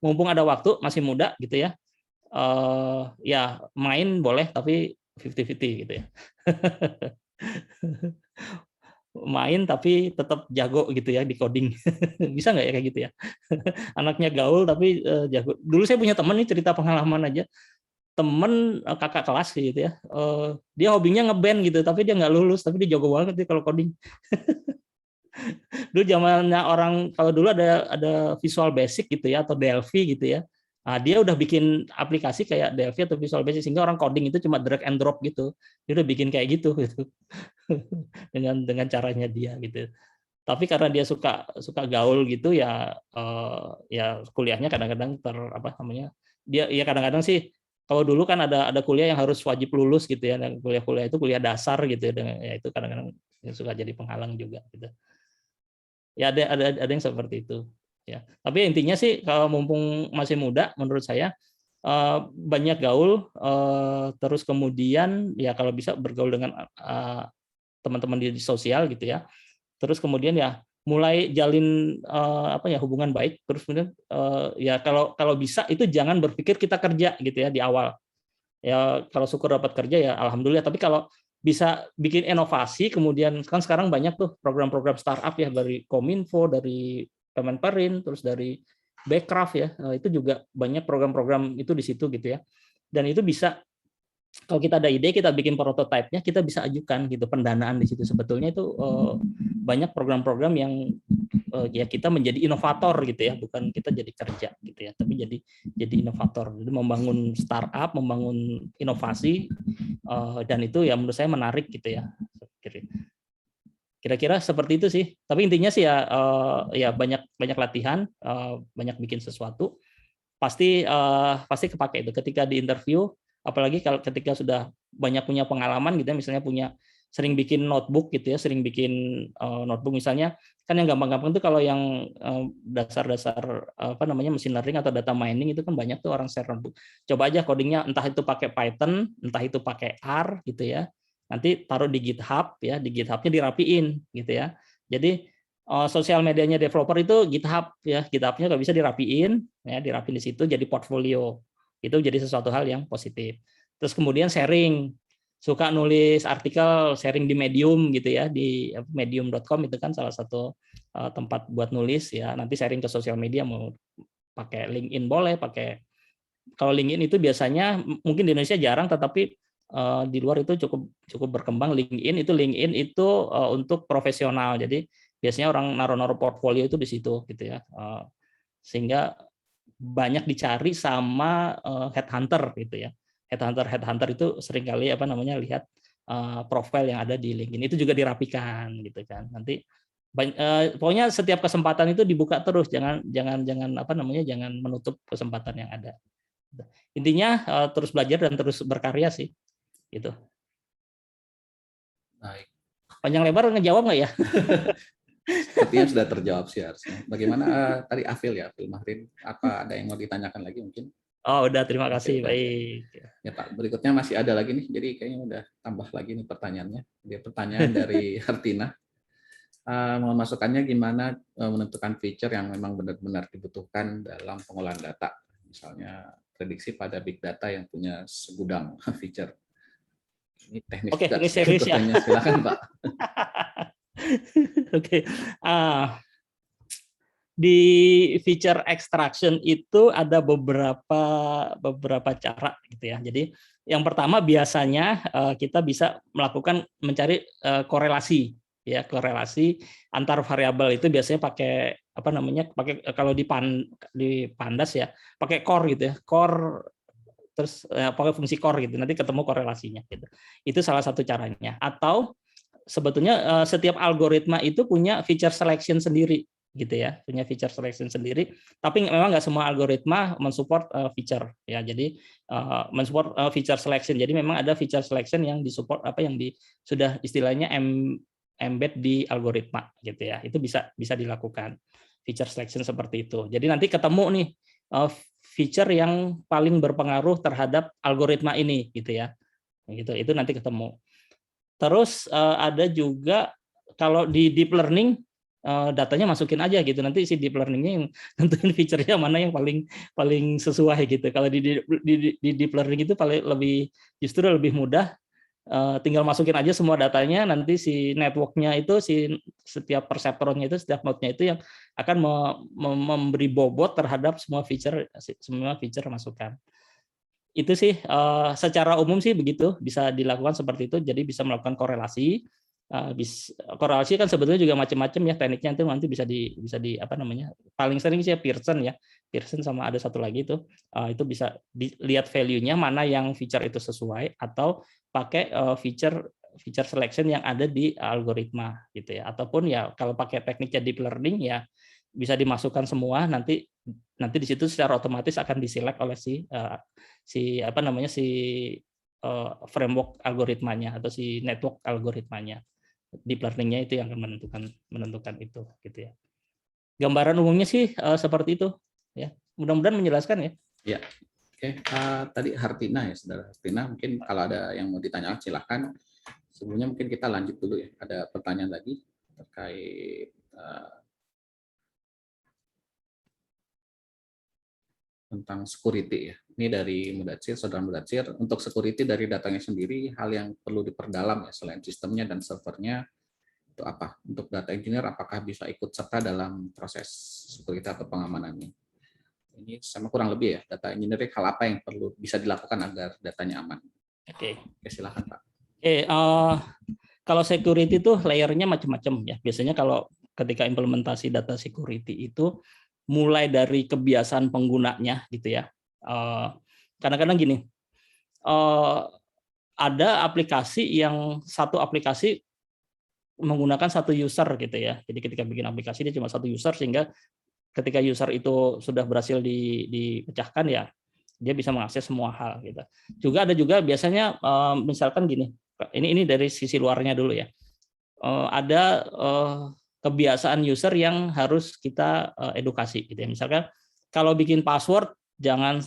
mumpung ada waktu, masih muda gitu ya, ya main boleh tapi 50-50 gitu ya. Main tapi tetap jago gitu ya di coding. Bisa nggak ya kayak gitu ya? Anaknya gaul tapi jago. Dulu saya punya teman nih, cerita pengalaman aja. Temen kakak kelas gitu ya. Dia hobinya ngeband gitu, tapi dia nggak lulus, tapi dia jago banget dia kalau coding. Dulu zamannya orang, kalau dulu ada Visual Basic gitu ya, atau Delphi gitu ya. Nah, dia udah bikin aplikasi kayak Delphi atau Visual Basic sehingga orang coding itu cuma drag and drop gitu. Dia udah bikin kayak gitu. dengan caranya dia gitu. Tapi karena dia suka gaul gitu ya, ya kuliahnya kadang-kadang dia ya kadang-kadang sih kalau dulu kan ada kuliah yang harus wajib lulus gitu ya, dan kuliah itu kuliah dasar gitu ya itu kadang-kadang suka jadi penghalang juga gitu. Ya ada yang seperti itu ya. Tapi intinya sih kalau mumpung masih muda menurut saya banyak gaul, terus kemudian ya kalau bisa bergaul dengan teman-teman di sosial gitu ya. Terus kemudian ya mulai jalin hubungan baik. Terus kemudian ya kalau bisa itu jangan berpikir kita kerja gitu ya di awal. Ya kalau syukur dapat kerja ya alhamdulillah. Tapi kalau bisa bikin inovasi, kemudian kan sekarang banyak tuh program-program startup ya dari Kominfo, dari Kemenperin, terus dari Backcraft ya. Itu juga banyak program-program itu di situ gitu ya. Dan itu bisa, kalau kita ada ide, kita bikin prototipenya, kita bisa ajukan gitu pendanaan di situ. Sebetulnya itu banyak program-program yang ya kita menjadi inovator gitu ya, bukan kita jadi kerja gitu ya, tapi jadi inovator. Jadi membangun startup, membangun inovasi, dan itu ya menurut saya menarik gitu ya. Kira-kira seperti itu sih. Tapi intinya sih ya banyak latihan, banyak bikin sesuatu. Pasti kepake itu ketika di interview, apalagi kalau ketika sudah banyak punya pengalaman gitu ya, misalnya sering bikin notebook gitu ya, sering bikin notebook misalnya, kan yang gampang-gampang itu kalau yang dasar-dasar machine learning atau data mining itu kan banyak tuh orang share notebook. Coba aja codingnya, entah itu pakai Python, entah itu pakai R gitu ya, nanti taruh di GitHub ya, di GitHub-nya dirapiin gitu ya. Jadi sosial medianya developer itu GitHub ya, GitHub-nya nggak bisa dirapiin ya, dirapiin di situ jadi portfolio. Itu jadi sesuatu hal yang positif. Terus kemudian sharing, suka nulis artikel, sharing di Medium gitu ya, di medium.com itu kan salah satu tempat buat nulis ya. Nanti sharing ke sosial media, mau pakai LinkedIn boleh, kalau LinkedIn itu biasanya mungkin di Indonesia jarang, tetapi di luar itu cukup berkembang. LinkedIn itu untuk profesional. Jadi biasanya orang naruh portfolio itu di situ gitu ya, sehingga banyak dicari sama headhunter gitu ya. Headhunter itu seringkali lihat profil yang ada di LinkedIn, itu juga dirapikan gitu kan. Nanti pokoknya setiap kesempatan itu dibuka terus, jangan menutup kesempatan yang ada. Intinya terus belajar dan terus berkarya sih gitu. Baik. Panjang lebar ngejawab nggak ya? Sepertinya sudah terjawab sih harusnya. Bagaimana tadi Afil Mahrin, apa ada yang mau ditanyakan lagi mungkin? Oh udah, terima kasih. Baik. Ya Pak, berikutnya masih ada lagi nih. Jadi kayaknya udah tambah lagi nih pertanyaannya. Dia pertanyaan dari Hartina. Memasukkannya gimana, menentukan feature yang memang benar-benar dibutuhkan dalam pengolahan data. Misalnya prediksi pada big data yang punya segudang feature. Ini teknis Oke, juga ini serius ya. silakan Pak. Oke. Di feature extraction itu ada beberapa cara gitu ya. Jadi yang pertama biasanya kita bisa mencari korelasi ya, korelasi antar variabel itu biasanya pakai apa namanya? Kalau di Pandas ya, pakai core gitu ya. Core terus pakai fungsi core gitu. Nanti ketemu korelasinya gitu. Itu salah satu caranya. Atau sebetulnya setiap algoritma itu punya feature selection sendiri gitu ya, punya feature selection sendiri, tapi memang nggak semua algoritma mensupport feature ya. Jadi mensupport feature selection, jadi memang ada feature selection yang disupport sudah istilahnya embed di algoritma gitu ya. Itu bisa dilakukan feature selection seperti itu. Jadi nanti ketemu nih feature yang paling berpengaruh terhadap algoritma ini gitu ya, gitu. Itu nanti ketemu. Terus ada juga kalau di deep learning datanya masukin aja gitu, nanti si deep learning-nya yang nentuin feature-nya mana yang paling sesuai gitu. Kalau di deep learning itu justru lebih mudah, tinggal masukin aja semua datanya, nanti si network-nya itu, setiap perseptronnya itu, setiap node-nya itu yang akan memberi bobot terhadap semua feature masukan. Itu sih secara umum sih begitu, bisa dilakukan seperti itu. Jadi bisa melakukan korelasi. Korelasi kan sebetulnya juga macam-macam ya tekniknya, itu nanti bisa di apa namanya, paling sering sih ya Pearson sama ada satu lagi itu bisa dilihat value-nya mana yang feature itu sesuai, atau pakai feature selection yang ada di algoritma gitu ya. Ataupun ya kalau pakai tekniknya deep learning ya bisa dimasukkan semua, nanti di situ secara otomatis akan diselect oleh si framework algoritmanya atau si network algoritmanya. Deep learning-nya itu yang akan menentukan itu gitu ya. Gambaran umumnya sih seperti itu ya. Mudah-mudahan menjelaskan ya. Ya. Oke, tadi Hartina ya, Saudara Hartina, mungkin kalau ada yang mau ditanyakan silakan. Sebelumnya mungkin kita lanjut dulu ya. Ada pertanyaan lagi terkait tentang security ya. Ini dari Mudatsir, Saudara Mudatsir. Untuk security dari datanya sendiri, hal yang perlu diperdalam ya, selain sistemnya dan servernya, itu apa? Untuk data engineer, apakah bisa ikut serta dalam proses security atau pengamanannya? Ini sama kurang lebih ya, data engineering, hal apa yang perlu bisa dilakukan agar datanya aman? Oke, silakan Pak. Kalau security itu layernya macam-macam ya. Biasanya kalau ketika implementasi data security itu mulai dari kebiasaan penggunanya gitu ya. Kadang-kadang gini, ada satu aplikasi menggunakan satu user gitu ya. Jadi ketika bikin aplikasi dia cuma satu user, sehingga ketika user itu sudah berhasil dipecahkan ya dia bisa mengakses semua hal gitu. Juga ada biasanya misalkan gini, ini dari sisi luarnya dulu ya. Ada kebiasaan user yang harus kita edukasi gitu ya. Misalkan kalau bikin password jangan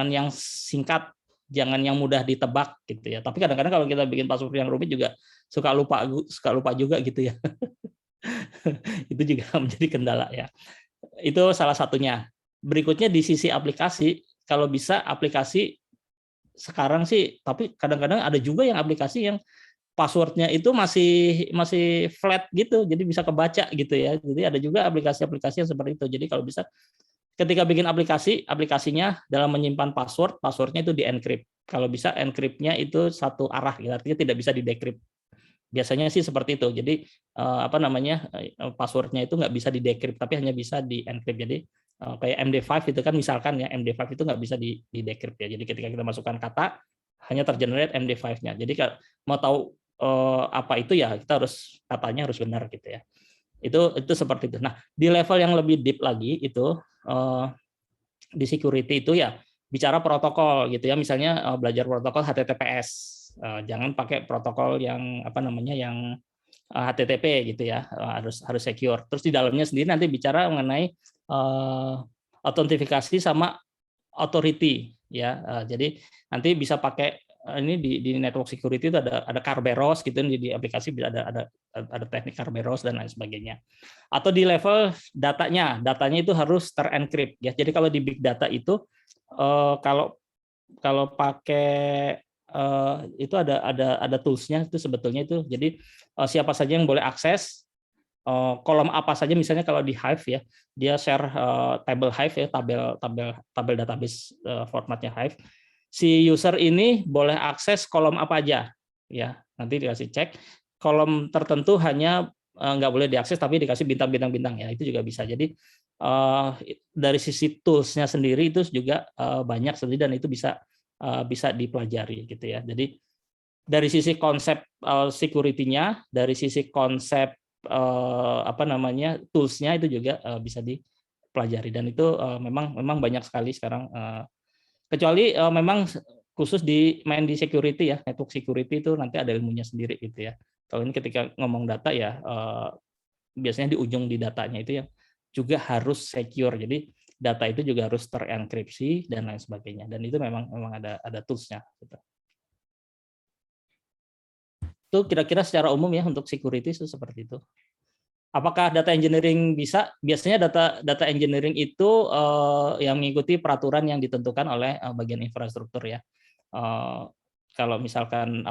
yang singkat, jangan yang mudah ditebak gitu ya. Tapi kadang-kadang kalau kita bikin password yang rumit juga suka lupa juga gitu ya. Itu juga menjadi kendala ya. Itu salah satunya. Berikutnya di sisi aplikasi, kalau bisa aplikasi sekarang sih, tapi kadang-kadang ada juga yang aplikasi yang passwordnya itu masih flat gitu, jadi bisa kebaca gitu ya. Jadi ada juga aplikasi-aplikasi yang seperti itu. Jadi kalau bisa ketika bikin aplikasinya dalam menyimpan passwordnya itu di-encrypt. Kalau bisa encrypt-nya itu satu arah, artinya tidak bisa di-decrypt. Biasanya sih seperti itu. Jadi passwordnya itu nggak bisa di-decrypt, tapi hanya bisa di-encrypt. Jadi kayak MD5 itu kan misalkan ya, MD5 itu nggak bisa di-decrypt ya. Jadi ketika kita masukkan kata hanya tergenerate MD5-nya. Jadi kalau mau tahu apa itu ya kita katanya harus benar gitu ya. Itu seperti itu. Nah, di level yang lebih deep lagi itu di security itu ya bicara protokol gitu ya. Misalnya belajar protokol HTTPS. Jangan pakai protokol yang yang HTTP gitu ya, harus secure. Terus di dalamnya sendiri nanti bicara mengenai autentifikasi sama authority ya. Jadi nanti bisa pakai ini di network security itu ada Kerberos gitu, di aplikasi bisa ada teknik Kerberos dan lain sebagainya. Atau di level datanya itu harus terencrypt ya. Jadi kalau di big data itu kalau pakai itu ada toolsnya itu sebetulnya itu. Jadi siapa saja yang boleh akses kolom apa saja, misalnya kalau di Hive ya, dia share table Hive ya, tabel database formatnya Hive. Si user ini boleh akses kolom apa aja ya, nanti dikasih cek kolom tertentu hanya nggak boleh diakses tapi dikasih bintang ya, itu juga bisa. Jadi dari sisi toolsnya sendiri itu juga banyak sendiri dan itu bisa dipelajari gitu ya. Jadi dari sisi konsep security-nya, dari sisi konsep toolsnya itu juga bisa dipelajari, dan itu memang banyak sekali sekarang, kecuali memang khusus main di security ya, network security itu nanti ada ilmunya sendiri gitu ya. Kalau ini ketika ngomong data ya biasanya di ujung di datanya itu yang juga harus secure, jadi data itu juga harus terenkripsi dan lain sebagainya, dan itu memang ada toolsnya gitu. Itu kira-kira secara umum ya untuk security itu seperti itu. Apakah data engineering bisa? Biasanya data engineering itu yang mengikuti peraturan yang ditentukan oleh bagian infrastruktur ya. Kalau misalkan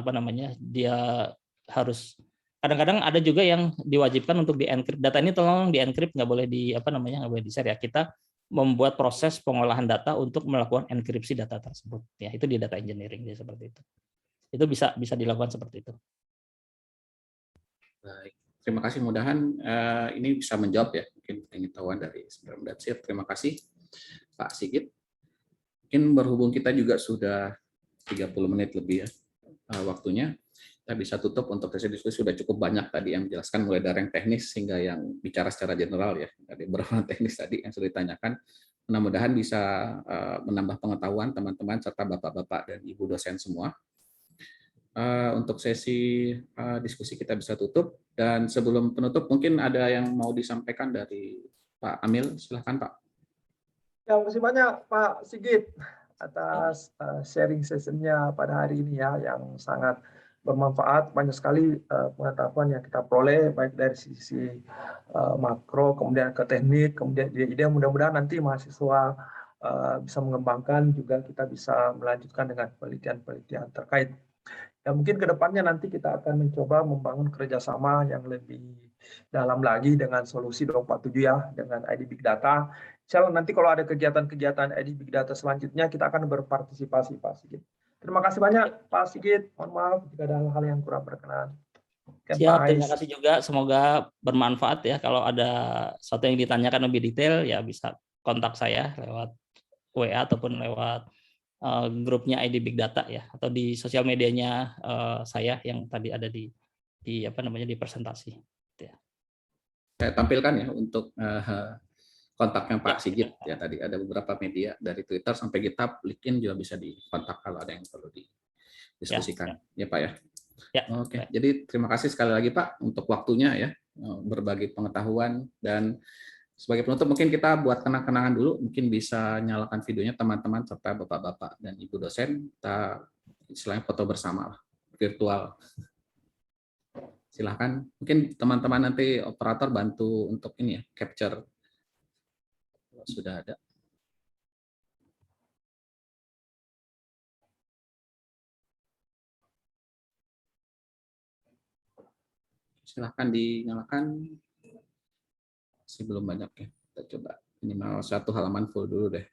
dia harus, kadang-kadang ada juga yang diwajibkan untuk di-encrypt. Data ini tolong di-encrypt, nggak boleh nggak boleh di-share ya. Kita membuat proses pengolahan data untuk melakukan enkripsi data tersebut. Ya, itu di data engineering ya, seperti itu. Itu bisa dilakukan seperti itu. Baik, terima kasih. Mudahan ini bisa menjawab ya mungkin pengetahuan dari Sumber Datsir. Terima kasih Pak Sigit. Mungkin berhubung kita juga sudah 30 menit lebih ya waktunya, kita bisa tutup untuk sesi diskusi. Sudah cukup banyak tadi yang menjelaskan, mulai dari yang teknis hingga yang bicara secara general ya. Dari beberapa teknis tadi yang sudah ditanyakan. Mudah-mudahan bisa menambah pengetahuan teman-teman serta bapak-bapak dan ibu dosen semua. Untuk sesi diskusi kita bisa tutup, dan sebelum penutup mungkin ada yang mau disampaikan dari Pak Amil, silahkan Pak. Ya, terima kasih banyak Pak Sigit atas sharing sessionnya pada hari ini ya, yang sangat bermanfaat. Banyak sekali pengetahuan yang kita peroleh baik dari sisi makro, kemudian ke teknik, kemudian ide. Mudah-mudahan nanti mahasiswa bisa mengembangkan, juga kita bisa melanjutkan dengan penelitian-penelitian terkait. Ya, mungkin ke depannya nanti kita akan mencoba membangun kerjasama yang lebih dalam lagi dengan solusi 247 ya, dengan ID Big Data. Insya Allah nanti kalau ada kegiatan-kegiatan ID Big Data selanjutnya, kita akan berpartisipasi, Pak Sigit. Terima kasih banyak, Pak Sigit. Mohon maaf jika ada hal-hal yang kurang berkenan. Siap, terima kasih juga. Semoga bermanfaat ya. Kalau ada sesuatu yang ditanyakan lebih detail, ya bisa kontak saya lewat WA ataupun lewat grupnya ID Big Data ya, atau di sosial medianya saya yang tadi ada di presentasi. Ya. Saya tampilkan ya untuk kontaknya Pak Sigit ya, tadi ada beberapa media dari Twitter sampai GitHub, LinkedIn juga bisa dikontak kalau ada yang perlu didiskusikan ya Pak ya. Ya. Oke, jadi terima kasih sekali lagi Pak untuk waktunya ya, berbagi pengetahuan. Dan sebagai penutup mungkin kita buat kenang-kenangan dulu, mungkin bisa nyalakan videonya teman-teman serta bapak-bapak dan ibu dosen, kita istilahnya foto bersama virtual. Silahkan, mungkin teman-teman nanti operator bantu untuk ini ya, capture kalau sudah ada. Silahkan dinyalakan. Masih belum banyak ya, kita coba minimal 1 halaman full dulu deh.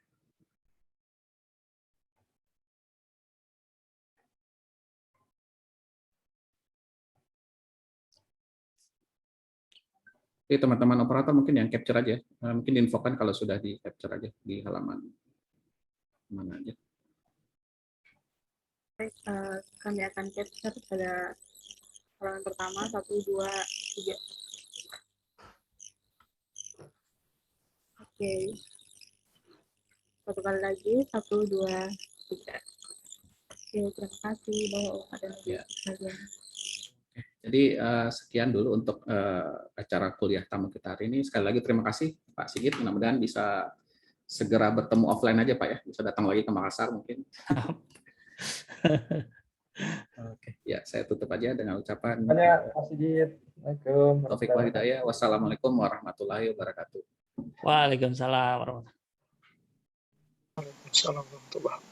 Oke, teman-teman operator mungkin yang capture aja, mungkin diinfokan kalau sudah di capture aja di halaman mana aja. Baik, kami akan capture pada halaman pertama 1, 2, 3. Oke, satu kali lagi 1, 2, 3. Oke, terima kasih Bapak dan Ibu sekalian. Jadi sekian dulu untuk acara kuliah tamu kita hari ini. Sekali lagi terima kasih Pak Sigit. Mudah-mudahan bisa segera bertemu offline aja Pak ya. Bisa datang lagi ke Makassar mungkin. Oke, ya saya tutup aja dengan ucapan Banyak Pak Sigit. Assalamualaikum. taufik wal hidayah. Wassalamualaikum warahmatullahi wabarakatuh. Waalaikumsalam warahmatullahi Assalamualaikum warahmatullahi wabarakatuh.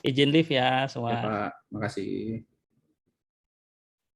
Izin live ya Ya semua. Pak, makasih.